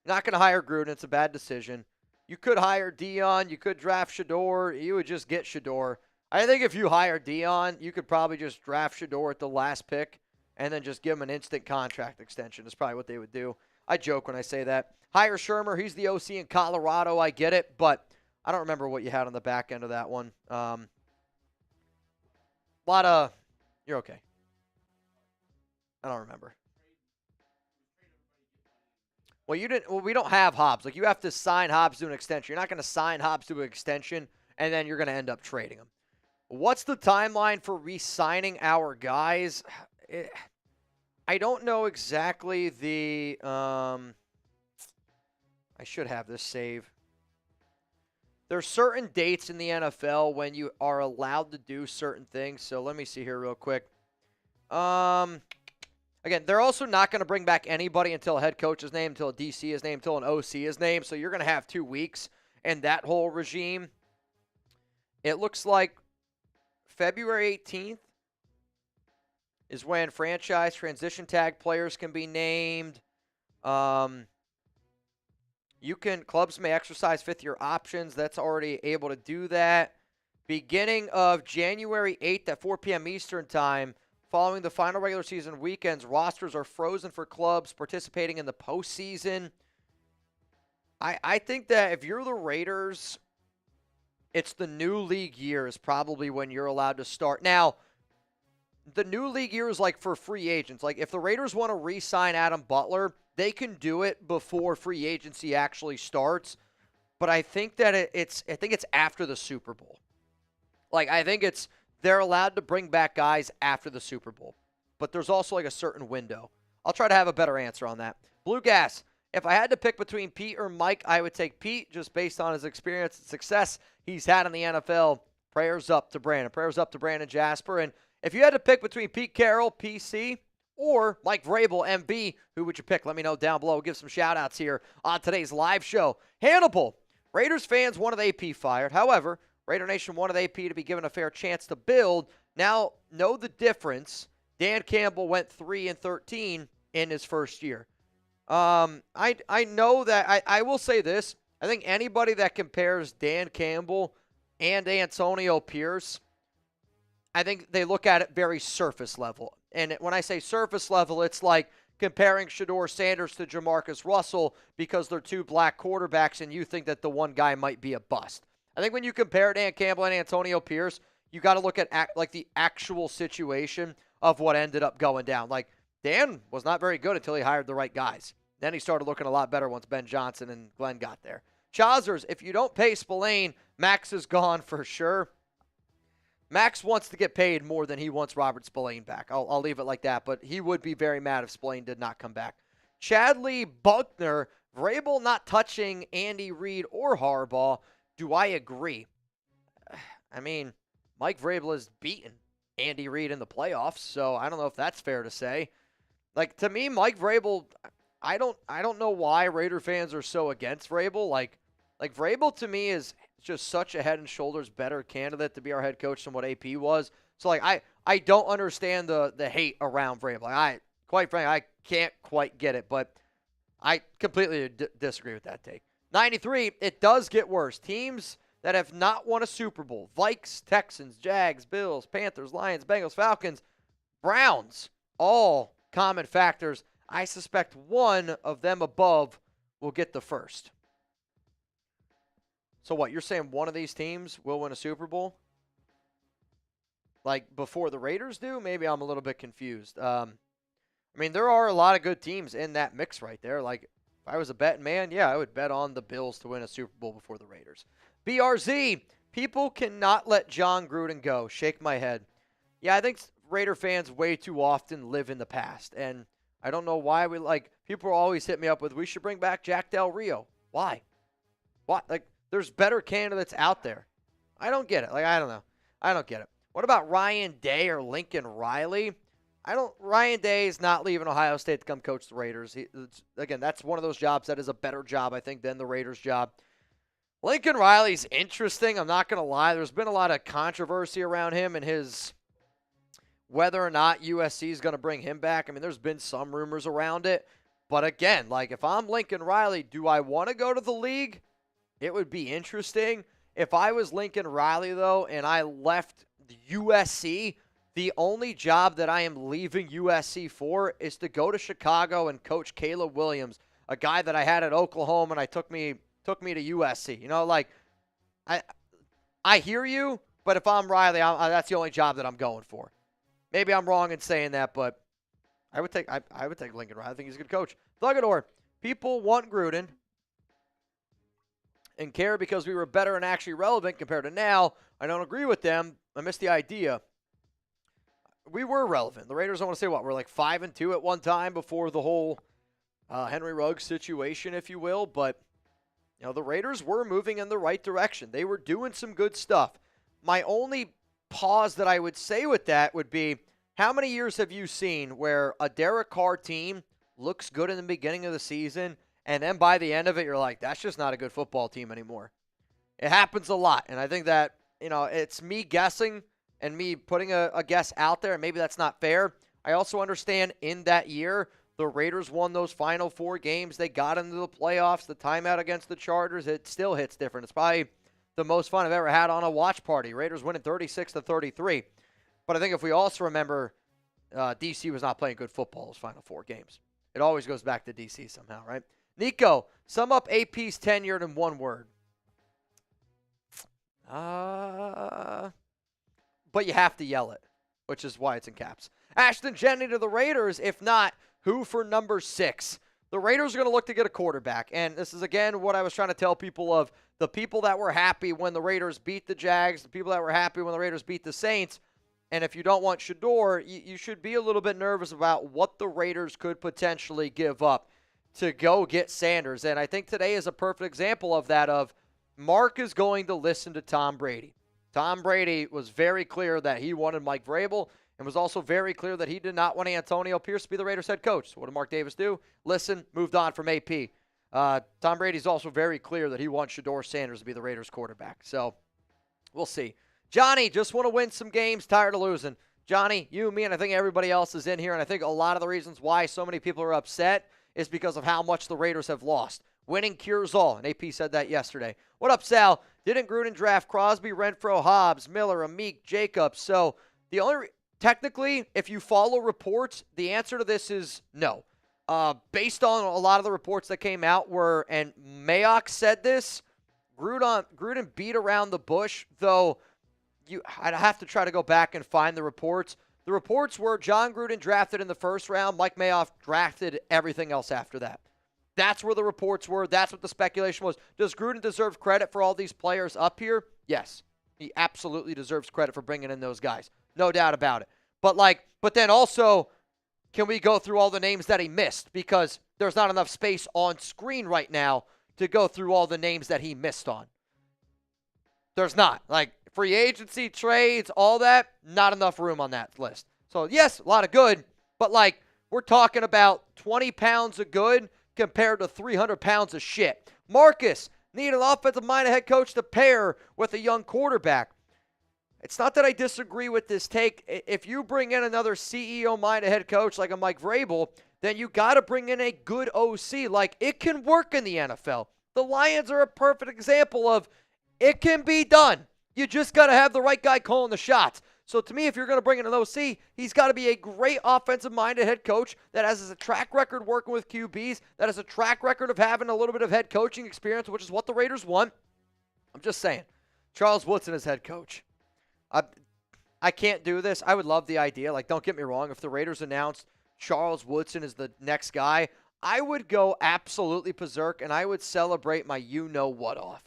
Not going to hire Gruden. It's a bad decision. You could hire Dion. You could draft Shedeur. You would just get Shedeur. I think if you hire Dion, you could probably just draft Shedeur at the last pick and then just give him an instant contract extension. That's probably what they would do. I joke when I say that. Hire Shermer. He's the OC in Colorado. I get it, but I don't remember what you had on the back end of that one. You're okay. I don't remember. Well, we don't have Hobbs. Like, you have to sign Hobbs to an extension. You're not going to sign Hobbs to an extension, and then you're going to end up trading him. What's the timeline for re-signing our guys? I don't know exactly the I should have this saved. There's certain dates in the NFL when you are allowed to do certain things. So let me see here real quick. I Again, they're also not going to bring back anybody until a head coach is named, until a DC is named, until an OC is named. So you're going to have 2 weeks in that whole regime. It looks like February 18th is when franchise transition tag players can be named. Clubs may exercise 5th-year options. That's already able to do that. Beginning of January 8th at 4 p.m. Eastern Time, following the final regular season weekends, rosters are frozen for clubs participating in the postseason. I think that if you're the Raiders, it's the new league year is probably when you're allowed to start. Now, the new league year is like for free agents. Like if the Raiders want to re-sign Adam Butler, they can do it before free agency actually starts. But I think that it's after the Super Bowl. Like I think they're allowed to bring back guys after the Super Bowl. But there's also like a certain window. I'll try to have a better answer on that. Blue Gas, if I had to pick between Pete or Mike, I would take Pete just based on his experience and success he's had in the NFL. Prayers up to Brandon. Prayers up to Brandon Jasper. And if you had to pick between Pete Carroll, PC, or Mike Vrabel, MB, who would you pick? Let me know down below. We'll give some shout-outs here on today's live show. Hannibal, Raiders fans wanted AP fired. However, Raider Nation wanted AP to be given a fair chance to build. Now, know the difference. Dan Campbell went 3-13 in his first year. I know that I will say this. I think anybody that compares Dan Campbell and Antonio Pierce, I think they look at it very surface level. And when I say surface level, it's like comparing Shedeur Sanders to Jamarcus Russell because they're 2 black quarterbacks and you think that the one guy might be a bust. I think when you compare Dan Campbell and Antonio Pierce, you got to look at like the actual situation of what ended up going down. Like Dan was not very good until he hired the right guys. Then he started looking a lot better once Ben Johnson and Glenn got there. Chazers, if you don't pay Spillane, Max is gone for sure. Max wants to get paid more than he wants Robert Spillane back. I'll leave it like that, but he would be very mad if Spillane did not come back. Chadley Buckner, Vrabel not touching Andy Reid or Harbaugh. Do I agree? I mean, Mike Vrabel has beaten Andy Reid in the playoffs, so I don't know if that's fair to say. Like, to me, Mike Vrabel, I don't know why Raider fans are so against Vrabel. Like Vrabel to me is just such a head and shoulders better candidate to be our head coach than what AP was. So like I don't understand the hate around Vrabel. Like, quite frankly, I can't quite get it, but I completely disagree with that take. 93, it does get worse. Teams that have not won a Super Bowl, Vikes, Texans, Jags, Bills, Panthers, Lions, Bengals, Falcons, Browns, all common factors. I suspect one of them above will get the first. So what, you're saying one of these teams will win a Super Bowl? Like before the Raiders do? Maybe I'm a little bit confused. I mean, there are a lot of good teams in that mix right there. Like, if I was a betting man, yeah, I would bet on the Bills to win a Super Bowl before the Raiders. BRZ, people cannot let Jon Gruden go. Shake my head. Yeah, I think Raider fans way too often live in the past. And I don't know why people always hit me up with, we should bring back Jack Del Rio. Why? What? Like, there's better candidates out there. I don't get it. Like, I don't know. I don't get it. What about Ryan Day or Lincoln Riley? Ryan Day is not leaving Ohio State to come coach the Raiders. Again, that's one of those jobs that is a better job, I think, than the Raiders job. Lincoln Riley's interesting. I'm not going to lie. There's been a lot of controversy around him and his whether or not USC is going to bring him back. I mean, there's been some rumors around it. But again, like if I'm Lincoln Riley, do I want to go to the league? It would be interesting. If I was Lincoln Riley, though, and I left USC, the only job that I am leaving USC for is to go to Chicago and coach Caleb Williams, a guy that I had at Oklahoma and I took me to USC. You know, like I hear you, but if I'm Riley, that's the only job that I'm going for. Maybe I'm wrong in saying that, but I would take Lincoln Riley. I think he's a good coach. Thugador, people want Gruden and care because we were better and actually relevant compared to now. I don't agree with them. I miss the idea. We were relevant. The Raiders, I want to say, we're like 5-2 at one time before the whole Henry Ruggs situation, if you will. But, you know, the Raiders were moving in the right direction. They were doing some good stuff. My only pause that I would say with that would be How many years have you seen where a Derek Carr team looks good in the beginning of the season, and then by the end of it, you're like, that's just not a good football team anymore? It happens a lot, and I think that, it's me guessing and me putting a guess out there, and maybe that's not fair. I also understand in that year, the Raiders won those final 4 games. They got into the playoffs. The timeout against the Chargers, it still hits different. It's probably the most fun I've ever had on a watch party. Raiders winning 36-33. But I think if we also remember, DC was not playing good football those final 4 games. It always goes back to DC somehow, right? Nico, sum up AP's tenure in one word. But you have to yell it, which is why it's in caps. Ashton Jennings to the Raiders. If not, who for number 6? The Raiders are going to look to get a quarterback. And this is, again, what I was trying to tell people of the people that were happy when the Raiders beat the Jags, the people that were happy when the Raiders beat the Saints. And if you don't want Shador, you should be a little bit nervous about what the Raiders could potentially give up to go get Sanders. And I think today is a perfect example of that, of Mark is going to listen to Tom Brady. Tom Brady was very clear that he wanted Mike Vrabel, and was also very clear that he did not want Antonio Pierce to be the Raiders head coach. So what did Mark Davis do? Listen, moved on from AP. Tom Brady's also very clear that he wants Shador Sanders to be the Raiders quarterback. So we'll see. Johnny, just want to win some games, tired of losing. Johnny, you, me, and I think everybody else is in here, and I think a lot of the reasons why so many people are upset is because of how much the Raiders have lost. Winning cures all, and AP said that yesterday. What up, Sal? Didn't Gruden draft Crosby, Renfro, Hobbs, Miller, Amik, Jacobs? So the only technically, if you follow reports, the answer to this is no. Based on a lot of the reports that came out and Mayock said this, Gruden beat around the bush, though I'd have to try to go back and find the reports. The reports were Jon Gruden drafted in the first round, Mike Mayock drafted everything else after that. That's where the reports were. That's what the speculation was. Does Gruden deserve credit for all these players up here? Yes. He absolutely deserves credit for bringing in those guys. No doubt about it. But then also, can we go through all the names that he missed? Because there's not enough space on screen right now to go through all the names that he missed on. There's not. Free agency, trades, all that, not enough room on that list. So, yes, a lot of good, but we're talking about 20 pounds of good compared to 300 pounds of shit. Marcus, need an offensive-minded head coach to pair with a young quarterback. It's not that I disagree with this take. If you bring in another CEO-minded head coach like a Mike Vrabel, then you got to bring in a good OC. It can work in the NFL. The Lions are a perfect example of it can be done. You just got to have the right guy calling the shots. So to me, if you're going to bring in an OC, he's got to be a great offensive-minded head coach that has a track record working with QBs, that has a track record of having a little bit of head coaching experience, which is what the Raiders want. I'm just saying. Charles Woodson is head coach. I can't do this. I would love the idea. Don't get me wrong. If the Raiders announced Charles Woodson is the next guy, I would go absolutely berserk, and I would celebrate my you-know-what off.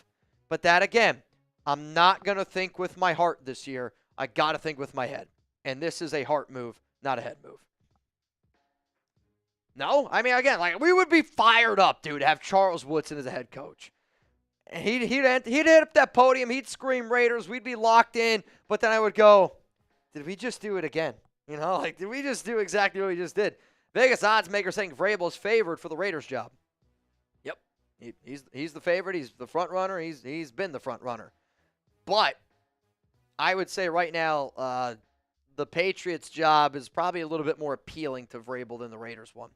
But that, again, I'm not going to think with my heart this year. I got to think with my head. And this is a heart move, not a head move. No? I mean, again, we would be fired up, dude, to have Charles Woodson as a head coach. And he'd hit up that podium. He'd scream Raiders. We'd be locked in. But then I would go, did we just do it again? Did we just do exactly what we just did? Vegas odds maker saying Vrabel is favored for the Raiders job. Yep. He's the favorite. He's the front runner. He's been the front runner. But I would say right now the Patriots job is probably a little bit more appealing to Vrabel than the Raiders one.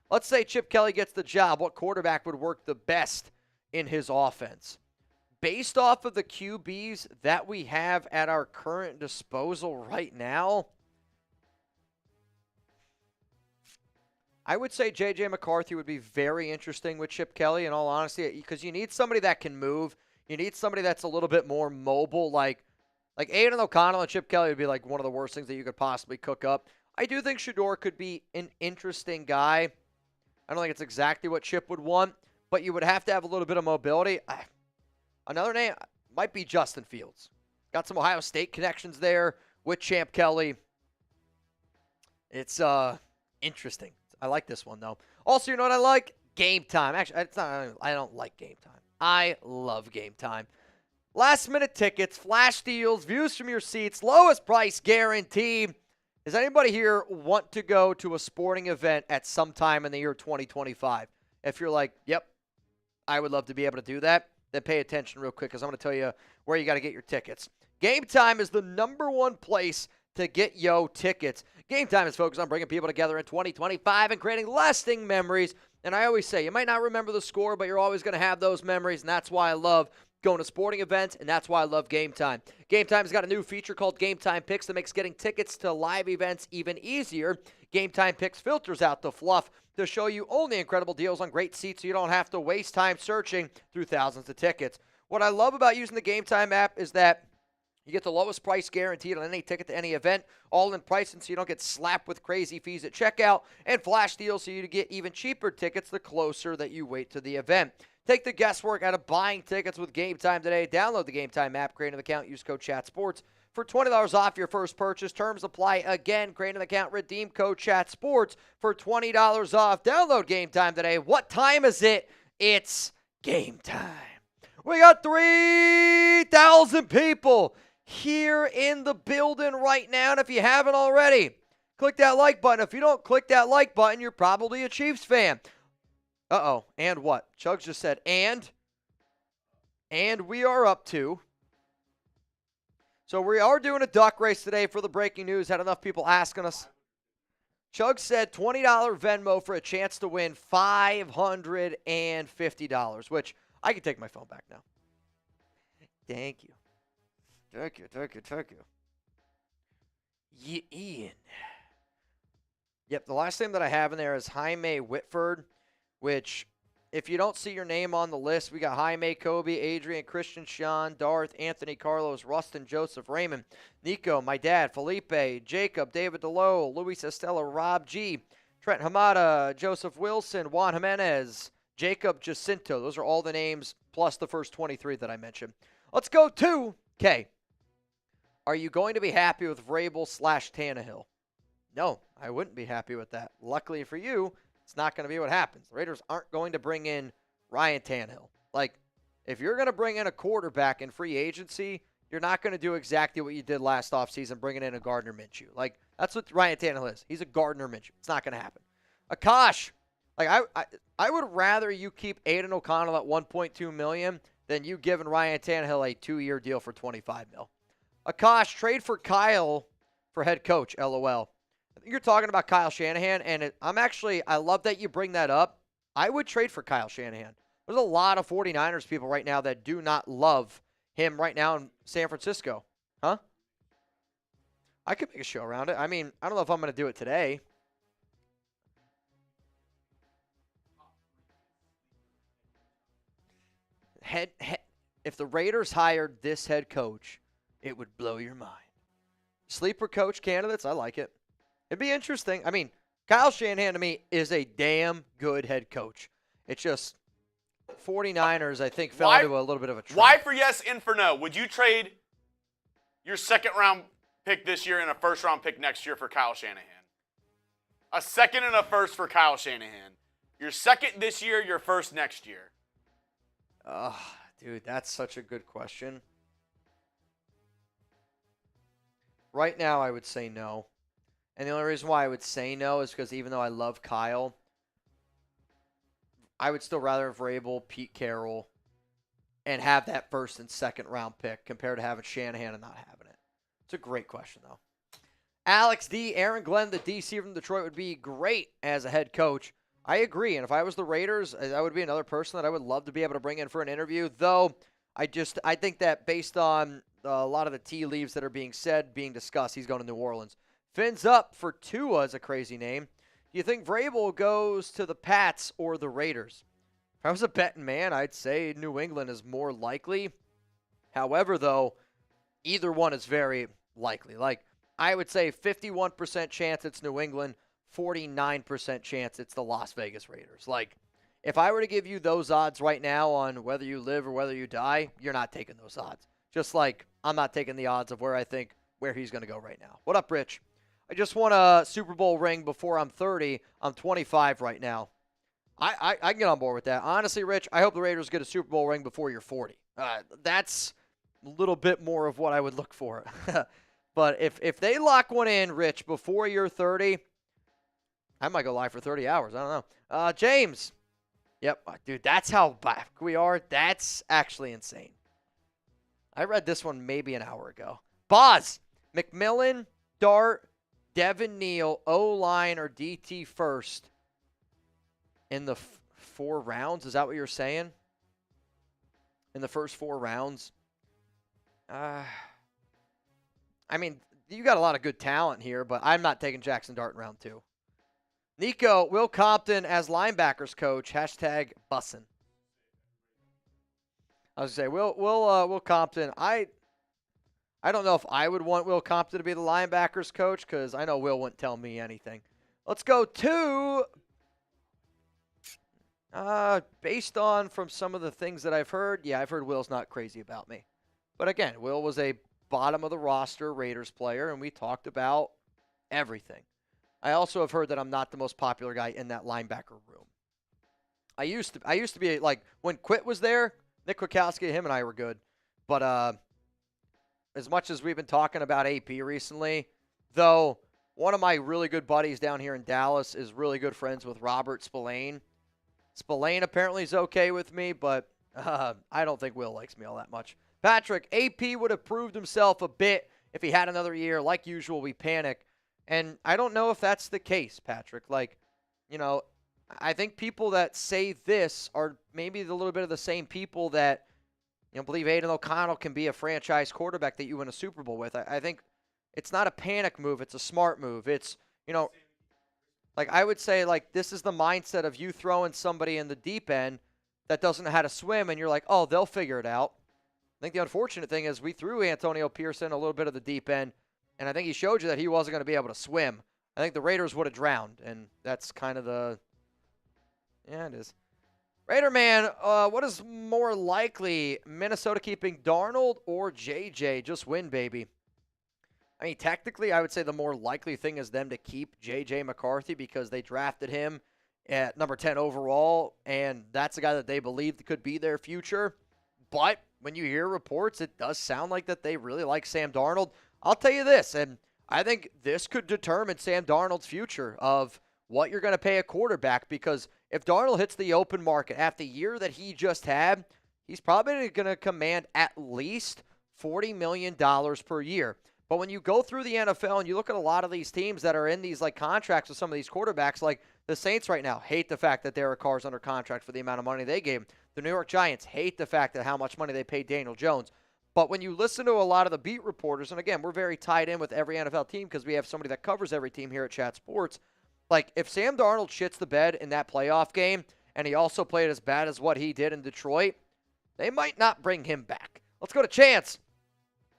Let's say Chip Kelly gets the job. What quarterback would work the best in his offense? Based off of the QBs that we have at our current disposal right now, I would say J.J. McCarthy would be very interesting with Chip Kelly, in all honesty, because you need somebody that can move. You need somebody that's a little bit more mobile. Like Aidan O'Connell and Chip Kelly would be one of the worst things that you could possibly cook up. I do think Shador could be an interesting guy. I don't think it's exactly what Chip would want, but you would have to have a little bit of mobility. Another name might be Justin Fields. Got some Ohio State connections there with Champ Kelly. It's interesting. I like this one, though. Also, you know what I like? Game Time. Actually, it's not. I don't like Game Time. I love Game Time. Last-minute tickets, flash deals, views from your seats, lowest price guarantee. Does anybody here want to go to a sporting event at some time in the year 2025? If you're like, yep, I would love to be able to do that, then pay attention real quick because I'm going to tell you where you got to get your tickets. Game Time is the #1 place to get tickets. Game Time is focused on bringing people together in 2025 and creating lasting memories. And I always say, you might not remember the score, but you're always going to have those memories, and that's why I love going to sporting events, and that's why I love Game Time. Game Time's got a new feature called Game Time Picks that makes getting tickets to live events even easier. Game Time Picks filters out the fluff to show you only incredible deals on great seats so you don't have to waste time searching through thousands of tickets. What I love about using the Game Time app is that you get the lowest price guaranteed on any ticket to any event, all in pricing so you don't get slapped with crazy fees at checkout, and flash deals so you get even cheaper tickets the closer that you wait to the event. Take the guesswork out of buying tickets with Game Time today. Download the Game Time app, create an account, use code CHATSPORTS for $20 off your first purchase. Terms apply. Again, create an account, redeem code CHATSPORTS for $20 off. Download Game Time today. What time is it? It's game time. We got 3,000 people here in the building right now, and if you haven't already, click that like button. If you don't click that like button, you're probably a Chiefs fan. Uh-oh, and what? Chugs just said, and we are up to. So we are doing a duck race today for the breaking news. Had enough people asking us. Chug said $20 Venmo for a chance to win $550, which I can take my phone back now. Thank you. Thank you. Ian. Yep, the last name that I have in there is Jaime Whitford, which, if you don't see your name on the list, we got Jaime, Kobe, Adrian, Christian, Sean, Darth, Anthony, Carlos, Rustin, Joseph, Raymond, Nico, my dad, Felipe, Jacob, David DeLoe, Luis Estella, Rob G, Trent Hamada, Joseph Wilson, Juan Jimenez, Jacob Jacinto. Those are all the names plus the first 23 that I mentioned. Let's go to K. Are you going to be happy with Vrabel/Tannehill? No, I wouldn't be happy with that. Luckily for you, it's not going to be what happens. The Raiders aren't going to bring in Ryan Tannehill. Like, if you're going to bring in a quarterback in free agency, you're not going to do exactly what you did last offseason, bringing in a Gardner Minshew. Like, that's what Ryan Tannehill is. He's a Gardner Minshew. It's not going to happen. Akash, like, I would rather you keep Aidan O'Connell at $1.2 million than you giving Ryan Tannehill a 2-year deal for $25 million. Akash, trade for Kyle for head coach, LOL. I think you're talking about Kyle Shanahan, and I love that you bring that up. I would trade for Kyle Shanahan. There's a lot of 49ers people right now that do not love him right now in San Francisco. Huh? I could make a show around it. I mean, I don't know if I'm going to do it today. If the Raiders hired this head coach, it would blow your mind. Sleeper coach candidates, I like it. It'd be interesting. I mean, Kyle Shanahan to me is a damn good head coach. It's just 49ers, I think, fell into a little bit of a trap. Why for yes and for no? Would you trade your second-round pick this year and a first-round pick next year for Kyle Shanahan? A second and a first for Kyle Shanahan. Your second this year, your first next year. Dude, that's such a good question. Right now, I would say no. And the only reason why I would say no is because even though I love Kyle, I would still rather have Vrabel, Pete Carroll, and have that first and second round pick compared to having Shanahan and not having it. It's a great question, though. Alex D. Aaron Glenn, the DC from Detroit, would be great as a head coach. I agree. And if I was the Raiders, that would be another person that I would love to be able to bring in for an interview. Though, I think that based on a lot of the tea leaves that are being discussed, he's going to New Orleans. Fins up for Tua is a crazy name. Do you think Vrabel goes to the Pats or the Raiders? If I was a betting man, I'd say New England is more likely. However, though, either one is very likely. Like, I would say 51% chance it's New England, 49% chance it's the Las Vegas Raiders. Like, if I were to give you those odds right now on whether you live or whether you die, you're not taking those odds. Just like I'm not taking the odds of where he's going to go right now. What up, Rich? I just won a Super Bowl ring before I'm 30. I'm 25 right now. I can get on board with that. Honestly, Rich, I hope the Raiders get a Super Bowl ring before you're 40. That's a little bit more of what I would look for. But if they lock one in, Rich, before you're 30, I might go live for 30 hours. I don't know. James. Yep. Dude, that's how back we are. That's actually insane. I read this one maybe an hour ago. Boz, McMillan, Dart, Devin Neal, O-line, or DT first in the 4 rounds. Is that what you're saying? In the first 4 rounds? I mean, you got a lot of good talent here, but I'm not taking Jackson Dart in round 2. Nico, Will Compton as linebackers coach. Hashtag bussin'. I was going to say, Will Compton, I don't know if I would want Will Compton to be the linebackers coach because I know Will wouldn't tell me anything. Let's go to, based on from some of the things that I've heard, yeah, I've heard Will's not crazy about me. But again, Will was a bottom of the roster Raiders player, and we talked about everything. I also have heard that I'm not the most popular guy in that linebacker room. I used to be like when Quit was there, Nick Kwiatkowski, him and I were good. But as much as we've been talking about AP recently, though, one of my really good buddies down here in Dallas is really good friends with Robert Spillane. Spillane apparently is okay with me, but I don't think Will likes me all that much. Patrick, AP would have proved himself a bit if he had another year. Like usual, we panic. And I don't know if that's the case, Patrick. Like, you know, I think people that say this are maybe a little bit of the same people that, you know, believe Aidan O'Connell can be a franchise quarterback that you win a Super Bowl with. I think it's not a panic move. It's a smart move. It's, you know, like I would say, like, this is the mindset of you throwing somebody in the deep end that doesn't know how to swim, and you're like, oh, they'll figure it out. I think the unfortunate thing is we threw Antonio Pearson a little bit of the deep end, and I think he showed you that he wasn't going to be able to swim. I think the Raiders would have drowned, and that's kind of the – yeah, it is. Raider man, what is more likely, Minnesota keeping Darnold or JJ? Just win, baby. I mean, technically, I would say the more likely thing is them to keep JJ McCarthy because they drafted him at number 10 overall, and that's a guy that they believe could be their future. But when you hear reports, it does sound like that they really like Sam Darnold. I'll tell you this, and I think this could determine Sam Darnold's future of what you're going to pay a quarterback, because if Darnold hits the open market after the year that he just had, he's probably going to command at least $40 million per year. But when you go through the NFL and you look at a lot of these teams that are in these like contracts with some of these quarterbacks, like the Saints right now hate the fact that Derek Carr's under contract for the amount of money they gave him. The New York Giants hate the fact that how much money they paid Daniel Jones. But when you listen to a lot of the beat reporters, and again, we're very tied in with every NFL team because we have somebody that covers every team here at Chat Sports. Like, if Sam Darnold shits the bed in that playoff game, and he also played as bad as what he did in Detroit, they might not bring him back. Let's go to Chance.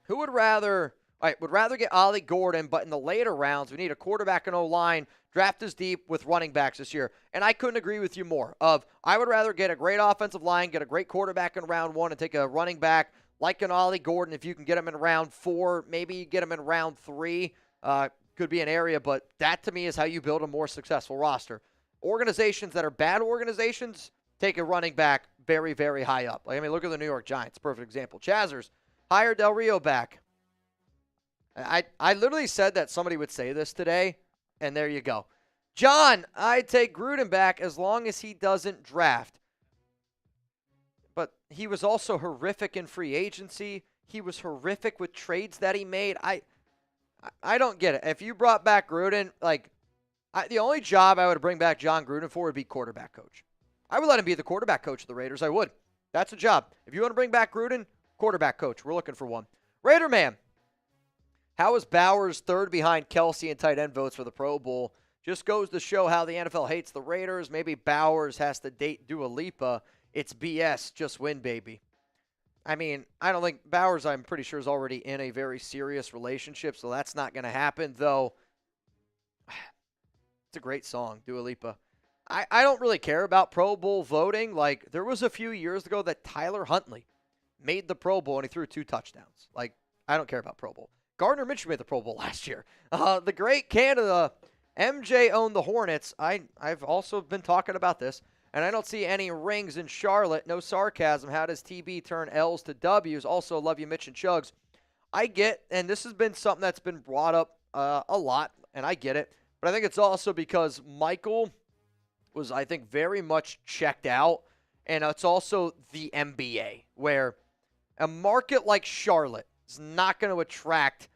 Who would rather... All right, would rather get Ollie Gordon, but in the later rounds, we need a quarterback and O-line. Draft is deep with running backs this year. And I couldn't agree with you more. I would rather get a great offensive line, get a great quarterback in round 1, and take a running back like an Ollie Gordon. If you can get him in round 4, maybe you get him in round 3. Could be an area, but that to me is how you build a more successful roster. Organizations that are bad organizations take a running back very, very high up. Like, I mean, look at the New York Giants. Perfect example. Chazers, hire Del Rio back. I literally said that somebody would say this today, and there you go. John, I'd take Gruden back as long as he doesn't draft. But he was also horrific in free agency. He was horrific with trades that he made. I don't get it. If you brought back Gruden, like, the only job I would bring back Jon Gruden for would be quarterback coach. I would let him be the quarterback coach of the Raiders. I would. That's a job. If you want to bring back Gruden, quarterback coach. We're looking for one. Raider man. How is Bowers third behind Kelsey in tight end votes for the Pro Bowl? Just goes to show how the NFL hates the Raiders. Maybe Bowers has to date Dua Lipa. It's BS. Just win, baby. I mean, I don't think Bowers, I'm pretty sure, is already in a very serious relationship, so that's not going to happen, though. It's a great song, Dua Lipa. I don't really care about Pro Bowl voting. Like, there was a few years ago that Tyler Huntley made the Pro Bowl and he threw 2 touchdowns. Like, I don't care about Pro Bowl. Gardner Minshew made the Pro Bowl last year. The great Canada, MJ owned the Hornets. I've also been talking about this, and I don't see any rings in Charlotte. No sarcasm. How does TB turn L's to W's? Also, love you, Mitch and Chugs. I get, and this has been something that's been brought up a lot, and I get it, but I think it's also because Michael was, I think, very much checked out, and it's also the NBA, where a market like Charlotte is not going to attract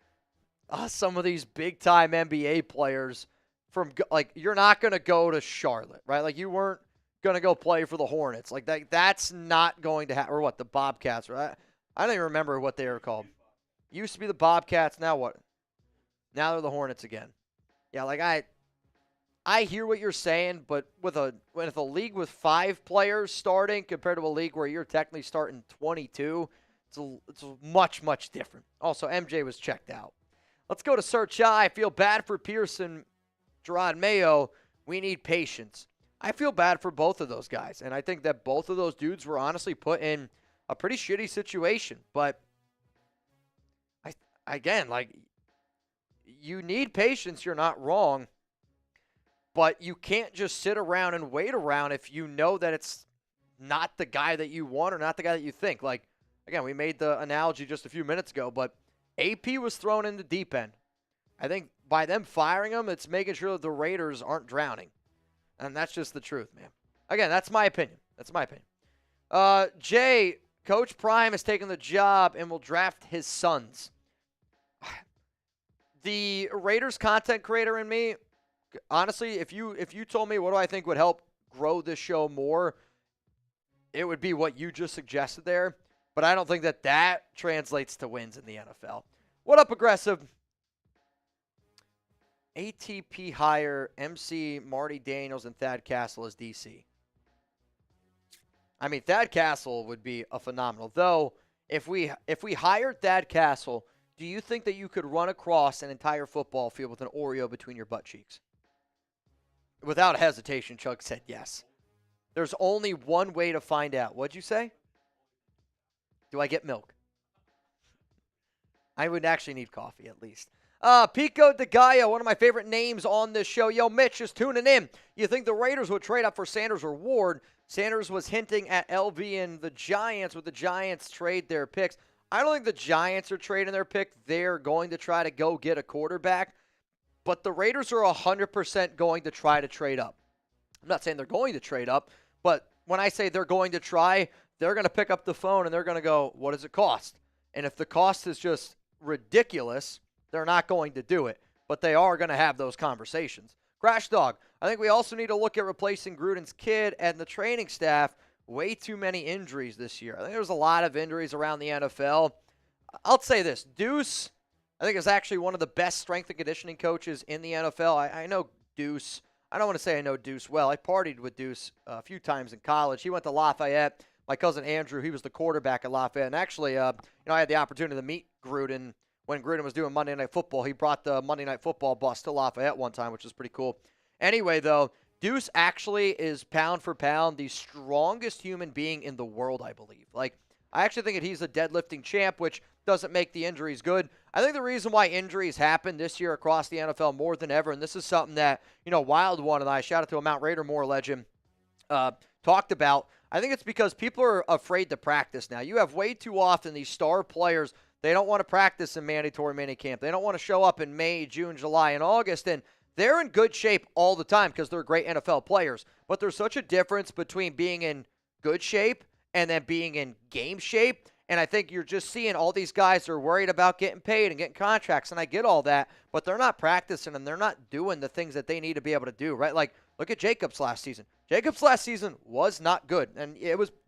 some of these big-time NBA players from, like, you're not going to go to Charlotte, right? Like, you weren't going to go play for the Hornets. Like, that's not going to happen. Or what, the Bobcats, right? I don't even remember what they were called. Used to be the Bobcats, now what? Now they're the Hornets again. Yeah, like, I hear what you're saying, but with a league with 5 players starting compared to a league where you're technically starting 22, it's much, much different. Also, MJ was checked out. Let's go to Search I feel bad for Pearson, Gerard Mayo. We need patience. I feel bad for both of those guys, and I think that both of those dudes were honestly put in a pretty shitty situation. But, again, like, you need patience. You're not wrong. But you can't just sit around and wait around if you know that it's not the guy that you want or not the guy that you think. Like, again, we made the analogy just a few minutes ago, but AP was thrown in the deep end. I think by them firing him, it's making sure that the Raiders aren't drowning. And that's just the truth, man. Again, that's my opinion. Jay, Coach Prime has taken the job and will draft his sons. The Raiders content creator in me, honestly, if you told me what do I think would help grow this show more, it would be what you just suggested there. But I don't think that translates to wins in the NFL. What up, Aggressive? ATP hire MC, Marty Daniels, and Thad Castle as DC. I mean, Thad Castle would be a phenomenal. Though, if we hired Thad Castle, do you think that you could run across an entire football field with an Oreo between your butt cheeks? Without hesitation, Chuck said yes. There's only one way to find out. What'd you say? Do I get milk? I would actually need coffee at least. Pico de Gallo, one of my favorite names on this show. Yo, Mitch is tuning in. You think the Raiders would trade up for Sanders or Ward? Sanders was hinting at LV and the Giants. Would the Giants trade their picks? I don't think the Giants are trading their pick. They're going to try to go get a quarterback. But the Raiders are 100% going to try to trade up. I'm not saying they're going to trade up, but when I say they're going to try, they're going to pick up the phone and they're going to go, what does it cost? And if the cost is just ridiculous, they're not going to do it. But they are going to have those conversations. Crash Dog, I think we also need to look at replacing Gruden's kid and the training staff. Way too many injuries this year. I think there's a lot of injuries around the NFL. I'll say this. Deuce, I think, is actually one of the best strength and conditioning coaches in the NFL. I know Deuce. I don't want to say I know Deuce well. I partied with Deuce a few times in college. He went to Lafayette. My cousin Andrew, he was the quarterback at Lafayette. And actually, I had the opportunity to meet Gruden when Gruden was doing Monday Night Football. He brought the Monday Night Football bus to Lafayette one time, which was pretty cool. Anyway, though, Deuce actually is pound for pound the strongest human being in the world, I believe. Like, I actually think that he's a deadlifting champ, which doesn't make the injuries good. I think the reason why injuries happen this year across the NFL more than ever, and this is something that, Wild One and I, shout out to a Mount Raider Moore legend, talked about. I think it's because people are afraid to practice now. You have way too often these star players, they don't want to practice in mandatory minicamp. They don't want to show up in May, June, July, and August, and they're in good shape all the time because they're great NFL players. But there's such a difference between being in good shape and then being in game shape. And I think you're just seeing all these guys are worried about getting paid and getting contracts. And I get all that, but they're not practicing and they're not doing the things that they need to be able to do, right? Like, look at Jacobs last season. Jacobs last season was not good. And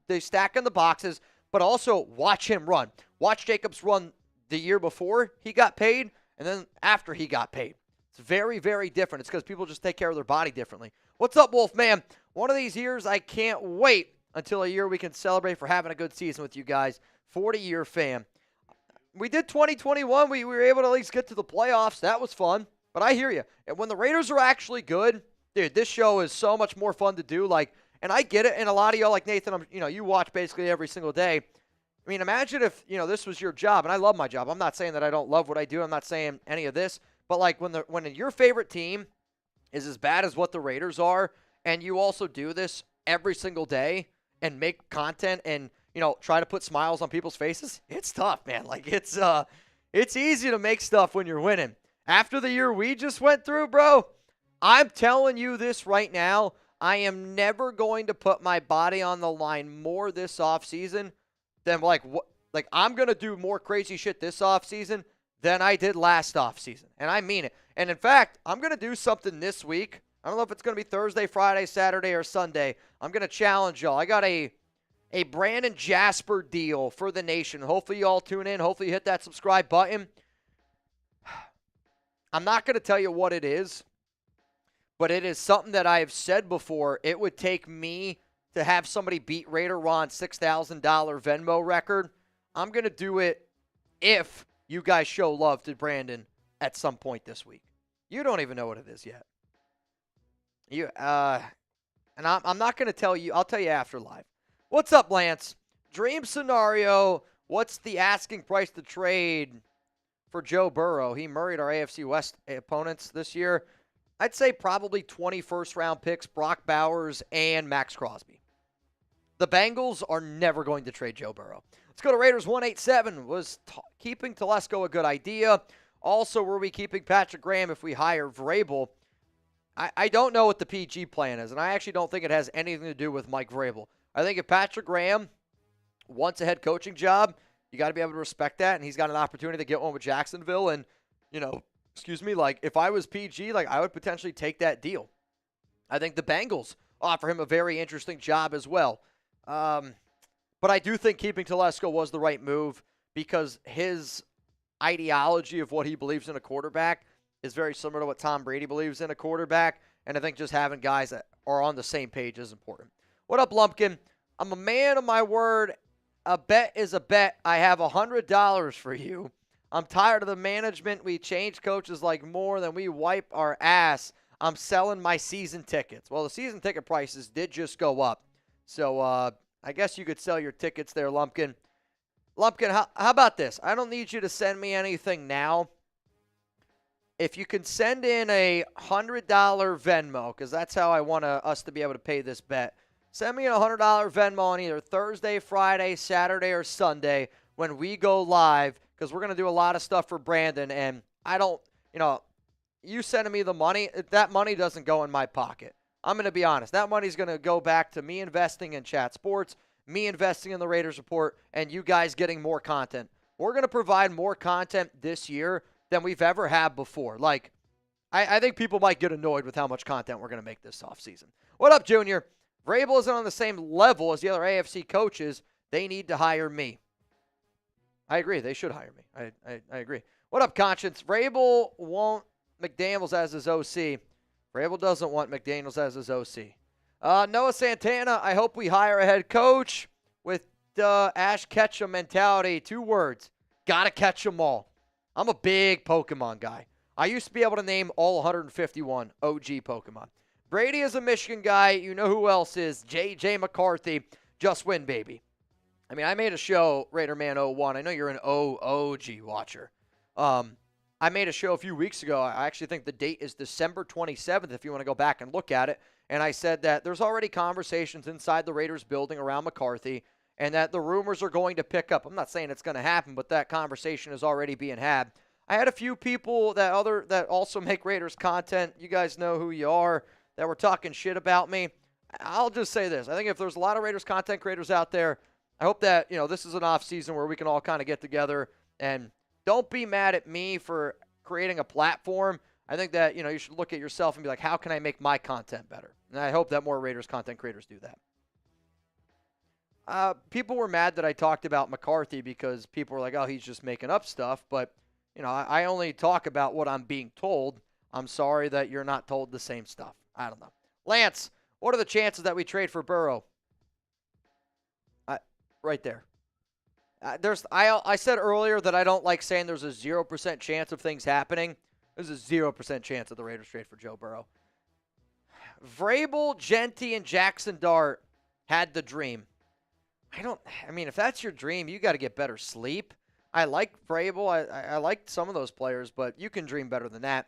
they stacking the boxes, but also watch him run. Watch Jacobs run the year before he got paid and then after he got paid. It's very, very different. It's because people just take care of their body differently. What's up, Wolfman? One of these years, I can't wait until a year we can celebrate for having a good season with you guys. 40-year fan. We did 2021. We were able to at least get to the playoffs. That was fun. But I hear you. And when the Raiders are actually good, dude, this show is so much more fun to do. Like, and I get it. And a lot of y'all, like Nathan, you watch basically every single day. I mean, imagine if, this was your job. And I love my job. I'm not saying that I don't love what I do. I'm not saying any of this. But, like, when your favorite team is as bad as what the Raiders are, and you also do this every single day and make content and, try to put smiles on people's faces, it's tough, man. Like, it's It's easy to make stuff when you're winning. After the year we just went through, bro, I'm telling you this right now. I am never going to put my body on the line more this offseason than what. I'm going to do more crazy shit this offseason than I did last offseason. And I mean it. And in fact, I'm going to do something this week. I don't know if it's going to be Thursday, Friday, Saturday, or Sunday. I'm going to challenge y'all. I got a Brandon Jasper deal for the nation. Hopefully you all tune in. Hopefully you hit that subscribe button. I'm not going to tell you what it is, but it is something that I have said before. It would take me to have somebody beat Raider Ron's $6,000 Venmo record. I'm going to do it if you guys show love to Brandon at some point this week. You don't even know what it is yet. And I'm not going to tell you. I'll tell you after live. What's up, Lance? Dream scenario. What's the asking price to trade for Joe Burrow? He murrayed our AFC West opponents this year. I'd say probably 20 first-round picks, Brock Bowers, and Max Crosby. The Bengals are never going to trade Joe Burrow. Let's go to Raiders 187. Was keeping Telesco a good idea? Also, were we keeping Patrick Graham if we hire Vrabel? I don't know what the PG plan is, and I actually don't think it has anything to do with Mike Vrabel. I think if Patrick Graham wants a head coaching job, you got to be able to respect that, and he's got an opportunity to get one with Jacksonville. And, if I was PG, I would potentially take that deal. I think the Bengals offer him a very interesting job as well. But I do think keeping Telesco was the right move because his ideology of what he believes in a quarterback is very similar to what Tom Brady believes in a quarterback, and I think just having guys that are on the same page is important. What up, Lumpkin? I'm a man of my word. A bet is a bet. I have $100 for you. I'm tired of the management. We change coaches like more than we wipe our ass. I'm selling my season tickets. Well, the season ticket prices did just go up. So I guess you could sell your tickets there, Lumpkin. Lumpkin, how about this? I don't need you to send me anything now. If you can send in a $100 Venmo, because that's how I want us to be able to pay this bet. Send me a $100 Venmo on either Thursday, Friday, Saturday, or Sunday when we go live, because we're going to do a lot of stuff for Brandon. And I don't, you sending me the money, that money doesn't go in my pocket. I'm going to be honest. That money's going to go back to me investing in Chat Sports, me investing in the Raiders Report, and you guys getting more content. We're going to provide more content this year than we've ever had before. I think people might get annoyed with how much content we're going to make this offseason. What up, Junior? Vrabel isn't on the same level as the other AFC coaches. They need to hire me. I agree. They should hire me. I agree. What up, Conscience? Vrabel won't McDaniels as his OC. Vrabel doesn't want McDaniels as his OC. Noah Santana, I hope we hire a head coach with Ash Ketchum mentality. 2 words. Gotta catch them all. I'm a big Pokemon guy. I used to be able to name all 151 OG Pokemon. Brady is a Michigan guy. You know who else is? J.J. McCarthy. Just win, baby. I mean, I made a show, Raider Man 01. I know you're an OG watcher. I made a show a few weeks ago. I actually think the date is December 27th if you want to go back and look at it. And I said that there's already conversations inside the Raiders building around McCarthy and that the rumors are going to pick up. I'm not saying it's going to happen, but that conversation is already being had. I had a few people that also make Raiders content. You guys know who you are, that were talking shit about me. I'll just say this. I think if there's a lot of Raiders content creators out there, I hope that, this is an off season where we can all kind of get together, and don't be mad at me for creating a platform. I think that, you should look at yourself and be like, how can I make my content better? And I hope that more Raiders content creators do that. People were mad that I talked about McCarthy because people were like, oh, he's just making up stuff. But, I only talk about what I'm being told. I'm sorry that you're not told the same stuff. I don't know. Lance, what are the chances that we trade for Burrow? Right there. I said earlier that I don't like saying there's a 0% chance of things happening. There's a 0% chance of the Raiders trade for Joe Burrow. Vrabel, Genty, and Jackson Dart had the dream. If that's your dream, you got to get better sleep. I like Vrabel. I like some of those players, but you can dream better than that.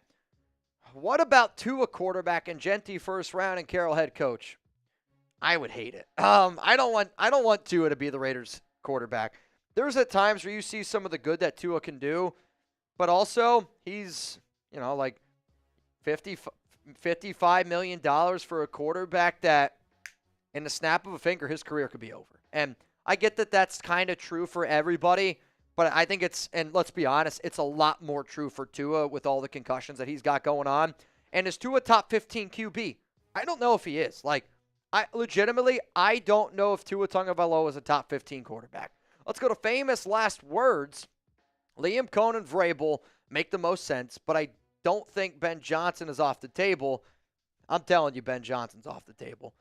What about Tua quarterback and Genty first round and Carroll head coach? I would hate it. I don't want Tua to be the Raiders quarterback. There's at times where you see some of the good that Tua can do, But also, he's, like $55 million for a quarterback that in the snap of a finger, his career could be over. And I get that that's kind of true for everybody, but I think and let's be honest, it's a lot more true for Tua with all the concussions that he's got going on. And is Tua top 15 QB? I don't know if he is. I don't know if Tua Tagovailoa is a top 15 quarterback. Let's go to famous last words. Liam Cohen and Vrabel make the most sense, but I don't think Ben Johnson is off the table. I'm telling you, Ben Johnson's off the table.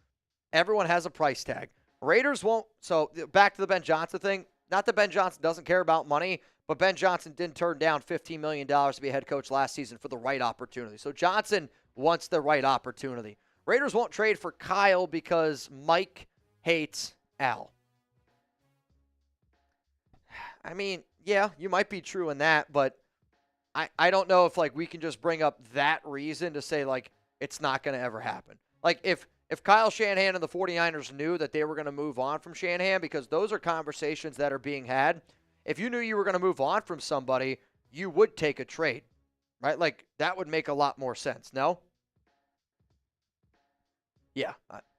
Everyone has a price tag. Raiders won't. So back to the Ben Johnson thing. Not that Ben Johnson doesn't care about money, but Ben Johnson didn't turn down $15 million to be a head coach last season for the right opportunity. So Johnson wants the right opportunity. Raiders won't trade for Kyle because Mike hates Al. I mean, yeah, you might be true in that, but I don't know if we can just bring up that reason to say it's not going to ever happen. If Kyle Shanahan and the 49ers knew that they were going to move on from Shanahan, because those are conversations that are being had, if you knew you were going to move on from somebody, you would take a trade, right? That would make a lot more sense, no? Yeah,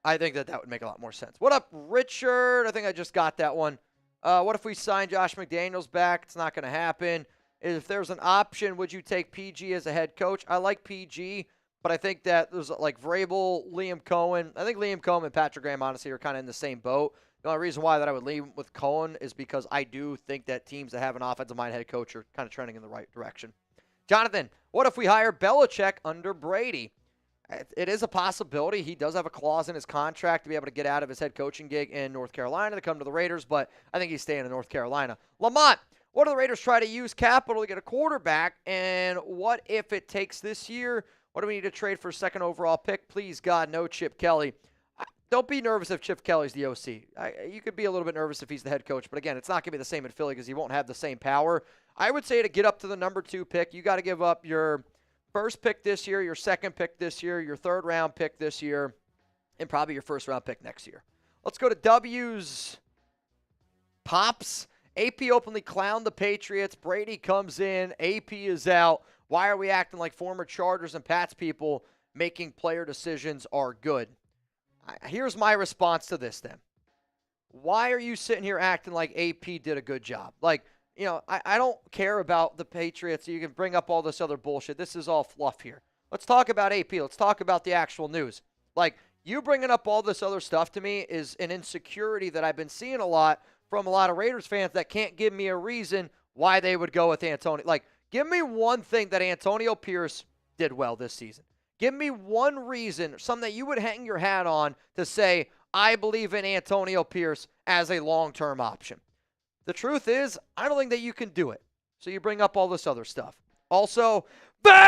I think that would make a lot more sense. What up, Richard? I think I just got that one. What if we sign Josh McDaniels back? It's not going to happen. If there's an option, would you take PG as a head coach? I like PG, but I think that there's Vrabel, Liam Cohen. I think Liam Cohen and Patrick Graham, honestly, are kind of in the same boat. The only reason why that I would leave with Cohen is because I do think that teams that have an offensive mind head coach are kind of trending in the right direction. Jonathan, what if we hire Belichick under Brady? It is a possibility. He does have a clause in his contract to be able to get out of his head coaching gig in North Carolina to come to the Raiders, but I think he's staying in North Carolina. Lamont, what do the Raiders try to use capital to get a quarterback, and what if it takes this year? What do we need to trade for a second overall pick? Please, God, no Chip Kelly. Don't be nervous if Chip Kelly's the OC. You could be a little bit nervous if he's the head coach, but again, it's not going to be the same in Philly because he won't have the same power. I would say to get up to the number 2 pick, you got to give up your first pick this year, your second pick this year, your third-round pick this year, and probably your first-round pick next year. Let's go to W's. Pops. AP openly clowned the Patriots. Brady comes in. AP is out. Why are we acting like former Chargers and Pats people making player decisions are good? Here's my response to this then. Why are you sitting here acting like AP did a good job? I don't care about the Patriots. You can bring up all this other bullshit. This is all fluff here. Let's talk about AP. Let's talk about the actual news. You bringing up all this other stuff to me is an insecurity that I've been seeing a lot from a lot of Raiders fans that can't give me a reason why they would go with Antonio. Give me one thing that Antonio Pierce did well this season. Give me one reason, something that you would hang your hat on to say, I believe in Antonio Pierce as a long-term option. The truth is, I don't think that you can do it. So you bring up all this other stuff. Also, Patrick!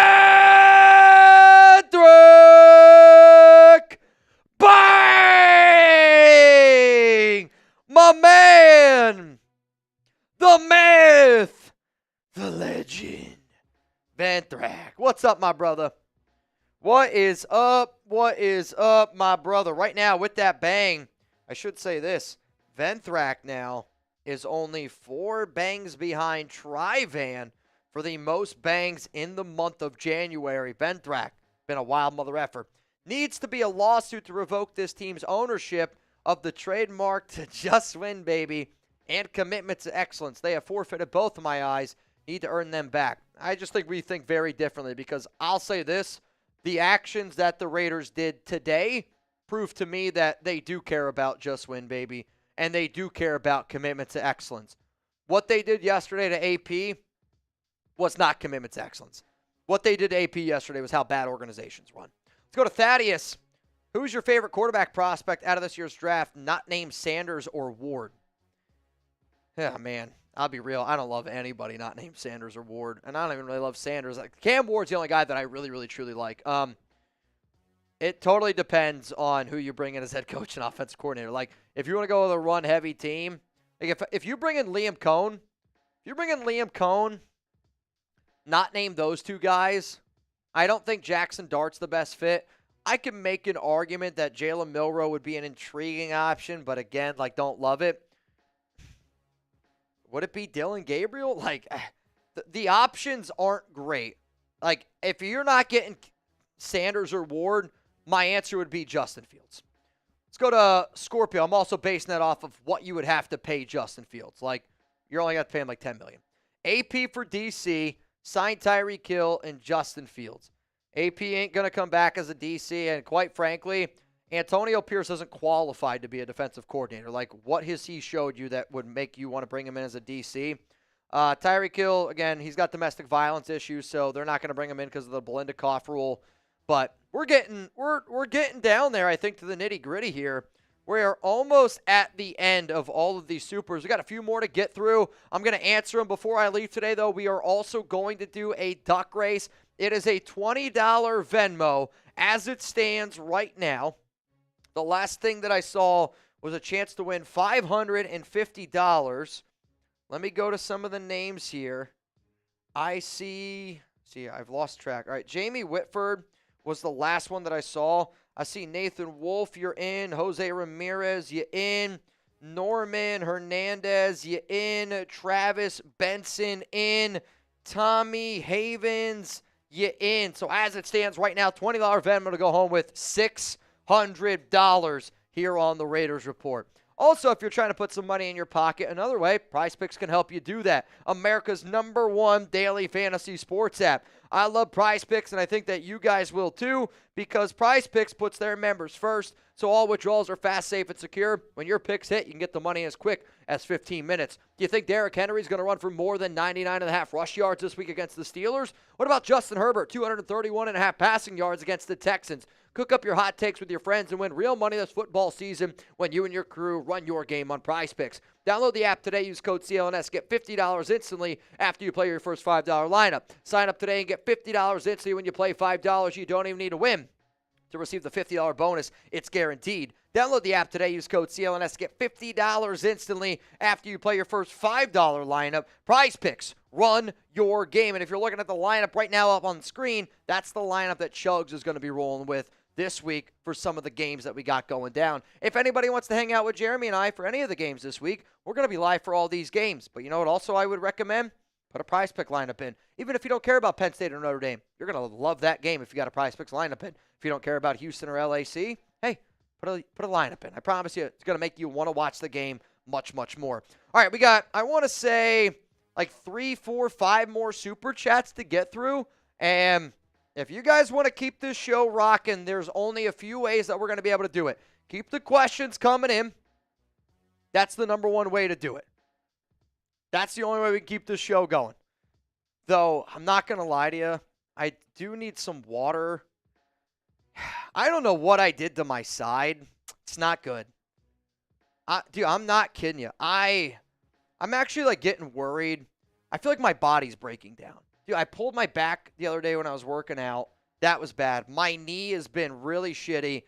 Bang! My man! The myth! The legend. Ventrac. What's up, my brother? What is up? What is up, my brother? Right now, with that bang, I should say this. Ventrac now is only 4 bangs behind Trivan for the most bangs in the month of January. Ventrac, been a wild mother effer. Needs to be a lawsuit to revoke this team's ownership of the trademark to just win, baby, and commitment to excellence. They have forfeited both of my eyes. Need to earn them back. I just think we think very differently because I'll say this. The actions that the Raiders did today prove to me that they do care about just win, baby, and they do care about commitment to excellence. What they did yesterday to AP was not commitment to excellence. What they did to AP yesterday was how bad organizations run. Let's go to Thaddeus. Who's your favorite quarterback prospect out of this year's draft, not named Sanders or Ward? Yeah, man, I'll be real. I don't love anybody not named Sanders or Ward, and I don't even really love Sanders. Cam Ward's the only guy that I really, really, truly like. It totally depends on who you bring in as head coach and offensive coordinator. If you want to go with a run-heavy team, if you bring in Liam Cohen, not name those 2 guys, I don't think Jackson Dart's the best fit. I can make an argument that Jalen Milroe would be an intriguing option, but again, like, don't love it. Would it be Dylan Gabriel? Like, the options aren't great. Like, if you're not getting Sanders or Ward, my answer would be Justin Fields. Let's go to Scorpio. I'm also basing that off of what you would have to pay Justin Fields. Like, you're only going to pay him like $10 million. AP for DC, sign Tyreek Hill and Justin Fields. AP ain't going to come back as a DC, and quite frankly, Antonio Pierce isn't qualified to be a defensive coordinator. Like, what has he showed you that would make you want to bring him in as a DC? Tyreek Hill, again, he's got domestic violence issues, so they're not going to bring him in because of the Belinda Koff rule. But we're getting down there, I think, to the nitty-gritty here. We're almost at the end of all of these supers. We got a few more to get through. I'm going to answer them before I leave today, though. We are also going to do a duck race. It is a $20 Venmo as it stands right now. The last thing that I saw was a chance to win $550. Let me go to some of the names here. I see, I've lost track. All right, Jamie Whitford was the last one that I saw. I see Nathan Wolf, you're in. Jose Ramirez, you're in. Norman Hernandez, you're in. Travis Benson, in. Tommy Havens, you're in. So as it stands right now, $20 Venmo to go home with $600 here on the Raiders Report. Also, if you're trying to put some money in your pocket another way, PrizePicks can help you do that. America's #1 daily fantasy sports app. I love PrizePicks, and I think that you guys will too, because PrizePicks puts their members first, so all withdrawals are fast, safe, and secure. When your picks hit, you can get the money as quick as 15 minutes. Do you think Derrick Henry's going to run for more than 99.5 rush yards this week against the Steelers? What about Justin Herbert, 231.5 passing yards against the Texans? Cook up your hot takes with your friends and win real money this football season when you and your crew run your game on PrizePicks. Download the app today. Use code CLNS. Get $50 instantly after you play your first $5 lineup. Sign up today and get $50 instantly when you play $5. You don't even need to win to receive the $50 bonus. It's guaranteed. Download the app today. Use code CLNS. Get $50 instantly after you play your first $5 lineup. PrizePicks. Run your game. And if you're looking at the lineup right now up on the screen, that's the lineup that Chugs is going to be rolling with this week for some of the games that we got going down. If anybody wants to hang out with Jeremy and I for any of the games this week, we're going to be live for all these games. But you know what also I would recommend? Put a PrizePick lineup in. Even if you don't care about Penn State or Notre Dame, you're going to love that game if you got a PrizePicks lineup in. If you don't care about Houston or LAC, hey, put a lineup in. I promise you it's going to make you want to watch the game much, much more. All right, we got, I want to say, like 3, 4, 5 more super chats to get through. And if you guys want to keep this show rocking, there's only a few ways that we're going to be able to do it. Keep the questions coming in. That's the #1 way to do it. That's the only way we can keep this show going. Though, I'm not going to lie to you. I do need some water. I don't know what I did to my side. It's not good. Dude, I'm not kidding you. I'm actually like getting worried. I feel like my body's breaking down. Dude, I pulled my back the other day when I was working out. That was bad. My knee has been really shitty.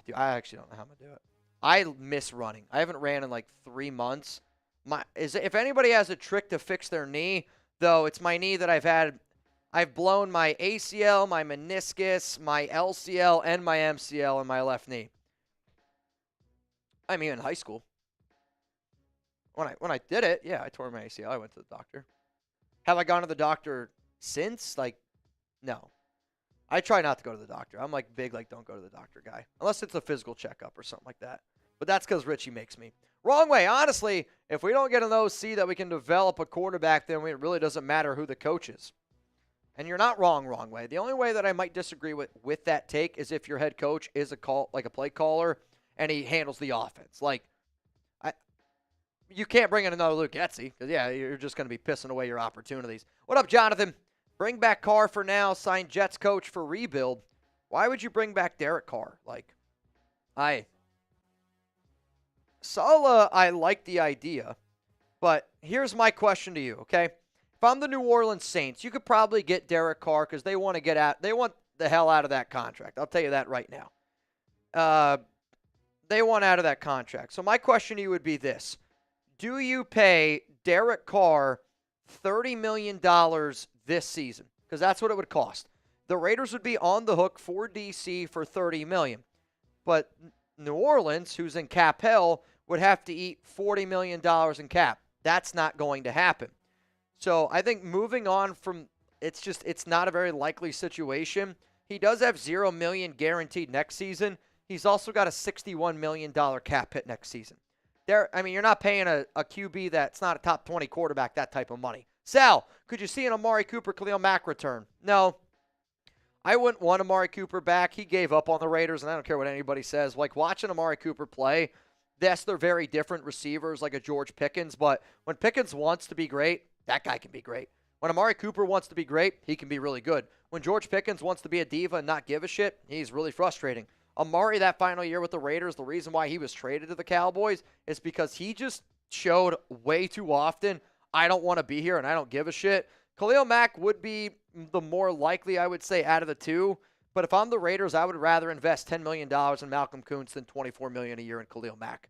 Dude, I actually don't know how I'm going to do it. I miss running. I haven't ran in like 3 months. If anybody has a trick to fix their knee, though, it's my knee that I've blown my ACL, my meniscus, my LCL, and my MCL in my left knee. I mean, in high school. When I did it, yeah, I tore my ACL. I went to the doctor. Have I gone to the doctor since? Like, no. I try not to go to the doctor. I'm like big, like, don't go to the doctor guy. Unless it's a physical checkup or something like that. But that's because Richie makes me. Wrong way. Honestly, if we don't get an OC that we can develop a quarterback, then it really doesn't matter who the coach is. And you're not wrong way. The only way that I might disagree with that take is if your head coach is a play caller and he handles the offense. Like, you can't bring in another Luke Getsy because, yeah, you're just going to be pissing away your opportunities. What up, Jonathan? Bring back Carr for now. Sign Jets coach for rebuild. Why would you bring back Derek Carr? Like, Saleh, I like the idea, but here's my question to you, okay? If I'm the New Orleans Saints, you could probably get Derek Carr because they want to get out. They want the hell out of that contract. I'll tell you that right now. They want out of that contract. So my question to you would be this. Do you pay Derek Carr $30 million this season? Because that's what it would cost. The Raiders would be on the hook for DC for $30 million. But New Orleans, who's in cap hell, would have to eat $40 million in cap. That's not going to happen. So I think moving on from it's not a very likely situation. He does have $0 million guaranteed next season. He's also got a $61 million cap hit next season. You're not paying a QB that's not a top 20 quarterback that type of money. Sal, could you see an Amari Cooper, Khalil Mack return? No. I wouldn't want Amari Cooper back. He gave up on the Raiders, and I don't care what anybody says. Like, watching Amari Cooper play, yes, they're very different receivers, like a George Pickens, but when Pickens wants to be great, that guy can be great. When Amari Cooper wants to be great, he can be really good. When George Pickens wants to be a diva and not give a shit, he's really frustrating. Amari, that final year with the Raiders, the reason why he was traded to the Cowboys is because he just showed way too often, I don't want to be here and I don't give a shit. Khalil Mack would be the more likely, I would say, out of the two. But if I'm the Raiders, I would rather invest $10 million in Malcolm Kuntz than $24 million a year in Khalil Mack.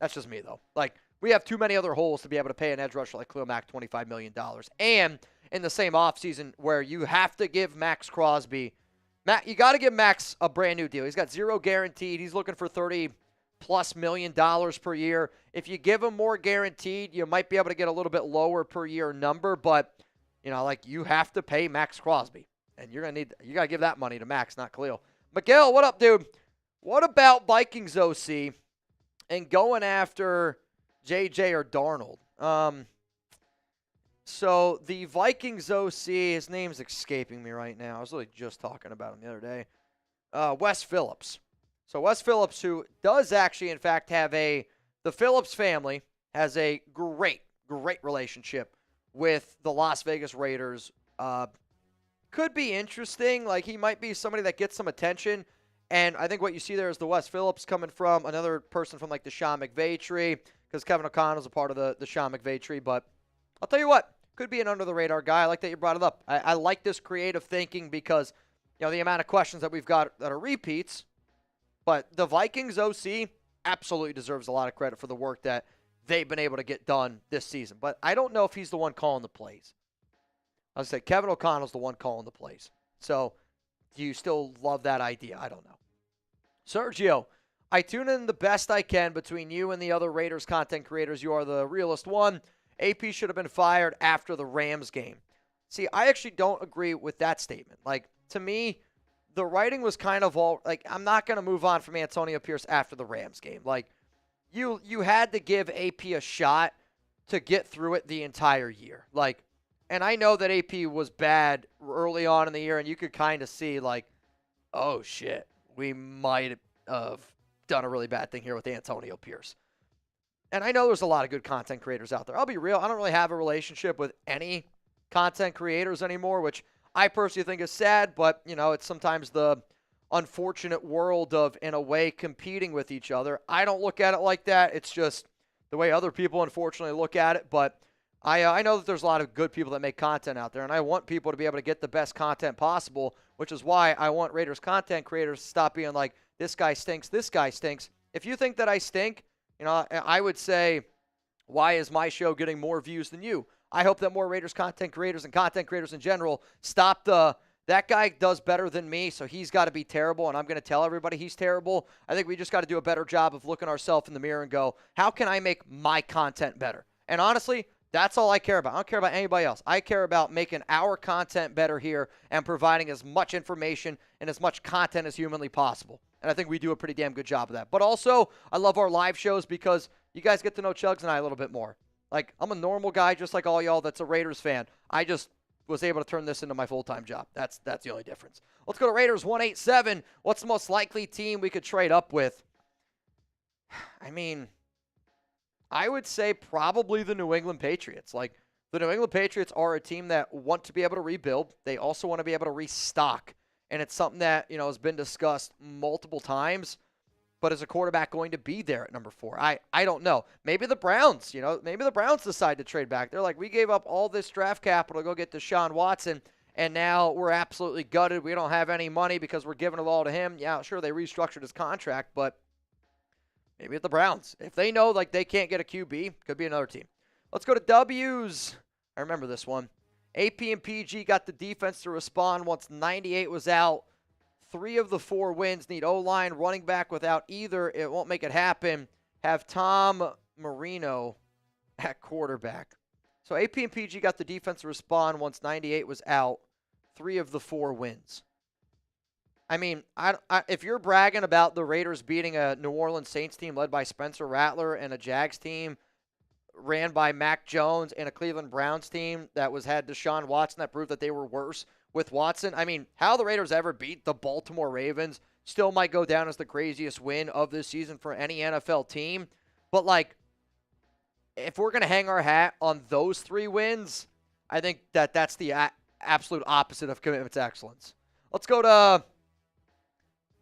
That's just me, though. Like, we have too many other holes to be able to pay an edge rusher like Khalil Mack $25 million. And in the same offseason where you have to give Max Crosby – you got to give Max a brand new deal. He's got $0 guaranteed. He's looking for $30+ million per year. If you give him more guaranteed, you might be able to get a little bit lower per year number, but you have to pay Max Crosby. And you got to give that money to Max, not Khalil. Miguel, what up, dude? What about Vikings OC and going after JJ or Darnold? So the Vikings OC, his name's escaping me right now. I was really just talking about him the other day. Wes Phillips. So Wes Phillips, who does actually, in fact, the Phillips family has a great relationship with the Las Vegas Raiders. Could be interesting. Like, he might be somebody that gets some attention. And I think what you see there is the Wes Phillips coming from another person from, like, the Sean McVay tree, because Kevin O'Connell's a part of the Sean McVay tree. But I'll tell you what. Could be an under-the-radar guy. I like that you brought it up. I like this creative thinking because, the amount of questions that we've got that are repeats. But the Vikings OC absolutely deserves a lot of credit for the work that they've been able to get done this season. But I don't know if he's the one calling the plays. I would say Kevin O'Connell's the one calling the plays. So do you still love that idea? I don't know. Sergio, I tune in the best I can between you and the other Raiders content creators. You are the realest one. AP should have been fired after the Rams game. See, I actually don't agree with that statement. Like, to me, the writing was kind of all, like, I'm not going to move on from Antonio Pierce after the Rams game. Like, you had to give AP a shot to get through it the entire year. Like, and I know that AP was bad early on in the year, and you could kind of see, like, oh, shit, we might have done a really bad thing here with Antonio Pierce. And I know there's a lot of good content creators out there. I'll be real. I don't really have a relationship with any content creators anymore, which I personally think is sad. But, it's sometimes the unfortunate world of, in a way, competing with each other. I don't look at it like that. It's just the way other people, unfortunately, look at it. But I know that there's a lot of good people that make content out there. And I want people to be able to get the best content possible, which is why I want Raiders content creators to stop being like, this guy stinks, this guy stinks. If you think that I stink, I would say, why is my show getting more views than you? I hope that more Raiders content creators and content creators in general stop that guy does better than me, so he's got to be terrible, and I'm going to tell everybody he's terrible. I think we just got to do a better job of looking ourselves in the mirror and go, how can I make my content better? And honestly, that's all I care about. I don't care about anybody else. I care about making our content better here and providing as much information and as much content as humanly possible. And I think we do a pretty damn good job of that. But also, I love our live shows because you guys get to know Chugs and I a little bit more. Like, I'm a normal guy just like all y'all that's a Raiders fan. I just was able to turn this into my full-time job. That's the only difference. Let's go to Raiders 187. What's the most likely team we could trade up with? I would say probably the New England Patriots. Like, the New England Patriots are a team that want to be able to rebuild. They also want to be able to restock. And it's something that, has been discussed multiple times. But is a quarterback going to be there at number 4? I don't know. Maybe the Browns, maybe the Browns decide to trade back. They're like, we gave up all this draft capital to go get Deshaun Watson, and now we're absolutely gutted. We don't have any money because we're giving it all to him. Yeah, sure, they restructured his contract, but maybe at the Browns. If they know, like, they can't get a QB, could be another team. Let's go to W's. I remember this one. AP and PG got the defense to respond once 98 was out. 3 of the 4 wins need O-line, running back without either. It won't make it happen. Have Tom Marino at quarterback. So AP and PG got the defense to respond once 98 was out. 3 of the 4 wins. I mean, if you're bragging about the Raiders beating a New Orleans Saints team led by Spencer Rattler and a Jags team ran by Mac Jones and a Cleveland Browns team that had Deshaun Watson that proved that they were worse with Watson. I mean, how the Raiders ever beat the Baltimore Ravens still might go down as the craziest win of this season for any NFL team. But, like, if we're going to hang our hat on those 3 wins, I think that's the absolute opposite of commitment to excellence. Let's go to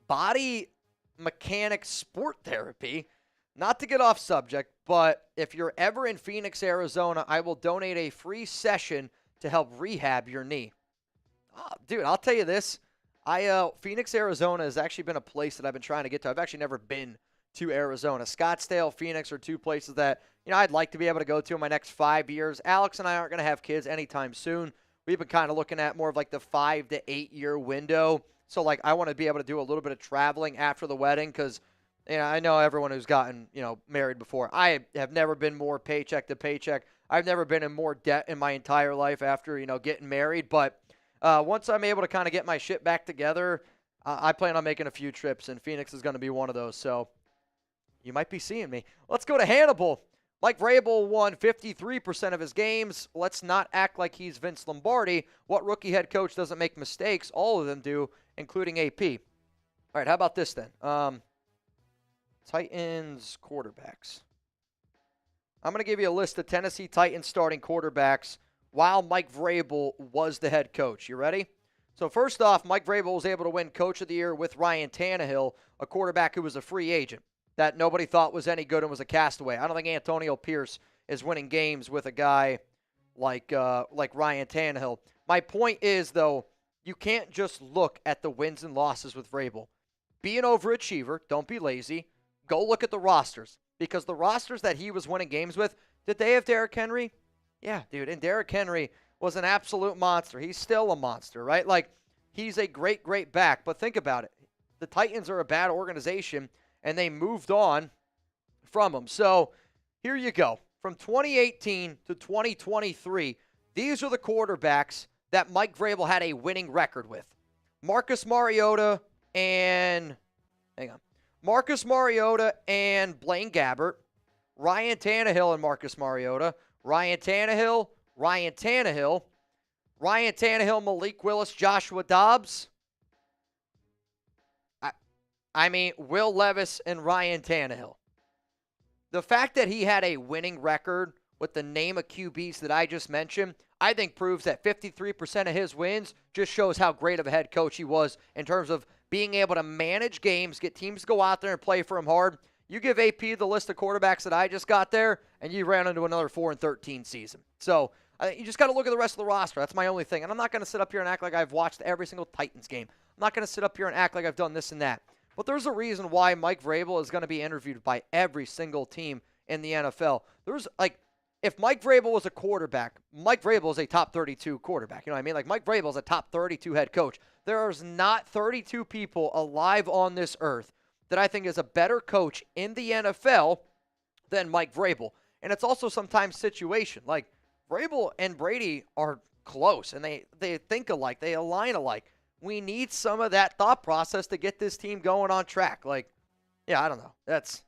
body mechanic sport therapy. Not to get off subject, but if you're ever in Phoenix, Arizona, I will donate a free session to help rehab your knee. Oh, dude, I'll tell you this. Phoenix, Arizona has actually been a place that I've been trying to get to. I've actually never been to Arizona. Scottsdale, Phoenix are 2 places that, I'd like to be able to go to in my next 5 years. Alex and I aren't going to have kids anytime soon. We've been kind of looking at more of like the 5 to 8 year window. So, like, I want to be able to do a little bit of traveling after the wedding because, I know everyone who's gotten, married before. I have never been more paycheck to paycheck. I've never been in more debt in my entire life after, getting married. But once I'm able to kind of get my shit back together, I plan on making a few trips, and Phoenix is going to be one of those. So you might be seeing me. Let's go to Hannibal. Mike Vrabel won 53% of his games. Let's not act like he's Vince Lombardi. What rookie head coach doesn't make mistakes? All of them do, including AP. All right, how about this then? Titans quarterbacks. I'm going to give you a list of Tennessee Titans starting quarterbacks while Mike Vrabel was the head coach. You ready? So first off, Mike Vrabel was able to win Coach of the Year with Ryan Tannehill, a quarterback who was a free agent that nobody thought was any good and was a castaway. I don't think Antonio Pierce is winning games with a guy like Ryan Tannehill. My point is, though, you can't just look at the wins and losses with Vrabel. Be an overachiever. Don't be lazy. Go look at the rosters. Because the rosters that he was winning games with, did they have Derrick Henry? Yeah, dude. And Derrick Henry was an absolute monster. He's still a monster, right? Like, he's a great, great back. But think about it. The Titans are a bad organization, and they moved on from him. So here you go. From 2018 to 2023, these are the quarterbacks that Mike Vrabel had a winning record with. Marcus Mariota and Blaine Gabbert, Ryan Tannehill and Marcus Mariota, Ryan Tannehill, Malik Willis, Joshua Dobbs. Will Levis and Ryan Tannehill. The fact that he had a winning record with the name of QBs that I just mentioned, I think proves that 53% of his wins just shows how great of a head coach he was in terms of being able to manage games, get teams to go out there and play for him hard. You give AP the list of quarterbacks that I just got there, and you ran into another 4-13 season. So you just got to look at the rest of the roster. That's my only thing. And I'm not going to sit up here and act like I've watched every single Titans game. I'm not going to sit up here and act like I've done this and that. But there's a reason why Mike Vrabel is going to be interviewed by every single team in the NFL. If Mike Vrabel was a quarterback, Mike Vrabel is a top 32 quarterback. You know what I mean? Like, Mike Vrabel is a top 32 head coach. There's not 32 people alive on this earth that I think is a better coach in the NFL than Mike Vrabel. And it's also sometimes situation. Like, Vrabel and Brady are close, and they think alike. They align alike. We need some of that thought process to get this team going on track. Like, yeah, I don't know. That's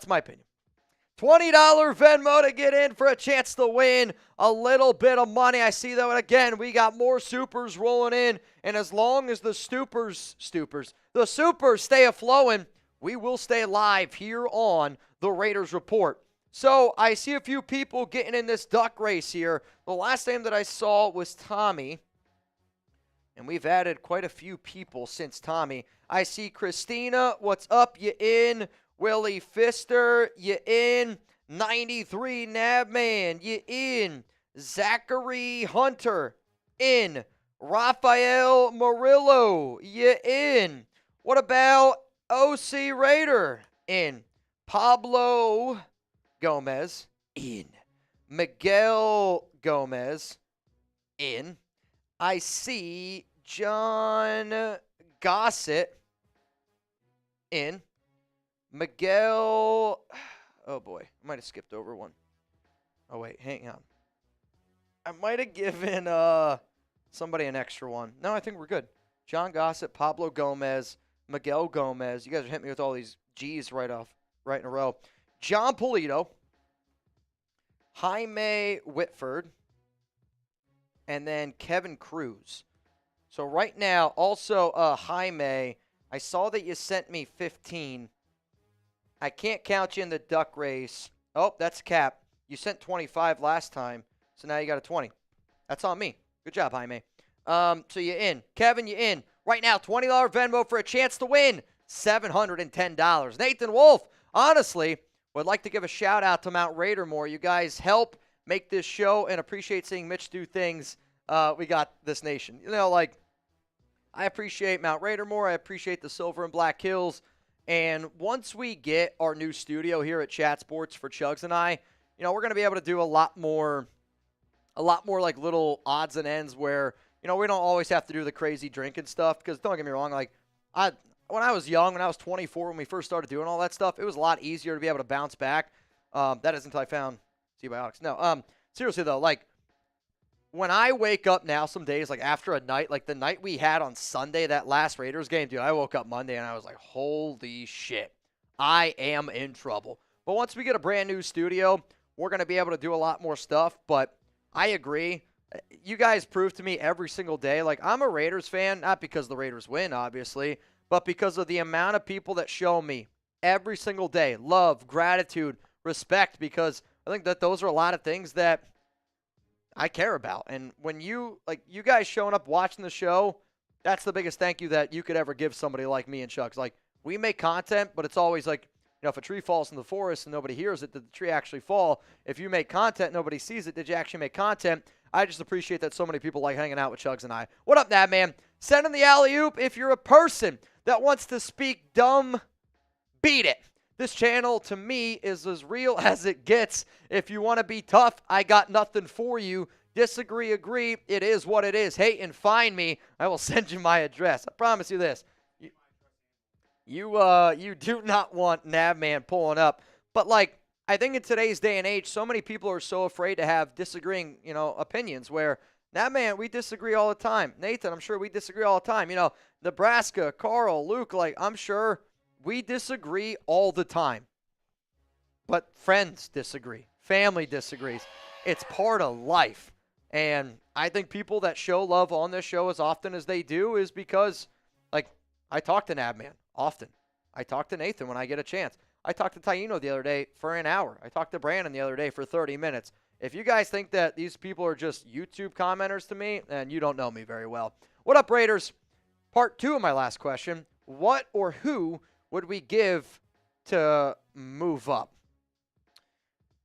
my opinion. $20 Venmo to get in for a chance to win a little bit of money. I see that again. We got more supers rolling in, and as long as the supers stay a-flowing, we will stay live here on the Raiders Report. So I see a few people getting in this duck race here. The last name that I saw was Tommy, and we've added quite a few people since Tommy. I see Christina. What's up? You in? Willie Pfister, you in. 93 Nabman, you in. Zachary Hunter, in. Rafael Murillo, you in. What about OC Raider? In. Pablo Gomez, in. Miguel Gomez, in. I see John Gossett, in. Miguel, oh boy, I might have skipped over one. Oh, wait, hang on. I might have given somebody an extra one. No, I think we're good. John Gossett, Pablo Gomez, Miguel Gomez. You guys are hitting me with all these G's right in a row. John Polito, Jaime Whitford, and then Kevin Cruz. So right now, also Jaime, I saw that you sent me 15. I can't count you in the duck race. Oh, that's cap. You sent 25 last time, so now you got a 20. That's on me. Good job, Jaime. So you're in. Kevin, you're in. Right now, $20 Venmo for a chance to win $710. Nathan Wolf, honestly, would like to give a shout-out to Mount Raidermore. You guys help make this show and appreciate seeing Mitch do things. We got this nation. You know, like, I appreciate Mount Raidermore. I appreciate the Silver and Black Hills. And once we get our new studio here at Chat Sports for Chugs and I, you know, we're going to be able to do a lot more like little odds and ends where, you know, we don't always have to do the crazy drinking stuff. Because don't get me wrong, like, when I was young, when I was 24, when we first started doing all that stuff, it was a lot easier to be able to bounce back. That isn't until I found T-Biotics. No, seriously though, like, when I wake up now some days, like after a night, like the night we had on Sunday, that last Raiders game, dude, I woke up Monday and I was like, holy shit, I am in trouble. But once we get a brand new studio, we're going to be able to do a lot more stuff. But I agree. You guys prove to me every single day, like, I'm a Raiders fan, not because the Raiders win, obviously, but because of the amount of people that show me every single day love, gratitude, respect, because I think that those are a lot of things that I care about. And when you guys showing up watching the show, that's the biggest thank you that you could ever give somebody like me and Chuck's. Like, we make content, but it's always like, you know, if a tree falls in the forest and nobody hears it, did the tree actually fall? If you make content, nobody sees it, did you actually make content? I just appreciate that so many people like hanging out with Chugs and I. What up, Nab Man? Send in the alley-oop if you're a person that wants to speak dumb, beat it. This channel, to me, is as real as it gets. If you want to be tough, I got nothing for you. Disagree, agree, it is what it is. Hate and find me. I will send you my address. I promise you this. You do not want Navman pulling up. But, like, I think in today's day and age, so many people are so afraid to have disagreeing, you know, opinions where, Navman, we disagree all the time. Nathan, I'm sure we disagree all the time. You know, Nebraska, Carl, Luke, like, I'm sure we disagree all the time. But friends disagree. Family disagrees. It's part of life. And I think people that show love on this show as often as they do is because, like, I talk to Nabman often. I talk to Nathan when I get a chance. I talked to Taino the other day for an hour. I talked to Brandon the other day for 30 minutes. If you guys think that these people are just YouTube commenters to me, then you don't know me very well. What up, Raiders? Part 2 of my last question. What or who would we give to move up?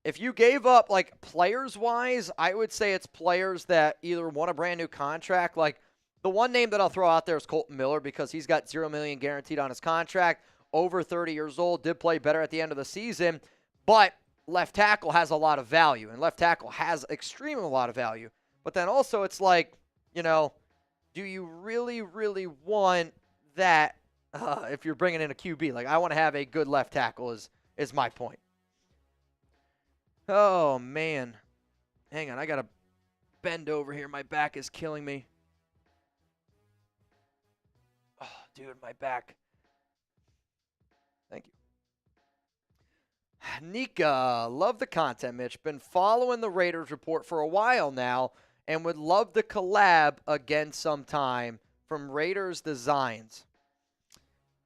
If you gave up, like, players-wise, I would say it's players that either want a brand new contract. Like, the one name that I'll throw out there is Colton Miller because he's got $0 million guaranteed on his contract, over 30 years old, did play better at the end of the season, but left tackle has a lot of value, and left tackle has extremely a lot of value. But then also it's like, you know, do you really, really want that if you're bringing in a QB? Like, I want to have a good left tackle is my point. Oh, man. Hang on, I got to bend over here. My back is killing me. Oh, dude, my back. Thank you. Nika, love the content, Mitch. Been following the Raiders report for a while now and would love the collab again sometime from Raiders Designs.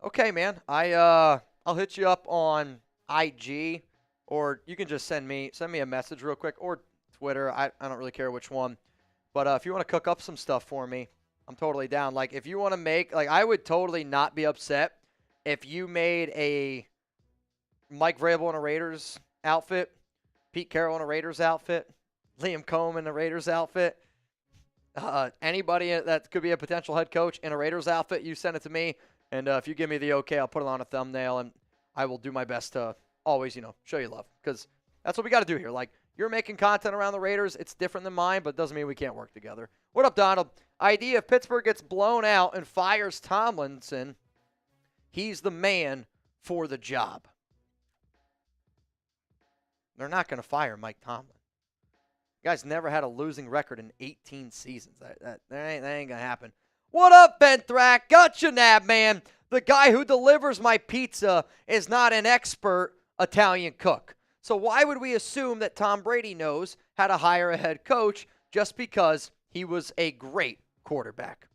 Okay, man. I'll hit you up on IG. Or you can just send me a message real quick, or Twitter. I don't really care which one. But if you want to cook up some stuff for me, I'm totally down. Like, if you want to make, like, I would totally not be upset if you made a Mike Vrabel in a Raiders outfit, Pete Carroll in a Raiders outfit, Liam Cohen in a Raiders outfit, anybody that could be a potential head coach in a Raiders outfit, you send it to me. And if you give me the okay, I'll put it on a thumbnail, and I will do my best to always, you know, show you love, because that's what we got to do here. Like, you're making content around the Raiders. It's different than mine, but it doesn't mean we can't work together. What up, Donald? Idea if Pittsburgh gets blown out and fires Tomlinson, he's the man for the job. They're not going to fire Mike Tomlin. You guys never had a losing record in 18 seasons. That ain't going to happen. What up, Ben Thrack? Gotcha, Nab, man. The guy who delivers my pizza is not an expert Italian cook. So why would we assume that Tom Brady knows how to hire a head coach just because he was a great quarterback?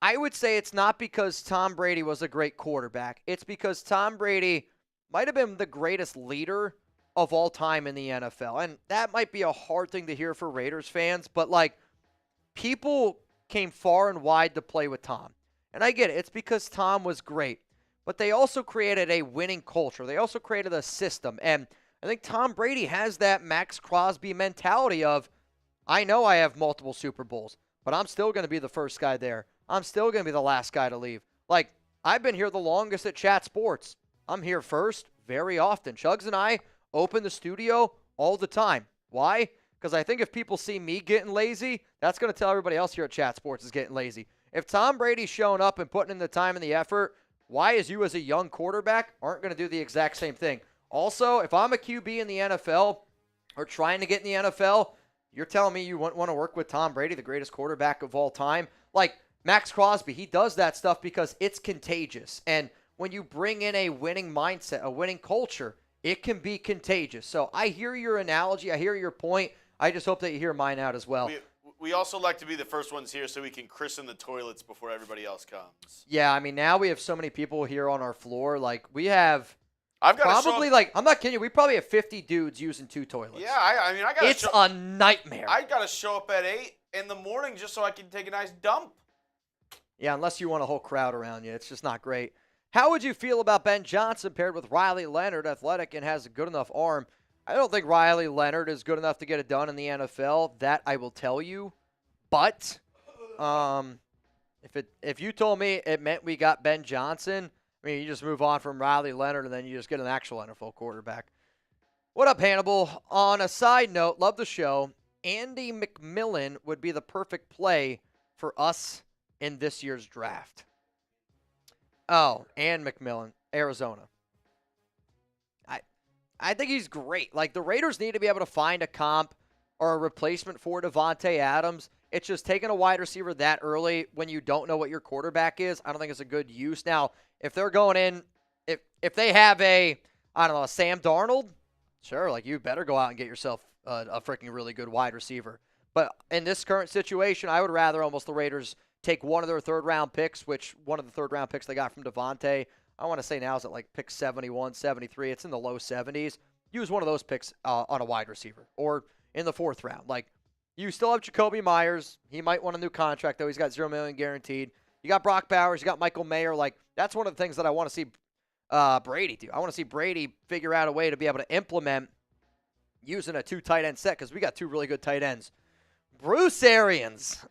I would say it's not because Tom Brady was a great quarterback. It's because Tom Brady might have been the greatest leader of all time in the NFL. And that might be a hard thing to hear for Raiders fans, but like, people came far and wide to play with Tom. And I get it. It's because Tom was great. But they also created a winning culture. They also created a system. And I think Tom Brady has that Max Crosby mentality of, I know I have multiple Super Bowls, but I'm still going to be the first guy there. I'm still going to be the last guy to leave. Like, I've been here the longest at Chat Sports. I'm here first very often. Chugs and I open the studio all the time. Why? Because I think if people see me getting lazy, that's going to tell everybody else here at Chat Sports is getting lazy. If Tom Brady's showing up and putting in the time and the effort, why is you as a young quarterback aren't going to do the exact same thing? Also, if I'm a QB in the NFL or trying to get in the NFL, you're telling me you want to work with Tom Brady, the greatest quarterback of all time? Like Max Crosby, he does that stuff because it's contagious. And when you bring in a winning mindset, a winning culture, it can be contagious. So I hear your analogy. I hear your point. I just hope that you hear mine out as well. We also like to be the first ones here so we can christen the toilets before everybody else comes. Yeah, I mean, now we have so many people here on our floor. Like, we have I've got probably, like, I'm not kidding you, we probably have 50 dudes using 2 toilets. Yeah, I mean, I got It's a nightmare. I got to show up at 8 in the morning just so I can take a nice dump. Yeah, unless you want a whole crowd around you. It's just not great. How would you feel about Ben Johnson paired with Riley Leonard, athletic and has a good enough arm? I don't think Riley Leonard is good enough to get it done in the NFL. That I will tell you. But if you told me it meant we got Ben Johnson, I mean, you just move on from Riley Leonard and then you just get an actual NFL quarterback. What up, Hannibal? On a side note, love the show. Andy McMillan would be the perfect play for us in this year's draft. Oh, and McMillan, Arizona. I think he's great. Like, the Raiders need to be able to find a comp or a replacement for Devontae Adams. It's just taking a wide receiver that early when you don't know what your quarterback is, I don't think it's a good use. Now, if they're going in, if they have a Sam Darnold, sure, like, you better go out and get yourself a freaking really good wide receiver. But in this current situation, I would rather almost the Raiders take one of their third-round picks, which one of the third-round picks they got from Devontae, I want to say now is at like pick 71, 73. It's in the low 70s. Use one of those picks on a wide receiver or in the 4th round. Like, you still have Jacoby Myers. He might want a new contract, though. He's got $0 million guaranteed. You got Brock Bowers. You got Michael Mayer. Like, that's one of the things that I want to see Brady do. I want to see Brady figure out a way to be able to implement using a 2 tight end set because we got 2 really good tight ends. Bruce Arians.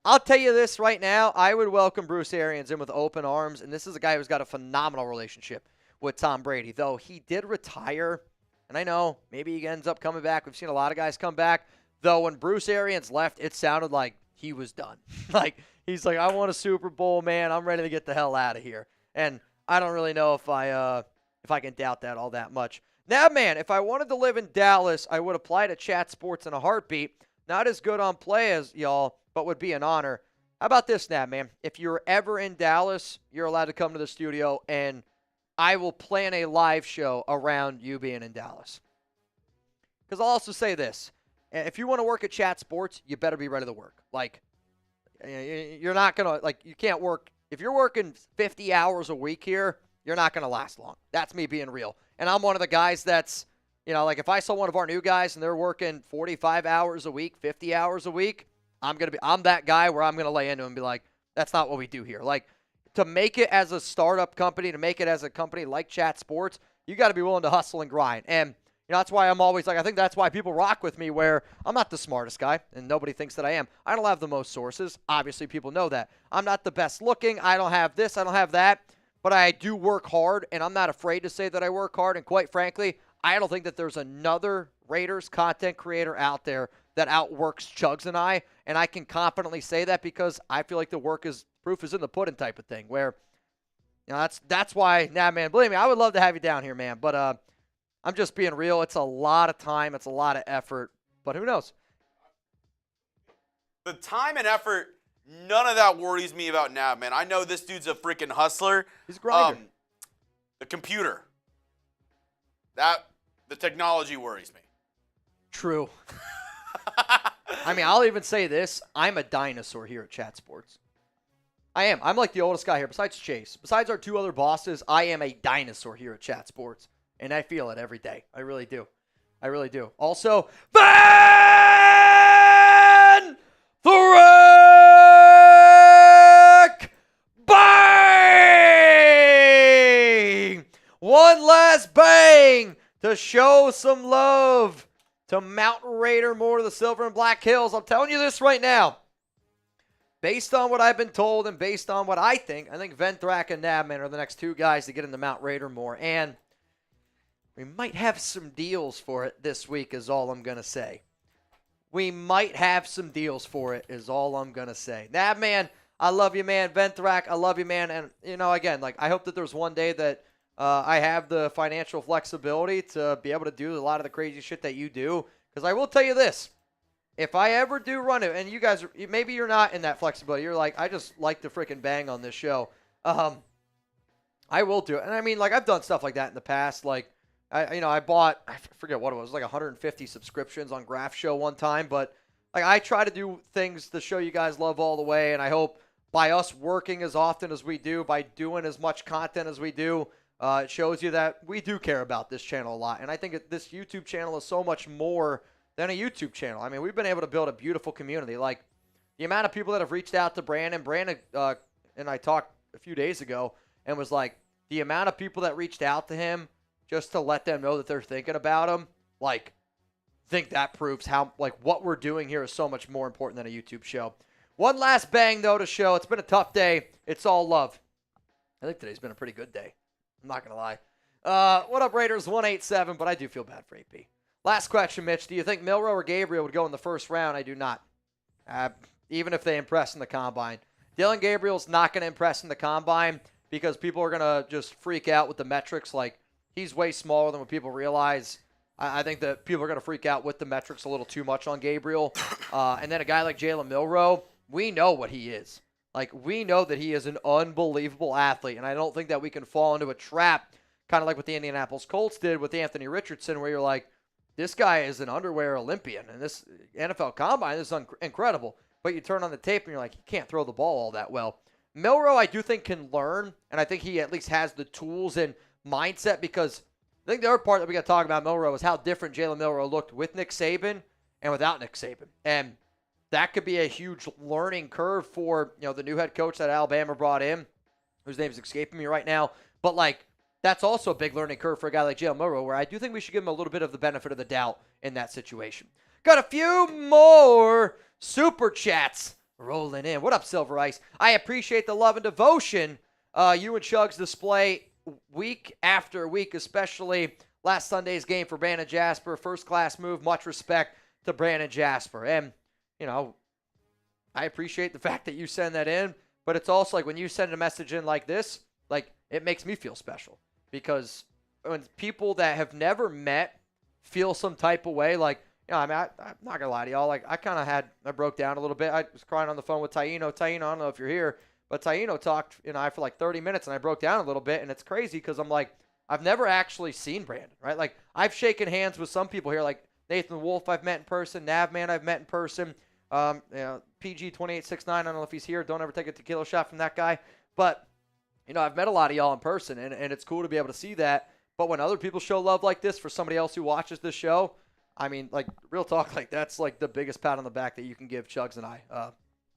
I'll tell you this right now. I would welcome Bruce Arians in with open arms, and this is a guy who's got a phenomenal relationship with Tom Brady, though he did retire, and I know maybe he ends up coming back. We've seen a lot of guys come back, though when Bruce Arians left, it sounded like he was done. Like, he's like, I want a Super Bowl, man. I'm ready to get the hell out of here. And I don't really know if I can doubt that all that much. Now, man, if I wanted to live in Dallas, I would apply to Chat Sports in a heartbeat. Not as good on play as y'all, but would be an honor. How about this, Nab, man? If you're ever in Dallas, you're allowed to come to the studio, and I will plan a live show around you being in Dallas. Because I'll also say this. If you want to work at Chat Sports, you better be ready to work. Like, you're not going to, like, you can't work. If you're working 50 hours a week here, you're not going to last long. That's me being real. And I'm one of the guys that's, you know, like, if I saw one of our new guys and they're working 45 hours a week, 50 hours a week, I'm that guy where I'm going to lay into him and be like, that's not what we do here. Like, to make it as a startup company, to make it as a company like Chat Sports, you got to be willing to hustle and grind. And, you know, that's why I'm always like, I think that's why people rock with me, where I'm not the smartest guy and nobody thinks that I am. I don't have the most sources. Obviously, people know that. I'm not the best looking. I don't have this. I don't have that. But I do work hard, and I'm not afraid to say that I work hard. And quite frankly, I don't think that there's another Raiders content creator out there that outworks Chugs and I can confidently say that because I feel like the proof is in the pudding type of thing, where, you know, that's why, nah, man, believe me, I would love to have you down here, man, but I'm just being real. It's a lot of time. It's a lot of effort. But who knows? The time and effort, none of that worries me about Nav, man. I know this dude's a freaking hustler. He's a grinder. The computer. The technology worries me. True. I mean, I'll even say this. I'm a dinosaur here at Chat Sports. I am. I'm like the oldest guy here, besides Chase. Besides our two other bosses, I am a dinosaur here at Chat Sports. And I feel it every day. I really do. I really do. Also, Van Thrick Bang! One last bang to show some love to Mountain Raider more to the Silver and Black Hills. I'm telling you this right now. Based on what I've been told and based on what I think Venthrak and Nabman are the next two guys to get into Mount Raider more. And we might have some deals for it this week is all I'm going to say. We might have some deals for it is all I'm going to say. Nabman, I love you, man. Venthrak, I love you, man. And, you know, again, like I hope that there's one day that I have the financial flexibility to be able to do a lot of the crazy shit that you do. Because I will tell you this. If I ever do run it, and you guys, maybe you're not in that flexibility. You're like, I just like to freaking bang on this show. I will do it. And I mean, like, I've done stuff like that in the past. Like, I bought, I forget what it was, like 150 subscriptions on Graph Show one time. But, like, I try to do things to show you guys love all the way. And I hope by us working as often as we do, by doing as much content as we do, it shows you that we do care about this channel a lot. And I think this YouTube channel is so much more than a YouTube channel. I mean, we've been able to build a beautiful community. Like, the amount of people that have reached out to Brandon. Brandon and I talked a few days ago and was like, the amount of people that reached out to him just to let them know that they're thinking about him, like, I think that proves how, like, what we're doing here is so much more important than a YouTube show. One last bang, though, to show. It's been a tough day. It's all love. I think today's been a pretty good day. I'm not going to lie. What up, Raiders? 187, but I do feel bad for AP. Last question, Mitch. Do you think Milroe or Gabriel would go in the first round? I do not. Even if they impress in the Combine. Dylan Gabriel's not going to impress in the Combine because people are going to just freak out with the metrics. Like, he's way smaller than what people realize. I think that people are going to freak out with the metrics a little too much on Gabriel. And then a guy like Jalen Milroe, we know what he is. Like, we know that he is an unbelievable athlete, and I don't think that we can fall into a trap, kind of like what the Indianapolis Colts did with Anthony Richardson, where you're like, this guy is an underwear Olympian, and this NFL Combine is incredible. But you turn on the tape, and you're like, he can't throw the ball all that well. Milroe, I do think, can learn, and I think he at least has the tools and mindset, because I think the other part that we got to talk about Milroe is how different Jalen Milroe looked with Nick Saban and without Nick Saban. And that could be a huge learning curve for, you know, the new head coach that Alabama brought in, whose name is escaping me right now. But, like, that's also a big learning curve for a guy like Jalen Milroe, where I do think we should give him a little bit of the benefit of the doubt in that situation. Got a few more super chats rolling in. What up, Silver Ice? I appreciate the love and devotion you and Chugs display week after week, especially last Sunday's game for Brandon Jasper. First class move. Much respect to Brandon Jasper. And, you know, I appreciate the fact that you send that in, but it's also like when you send a message in like this, like, it makes me feel special. Because when people that have never met feel some type of way, like, you know, I mean, I'm not going to lie to y'all. Like, I broke down a little bit. I was crying on the phone with Taino. Taino, I don't know if you're here, but Taino talked, you know, for like 30 minutes, and I broke down a little bit, and it's crazy because I'm like, I've never actually seen Brandon, right? Like, I've shaken hands with some people here, like Nathan Wolf I've met in person, Navman I've met in person, you know, PG2869, I don't know if he's here. Don't ever take a tequila shot from that guy. But, you know, I've met a lot of y'all in person, and it's cool to be able to see that. But when other people show love like this for somebody else who watches this show, I mean, like, real talk, like, that's like the biggest pat on the back that you can give Chugs and I.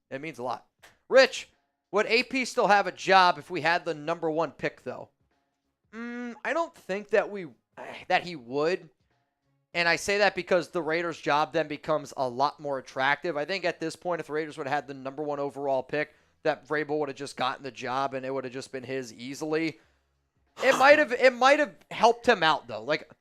It means a lot. Rich, would AP still have a job if we had the number one pick, though? I don't think that he would. And I say that because the Raiders' job then becomes a lot more attractive. I think at this point, if the Raiders would have had the number one overall pick, that Vrabel would have just gotten the job and it would have just been his easily. It might have helped him out, though. Like,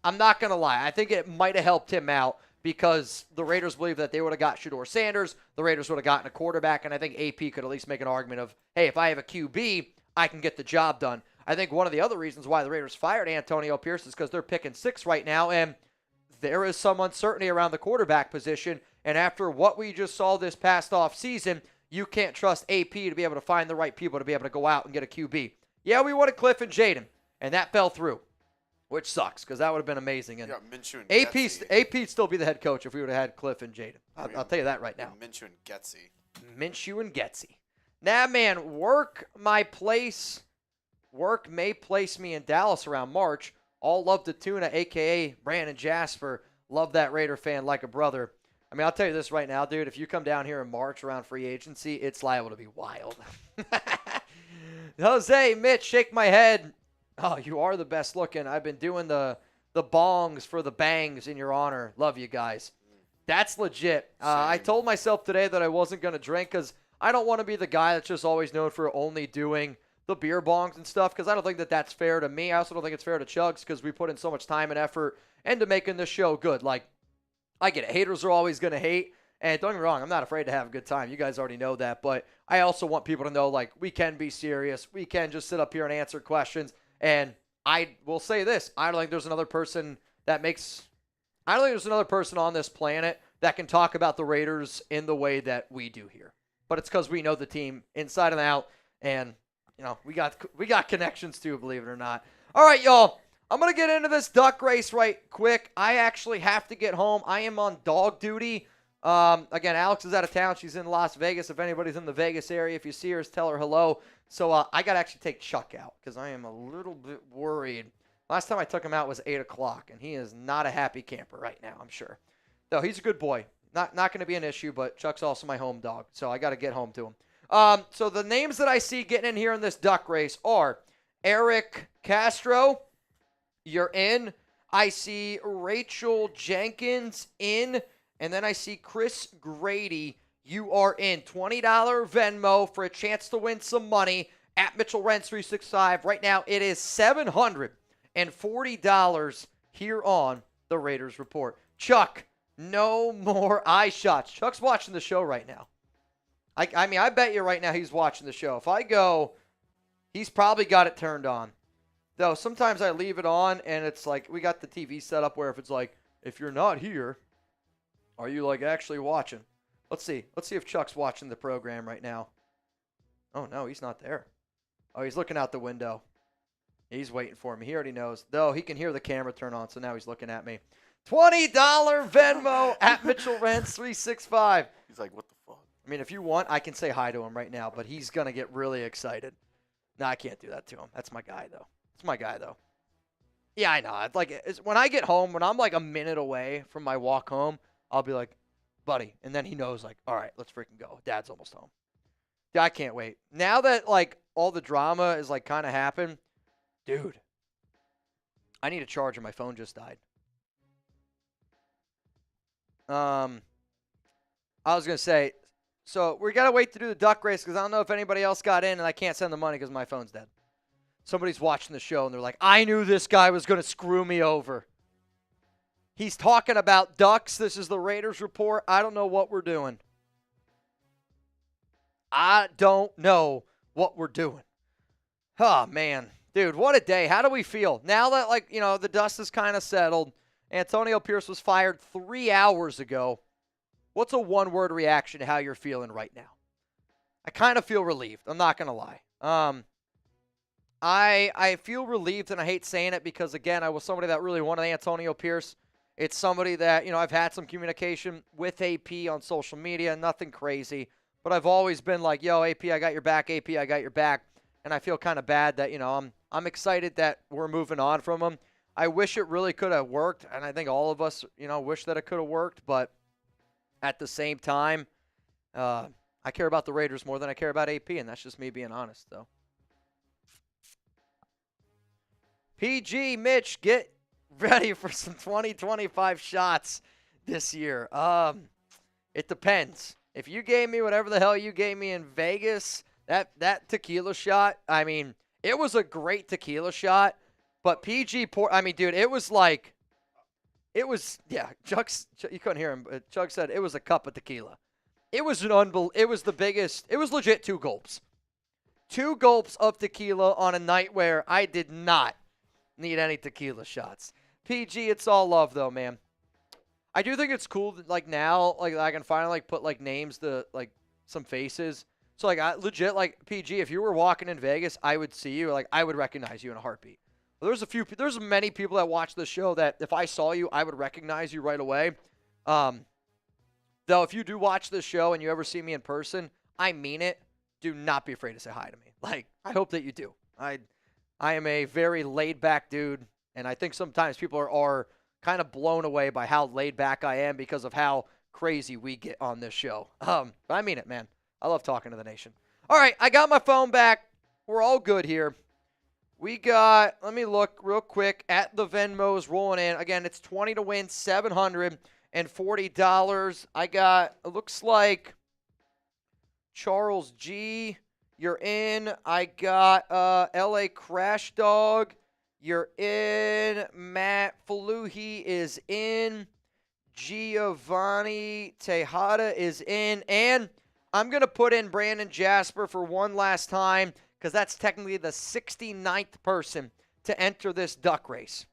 I'm not going to lie. I think it might have helped him out because the Raiders believe that they would have got Shedeur Sanders. The Raiders would have gotten a quarterback, and I think AP could at least make an argument of, hey, if I have a QB, I can get the job done. I think one of the other reasons why the Raiders fired Antonio Pierce is because they're picking 6 right now, and there is some uncertainty around the quarterback position. And after what we just saw this past offseason, you can't trust AP to be able to find the right people to be able to go out and get a QB. Yeah, we wanted Cliff and Jaden, and that fell through, which sucks because that would have been amazing. And Minshew and AP'd still be the head coach if we would have had Cliff and Jaden. I'll tell you that right now. Minshew and Getsy. Minshew and Getsy. Nah, man, work may place me in Dallas around March. All love to Tuna, a.k.a. Brandon Jasper. Love that Raider fan like a brother. I mean, I'll tell you this right now, dude. If you come down here in March around free agency, it's liable to be wild. Jose, Mitch, shake my head. Oh, you are the best looking. I've been doing the bongs for the bangs in your honor. Love you guys. That's legit. I told myself today that I wasn't going to drink because I don't want to be the guy that's just always known for only doing the beer bongs and stuff because I don't think that that's fair to me. I also don't think it's fair to Chugs because we put in so much time and effort into making this show good. Like, I get it. Haters are always going to hate. And don't get me wrong, I'm not afraid to have a good time. You guys already know that. But I also want people to know, like, we can be serious. We can just sit up here and answer questions. And I will say this. I don't think there's another person on this planet that can talk about the Raiders in the way that we do here. But it's because we know the team inside and out. And, you know, we got connections too, believe it or not. All right, y'all. I'm going to get into this duck race right quick. I actually have to get home. I am on dog duty. Again, Alex is out of town. She's in Las Vegas. If anybody's in the Vegas area, if you see her, tell her hello. So I got to actually take Chuck out because I am a little bit worried. Last time I took him out was 8 o'clock, and he is not a happy camper right now, I'm sure. Though he's a good boy. Not going to be an issue, but Chuck's also my home dog, so I got to get home to him. So the names that I see getting in here in this duck race are Eric Castro. You're in. I see Rachel Jenkins in. And then I see Chris Grady. You are in. $20 Venmo for a chance to win some money at Mitchell Renz 365. Right now it is $740 here on the Raiders Report. Chuck, no more eye shots. Chuck's watching the show right now. I mean, I bet you right now he's watching the show. If I go, he's probably got it turned on. Though sometimes I leave it on and it's like we got the TV set up where if it's like, if you're not here, are you like actually watching? Let's see. Let's see if Chuck's watching the program right now. Oh, no, he's not there. Oh, he's looking out the window. He's waiting for me. He already knows. Though he can hear the camera turn on, so now he's looking at me. $20 Venmo at Mitchell Renz 365. He's like, what the fuck? I mean, if you want, I can say hi to him right now, but he's going to get really excited. No, I can't do that to him. That's my guy, though. It's my guy, though. Yeah, I know. When I get home, when I'm like a minute away from my walk home, I'll be like, buddy. And then he knows, like, all right, let's freaking go. Dad's almost home. Yeah, I can't wait. Now that, like, all the drama is, like, kind of happened, dude, I need a charger. My phone just died. I was going to say, so we got to wait to do the duck race because I don't know if anybody else got in and I can't send the money because my phone's dead. Somebody's watching the show and they're like, I knew this guy was going to screw me over. He's talking about ducks. This is the Raiders Report. I don't know what we're doing. I don't know what we're doing. Oh, man. Dude, what a day. How do we feel? Now that, like, you know, the dust is kind of settled. Antonio Pierce was fired 3 hours ago. What's a one-word reaction to how you're feeling right now? I kind of feel relieved. I'm not going to lie. I feel relieved, and I hate saying it because, again, I was somebody that really wanted Antonio Pierce. It's somebody that, you know, I've had some communication with AP on social media, nothing crazy. But I've always been like, yo, AP, I got your back. AP, I got your back. And I feel kind of bad that, you know, I'm excited that we're moving on from him. I wish it really could have worked, and I think all of us, you know, wish that it could have worked. But at the same time, I care about the Raiders more than I care about AP, and that's just me being honest, though. PG, Mitch, get ready for some 2025 shots this year. It depends. If you gave me whatever the hell you gave me in Vegas, that tequila shot, I mean, it was a great tequila shot, but PG, I mean, dude, it was like, it was, yeah, you couldn't hear him, but Chuck said it was a cup of tequila. It was it was the biggest, it was legit 2 gulps. 2 gulps of tequila on a night where I did not need any tequila shots. PG, it's all love though, man. I do think it's cool that, like, now, like, I can finally, like, put, like, names to, like, some faces. So, like, I legit, like, PG, if you were walking in Vegas, I would see you. Like, I would recognize you in a heartbeat. There's many people that watch the show that if I saw you, I would recognize you right away. Though, if you do watch this show and you ever see me in person, I mean it. Do not be afraid to say hi to me. Like, I hope that you do. I am a very laid-back dude, and I think sometimes people are kind of blown away by how laid back I am because of how crazy we get on this show. But I mean it, man. I love talking to the nation. All right, I got my phone back. We're all good here. We got, let me look real quick at the Venmos rolling in. Again, it's 20 to win, $740. I got, it looks like Charles G, you're in. I got LA Crash Dog. You're in. Matt Faluhi is in. Giovanni Tejada is in. And I'm going to put in Brandon Jasper for one last time because that's technically the 69th person to enter this duck race.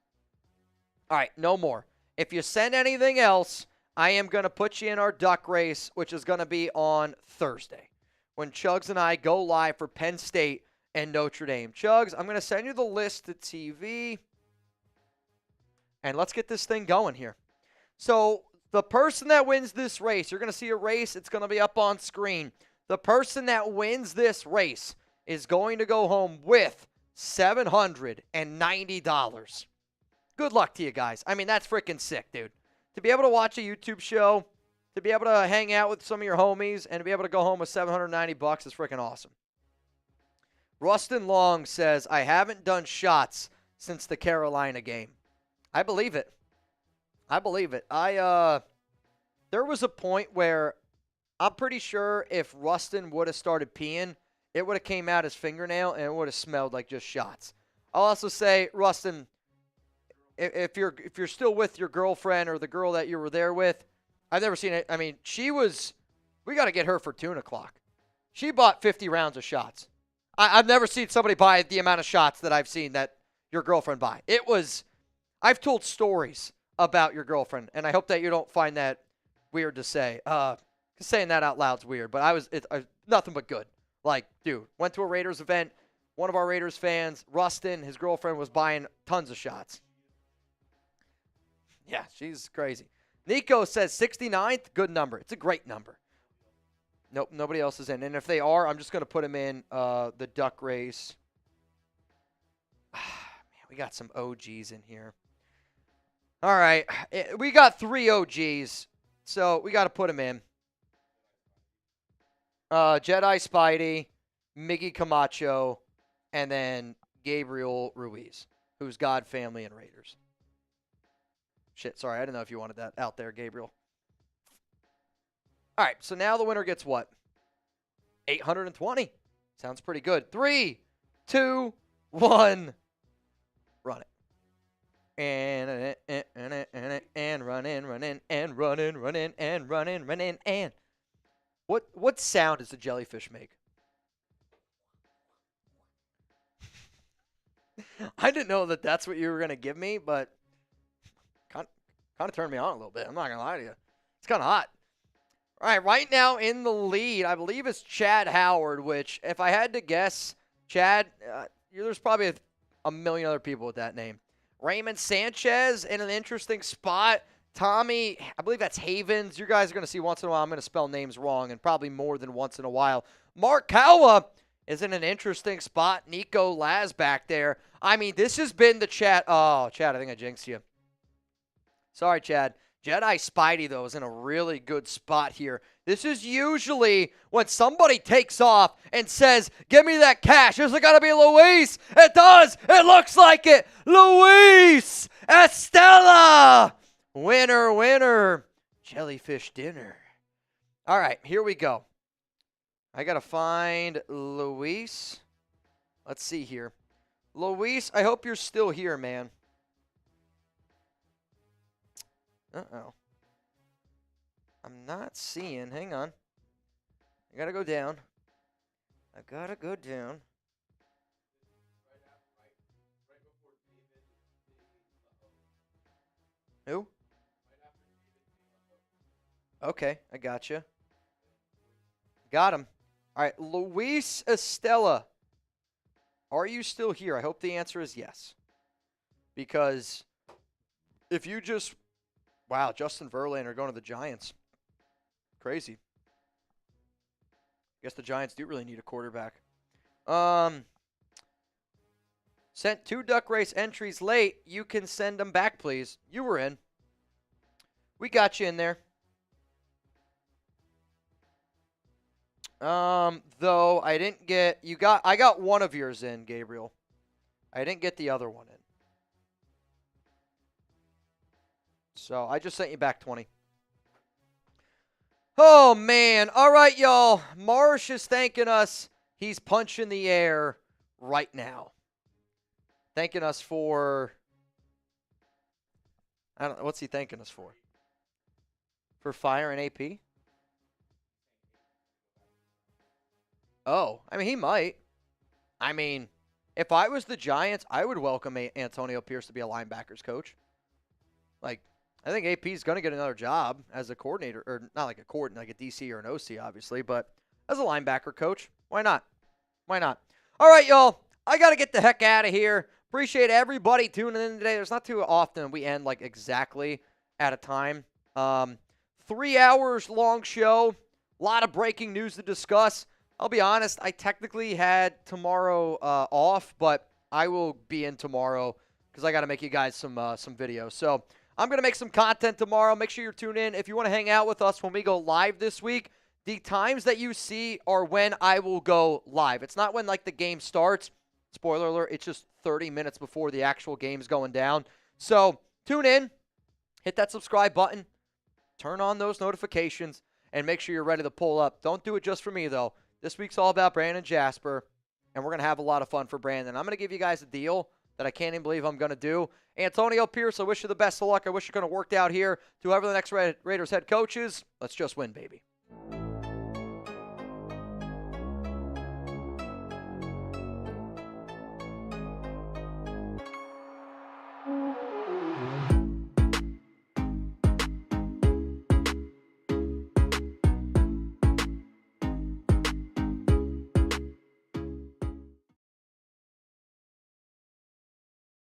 All right, no more. If you send anything else, I am going to put you in our duck race, which is going to be on Thursday when Chugs and I go live for Penn State and Notre Dame. Chugs, I'm going to send you the list to TV. And let's get this thing going here. So the person that wins this race, you're going to see a race. It's going to be up on screen. The person that wins this race is going to go home with $790. Good luck to you guys. I mean, that's freaking sick, dude. To be able to watch a YouTube show, to be able to hang out with some of your homies, and to be able to go home with $790 is freaking awesome. Rustin Long says, I haven't done shots since the Carolina game. I believe it. I believe it. There was a point where I'm pretty sure if Rustin would have started peeing, it would have came out his fingernail and it would have smelled like just shots. I'll also say, Rustin, if you're still with your girlfriend or the girl that you were there with, I've never seen it. I mean, we got to get her for Tuna Clock. She bought 50 rounds of shots. I've never seen somebody buy the amount of shots that I've seen that your girlfriend buy. I've told stories about your girlfriend, and I hope that you don't find that weird to say. Saying that out loud's weird, but I was nothing but good. Like, dude, went to a Raiders event. One of our Raiders fans, Rustin, his girlfriend was buying tons of shots. Yeah, she's crazy. Nico says 69th, good number. It's a great number. Nope, nobody else is in. And if they are, I'm just going to put them in the duck race. Man, we got some OGs in here. All right, we got 3 OGs, so we got to put them in. Jedi Spidey, Miggy Camacho, and then Gabriel Ruiz, who's God, Family, and Raiders. Shit, sorry, I didn't know if you wanted that out there, Gabriel. All right, so now the winner gets what? 820. Sounds pretty good. 3, 2, 1. Run it. And run in, run in, and run in, run in, and run in, run in, and. What sound does the jellyfish make? I didn't know that that's what you were going to give me, but kind of turned me on a little bit. I'm not going to lie to you. It's kind of hot. All right, right now in the lead, I believe it's Chad Howard, which if I had to guess, Chad, there's probably a million other people with that name. Raymond Sanchez in an interesting spot. Tommy, I believe that's Havens. You guys are going to see once in a while I'm going to spell names wrong, and probably more than once in a while. Mark Kawa is in an interesting spot. Nico Laz back there. I mean, this has been the chat. Oh, Chad, I think I jinxed you. Sorry, Chad. Jedi Spidey, though, is in a really good spot here. This is usually when somebody takes off and says, give me that cash. Is it got to be Luis? It does. It looks like it. Luis Estella. Winner, winner. Jellyfish dinner. All right, here we go. I got to find Luis. Let's see here. Luis, I hope you're still here, man. Uh-oh. I'm not seeing. Hang on. I got to go down. I gotta go down. Who? Okay, I gotcha. Got him. All right, Luis Estella. Are you still here? I hope the answer is yes. Because if you just... Wow, Justin Verlander going to the Giants. Crazy. Guess the Giants do really need a quarterback. Sent 2 duck race entries late. You can send them back, please. You were in. We got you in there. Though I didn't get I got one of yours in, Gabriel. I didn't get the other one in. So I just sent you back 20. Oh man. All right, y'all. Marsh is thanking us. He's punching the air right now. Thanking us for I don't know, what's he thanking us for? For fire and AP? Oh, I mean, he might. I mean, if I was the Giants, I would welcome Antonio Pierce to be a linebackers coach. Like, I think AP is going to get another job as a coordinator, or not like a coordinator, like a DC or an OC, obviously, but as a linebacker coach. Why not? Why not? All right, y'all. I got to get the heck out of here. Appreciate everybody tuning in today. There's not too often we end like exactly at a time. 3 hours long show. A lot of breaking news to discuss. I'll be honest, I technically had tomorrow off, but I will be in tomorrow because I got to make you guys some videos. So I'm going to make some content tomorrow. Make sure you're tuned in. If you want to hang out with us when we go live this week, the times that you see are when I will go live. It's not when like the game starts. Spoiler alert, it's just 30 minutes before the actual game's going down. So tune in, hit that subscribe button, turn on those notifications, and make sure you're ready to pull up. Don't do it just for me, though. This week's all about Brandon Jasper, and we're going to have a lot of fun for Brandon. I'm going to give you guys a deal that I can't even believe I'm going to do. Antonio Pierce, I wish you the best of luck. I wish it could have worked out here. To whoever the next Raiders head coach is, let's just win, baby.